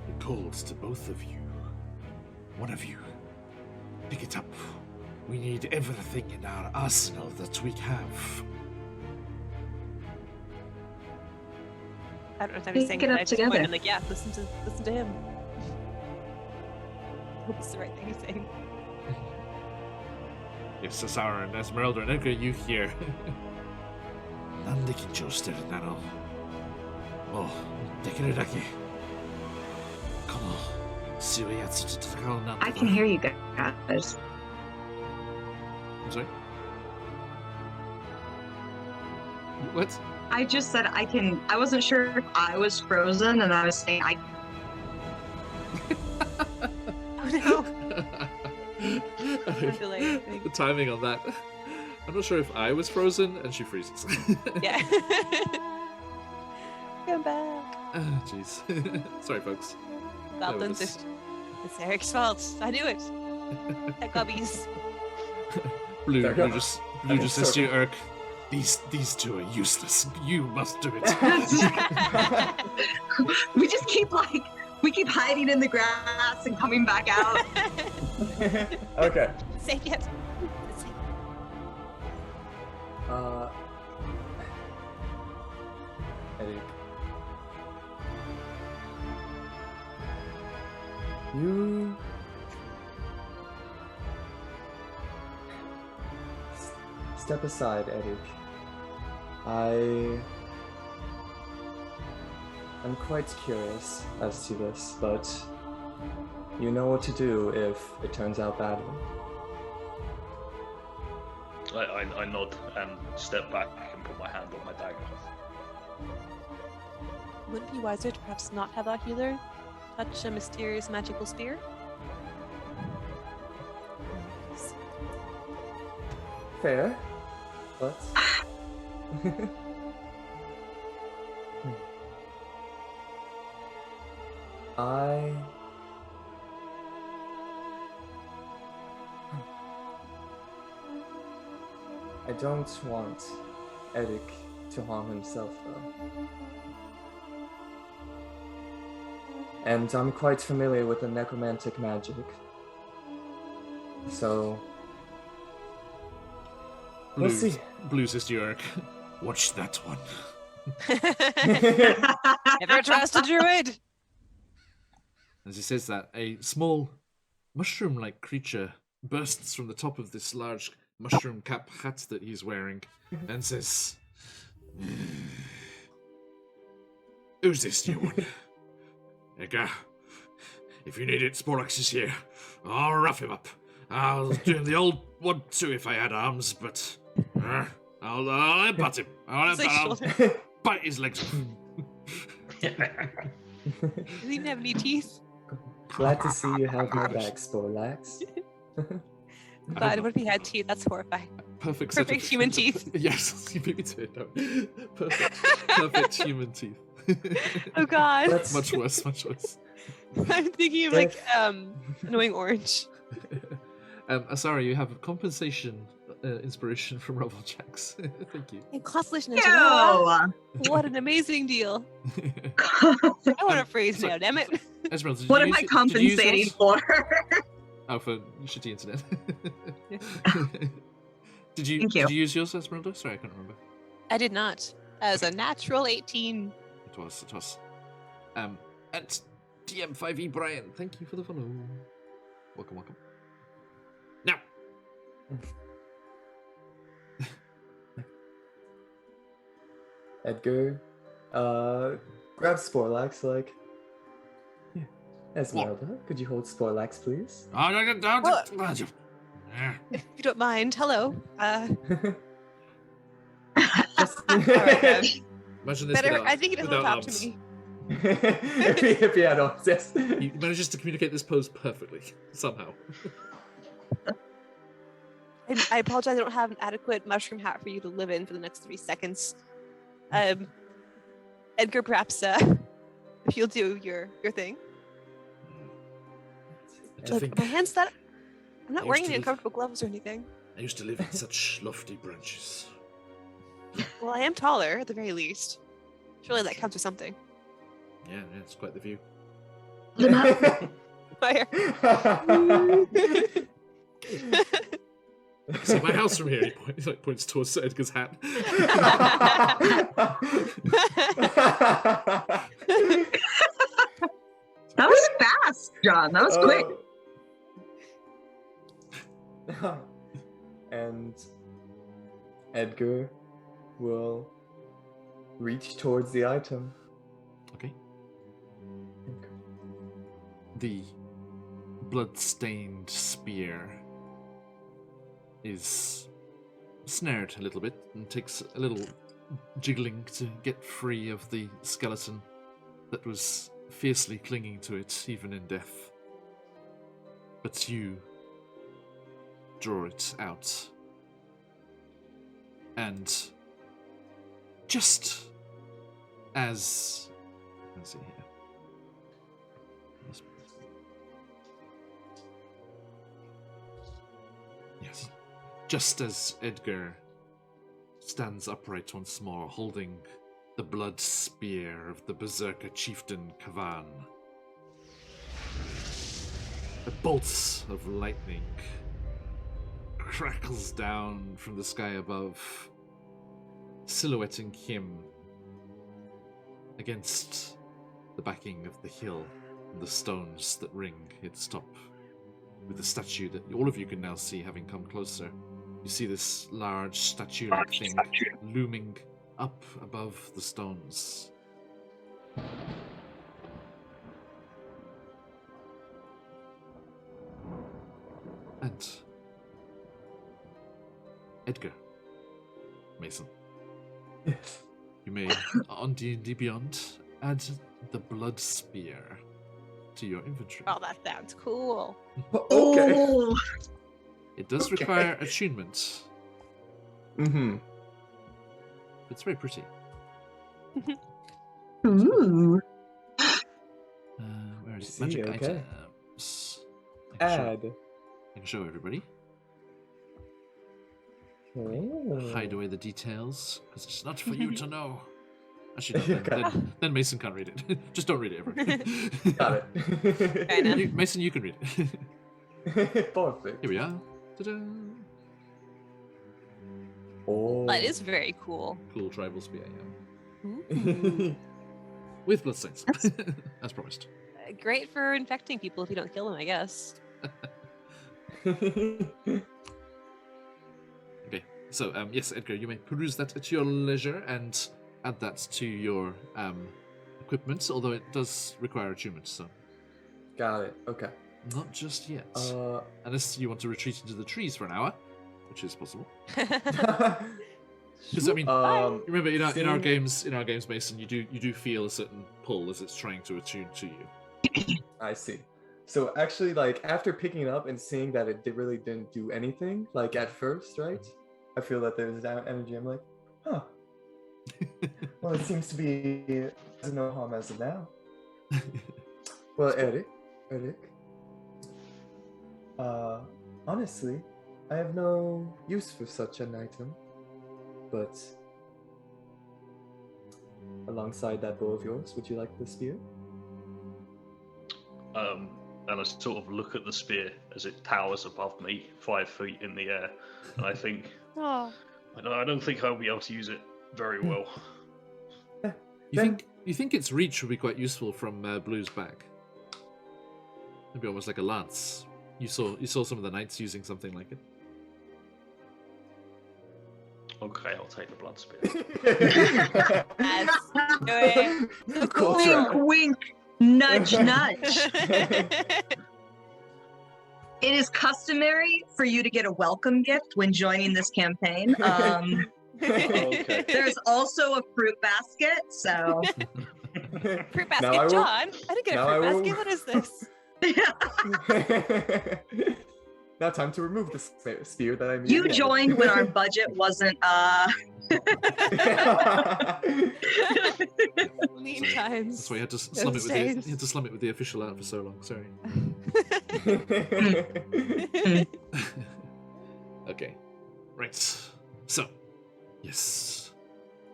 It called to both of you. One of you. Pick it up. We need everything in our arsenal that we have. I don't know if I'm saying Pick it but up I just point, together. I'm like, yeah, listen to him. I hope it's the right thing he's saying. Yes, Cesara and Esmeralda and Edgar, you hear. Nandekin Joster Nano. Oh, Dekiredaki. Come on. I can hear you guys. I'm sorry? What? I just said I can. I wasn't sure if I was frozen, and I was saying I. Oh no. Delay, I think. The timing on that. I'm not sure if I was frozen and she freezes. Yeah. Come back. Ah, jeez. Sorry, folks. Goblins. was- It's Eric's fault. I knew it. That gobbies. Blue There you go. just I mean, says to you, sorry. Urk, these two are useless. You must do it. We just keep we keep hiding in the grass and coming back out. Okay. Say yes. Say- Eric. You... Step aside, Eric. I'm quite curious as to this, but you know what to do if it turns out badly. I nod and step back and put my hand on my dagger. Wouldn't it be wiser to perhaps not have our healer touch a mysterious magical spear? Fair, but... I don't want Eric to harm himself, though. And I'm quite familiar with the necromantic magic. So... we'll see. Blue says to you, Urk, watch that one. Never trust a druid! As he says that, a small mushroom-like creature bursts from the top of this large mushroom cap hat that he's wearing and says, "Who's this new one? Edgar, if you need it, Sporlax is here. I'll rough him up. I'll do him the old one too if I had arms, but I'll headbutt him. I'll bite his legs off." Does he even have any teeth? Glad to see you have my back, Sporlax. God, what if he had teeth? That's horrifying. Perfect set Perfect of- human teeth. Yes, you beat me to it. No. Perfect human teeth. Oh god. Let's- Much worse, much worse. I'm thinking of like annoying orange. Sorry, you have compensation inspiration from Rebel Jacks. Thank you. And constellation is what Ew. an amazing deal. I want to freeze now, damn it. Esmeralda, did What you am I use- did you use compensating yours? for? Oh, for shitty internet. Yeah. Did you Thank you. Did you use yours, Esmeralda? Sorry, I can't remember. I did not. As a natural 18. It was. At DM5E Brian, thank you for the follow. Welcome. Now. Edgar, grab Sporlax, like... Yeah. Esmeralda, could you hold Sporlax, please? If you don't mind, hello. Just- Alright, Imagine this better. without, I think it doesn't without talk to arms. me. if he had arms, yes. He manages to communicate this pose perfectly, somehow. And I apologize. I don't have an adequate mushroom hat for you to live in for the next 3 seconds. Edgar, perhaps if you'll do your thing. To Look, think, my hands that I'm not I wearing used any to- uncomfortable gloves or anything. I used to live in such lofty branches. Well, I am taller at the very least. Surely that counts for something. Yeah, it's quite the view. Fire. See my house from here. He points towards Edgar's hat. That was fast, John. That was quick. And Edgar will reach towards the item. Okay. The blood-stained spear is snared a little bit and takes a little jiggling to get free of the skeleton that was fiercely clinging to it even in death. But you draw it out. And just as... let's see here. Yes. Just as Edgar stands upright once more, holding the blood spear of the Berserker chieftain Kavan, the bolts of lightning crackles down from the sky above, silhouetting him against the backing of the hill and the stones that ring its top, with the statue that all of you can now see having come closer. You see this large statue-like thing looming up above the stones. And Edgar, Mason, Yes. you may, on D&D Beyond, add the blood spear to your inventory. Oh, that sounds cool. Okay. Oh, It does require attunement. Mm-hmm. It's very pretty. ooh. Where is it? See, Magic okay. items. I can show everybody. Oh. Hide away the details, because it's not for you to know. Actually, no, Okay. then Mason can't read it. Just don't read it, everyone. Got Fair it. enough. Mason, you can read it. Perfect. Here we are. Ta-da! Oh. That is very cool. Cool tribal spear, yeah. Ooh. With bloodstains, as promised. Great for infecting people if you don't kill them, I guess. Okay, so yes, Edgar, you may peruse that at your leisure and add that to your equipment, although it does require attunement, so Got it. Okay. not just yet. Uh. Unless you want to retreat into the trees for an hour, which is possible. Because I mean, remember in our games, Mason, you do feel a certain pull as it's trying to attune to you. I see. So actually, like after picking it up and seeing that it really didn't do anything, like at first, right? I feel that there's that energy. I'm like, huh. Well, it seems to be no harm as of now. Well, Eric. Honestly, I have no use for such an item, but alongside that bow of yours, would you like the spear? And I sort of look at the spear as it towers above me, 5 feet in the air, and I think, Oh. I don't think I'll be able to use it very well. You think its reach would be quite useful from Blue's back? Maybe almost like a lance. You saw some of the knights using something like it. Okay, I'll take the blood spear. Yes. Do it. Of course, Wink, right. wink. Nudge, nudge. It is customary for you to get a welcome gift when joining this campaign. Okay. There's also a fruit basket, so Fruit Now I basket, will- John. I didn't get a now I fruit will- basket. What is this? Now time to remove the spear that I'm you using. joined when our budget wasn't Mean times. That's why you had to slum it with stains. you had to slum it with the official art for so long. Sorry. Okay. Right. So, yes,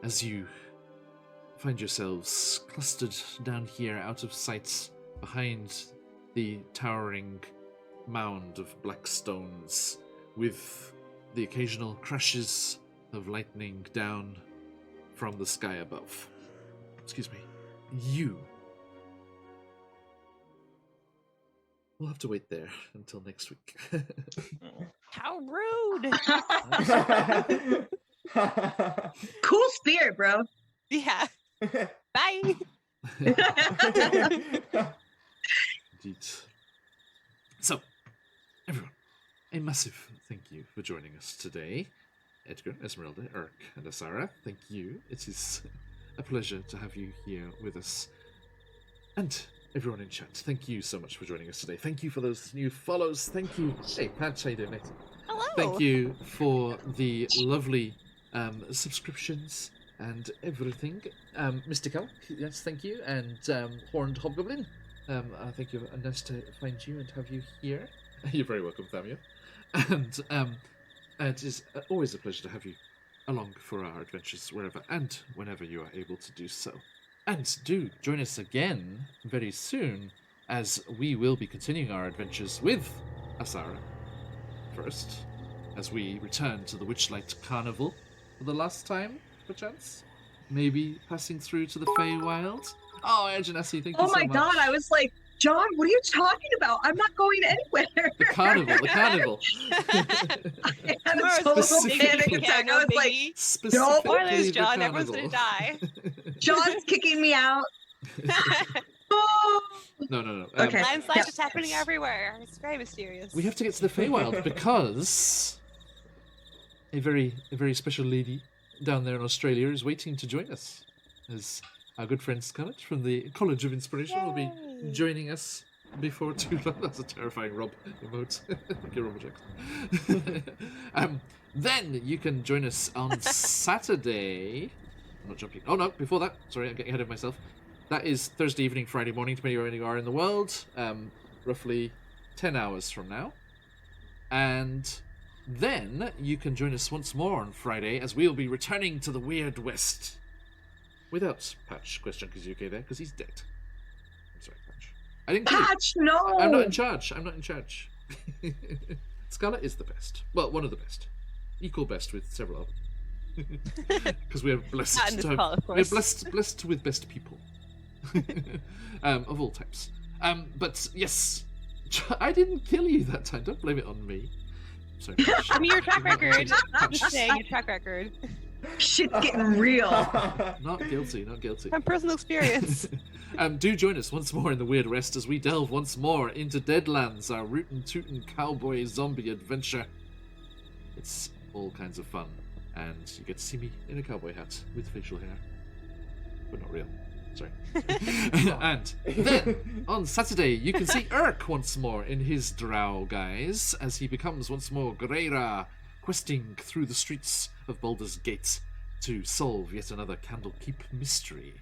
as you find yourselves clustered down here out of sight behind the towering mound of black stones with the occasional crashes of lightning down from the sky above. Excuse me. You will have to wait there until next week. How rude! Cool spirit, bro. Yeah. Bye. Indeed. So, everyone, a massive thank you for joining us today. Edgar, Esmeralda, Urk, and Asara, thank you. It is a pleasure to have you here with us. And everyone in chat, thank you so much for joining us today. Thank you for those new follows. Thank you. Hey, Pat, how you doing, mate? Hello. Thank you for the lovely subscriptions and everything. Mystical, yes, thank you. And Horned Hobgoblin, thank you. Nice to find you and have you here. You're very welcome, Thamio. And it is always a pleasure to have you along for our adventures wherever and whenever you are able to do so. And do join us again very soon, as we will be continuing our adventures with Asara first, as we return to the Witchlight Carnival for the last time, perchance. Maybe passing through to the Feywild. Oh, Janassi, thank you so much. Oh my god, I was like, John, what are you talking about? I'm not going anywhere. The carnival, the carnival. I had a total panic attack. I was like, Specifically spoilers, the John. Everyone's carnival. gonna die. John's kicking me out. Oh. No. Okay. Landslides Yep. just happening everywhere. It's very mysterious. We have to get to the Feywild because a very special lady down there in Australia is waiting to join us. As our good friend Scarlett from the College of Inspiration will be Yay. joining us before too long. That's a terrifying Rob emote. Thank you, Robert Jackson. Then you can join us on Saturday. I'm not jumping. Oh no, before that. Sorry, I'm getting ahead of myself. That is Thursday evening, Friday morning, depending on where you are in the world. Roughly 10 hours from now. And then you can join us once more on Friday, as we'll be returning to the Weird West. Without Patch, question because UK there, because he's dead. I'm sorry, Patch. I didn't kill you. Patch, no. I'm not in charge. Scarlet is the best. Well, one of the best. Equal best with several others. Because we are blessed. Not in this call, of We're course. blessed with best people. Of all types. But yes, I didn't kill you that time. Don't blame it on me. Sorry, Patch. I mean, your track record. Patch. Just saying, your track record. Shit's getting real. Not guilty. From personal experience. Do join us once more in the Weird West as we delve once more into Deadlands, our rootin' tootin' cowboy zombie adventure. It's all kinds of fun, and you get to see me in a cowboy hat with facial hair, but not real. Sorry. And then on Saturday you can see Urk once more in his drow guise as he becomes once more Greira, questing through the streets of Baldur's Gate to solve yet another Candlekeep mystery.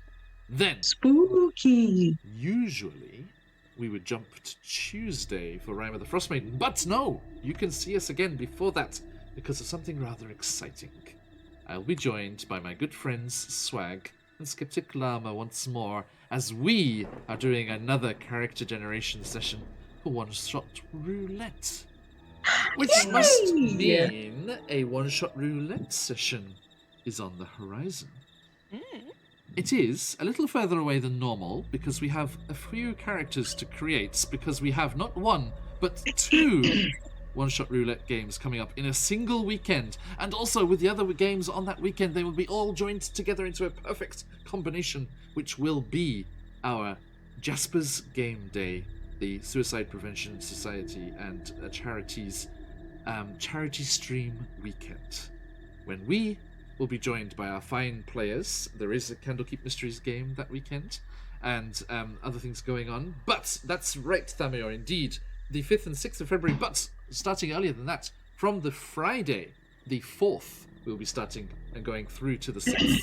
Then, Spooky. usually, we would jump to Tuesday for Rime of the Frostmaiden, but no! You can see us again before that because of something rather exciting. I'll be joined by my good friends Swag and Skeptic Llama once more as we are doing another character generation session for One Shot Roulette. Which must mean a one-shot roulette session is on the horizon. It is a little further away than normal because we have a few characters to create because we have not one, but two one-shot roulette games coming up in a single weekend. And also with the other games on that weekend, they will be all joined together into a perfect combination, which will be our Jasper's Game Day, the Suicide Prevention Society and charities charity stream weekend, when we will be joined by our fine players. There is a Candlekeep Mysteries game that weekend and other things going on, but that's right, Thamio, indeed, the 5th and 6th of February, but starting earlier than that, from the Friday the 4th, we'll be starting and going through to the 6th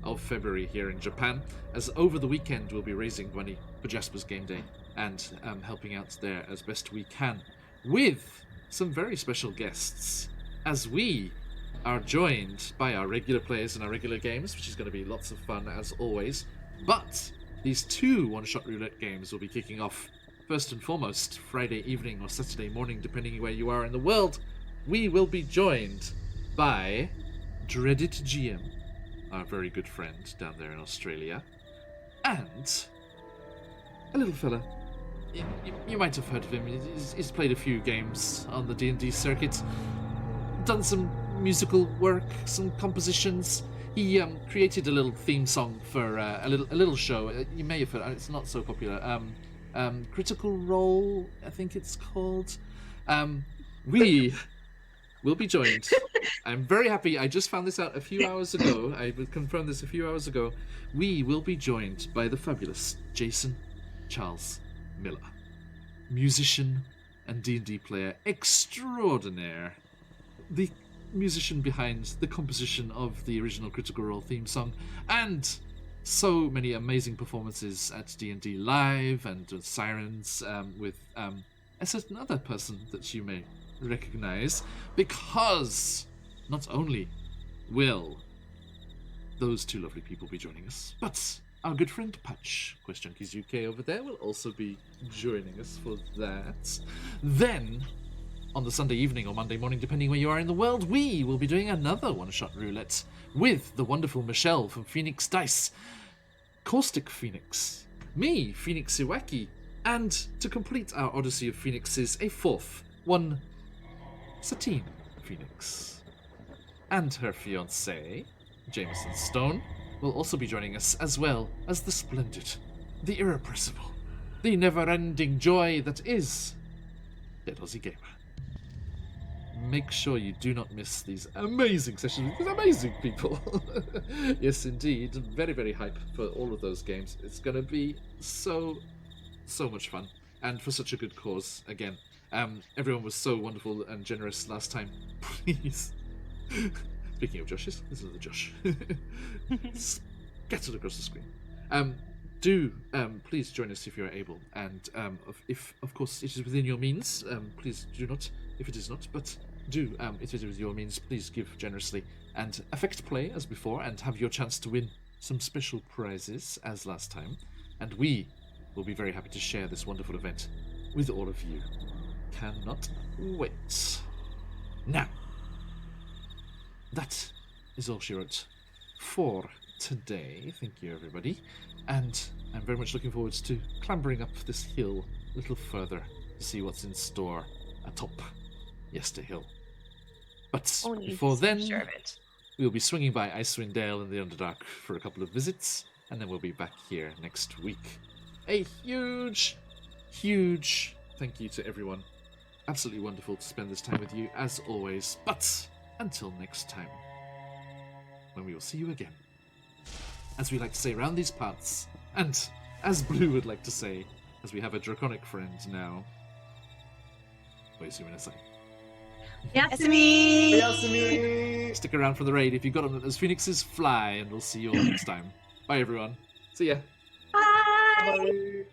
of February here in Japan, as over the weekend we'll be raising money for Jasper's Game Day and helping out there as best we can, with some very special guests, as we are joined by our regular players in our regular games, which is going to be lots of fun as always. But these two one-shot roulette games will be kicking off first and foremost Friday evening or Saturday morning, depending where you are in the world, we will be joined by Dreaded GM, our very good friend down there in Australia, and a little fella. You might have heard of him. He's played a few games on the D&D circuit, done some musical work, some compositions. He created a little theme song for a little show. You may have heard. It's not so popular. Critical Role, I think it's called. We will be joined. I'm very happy. I just found this out a few hours ago. I confirmed this a few hours ago. We will be joined by the fabulous Jason Charles Miller, musician and D&D player extraordinaire, the musician behind the composition of the original Critical Role theme song, and so many amazing performances at D&D Live and Sirens with a certain other person that you may recognize, because not only will those two lovely people be joining us, but our good friend Patch, Quest Junkies UK over there, will also be joining us for that. Then, on the Sunday evening or Monday morning, depending where you are in the world, we will be doing another one-shot roulette with the wonderful Michelle from Phoenix Dice, Caustic Phoenix, me, Phoenix Iwaki, and to complete our Odyssey of Phoenixes, a fourth one, Satine Phoenix, and her fiancé, Jameson Stone, will also be joining us, as well as the splendid, the irrepressible, the never-ending joy that is Dead Aussie Gamer. Make sure you do not miss these amazing sessions with these amazing people. Yes, indeed. Very, very hype for all of those games. It's going to be so much fun. And for such a good cause, again. Everyone was so wonderful and generous last time. Please. Speaking of Joshes, this is the Josh. Scattered across the screen. Please join us if you are able. And if, of course, it is within your means, please do not. If it is not, but do, if it is with your means, please give generously and affect play as before and have your chance to win some special prizes as last time. And we will be very happy to share this wonderful event with all of you. Cannot wait. Now, that is all she wrote for today. Thank you, everybody. And I'm very much looking forward to clambering up this hill a little further to see what's in store atop Yester Hill. But before then, we'll be swinging by Icewind Dale in the Underdark for a couple of visits, and then we'll be back here next week. A huge thank you to everyone. Absolutely wonderful to spend this time with you, as always. But until next time, when we will see you again. As we like to say around these parts, and as Blue would like to say, as we have a draconic friend now. What is you going to say? Yasumi! Yasumi! Stick around for the raid if you've got them as Phoenixes fly, and we'll see you all next time. Bye, everyone. See ya. Bye! Bye.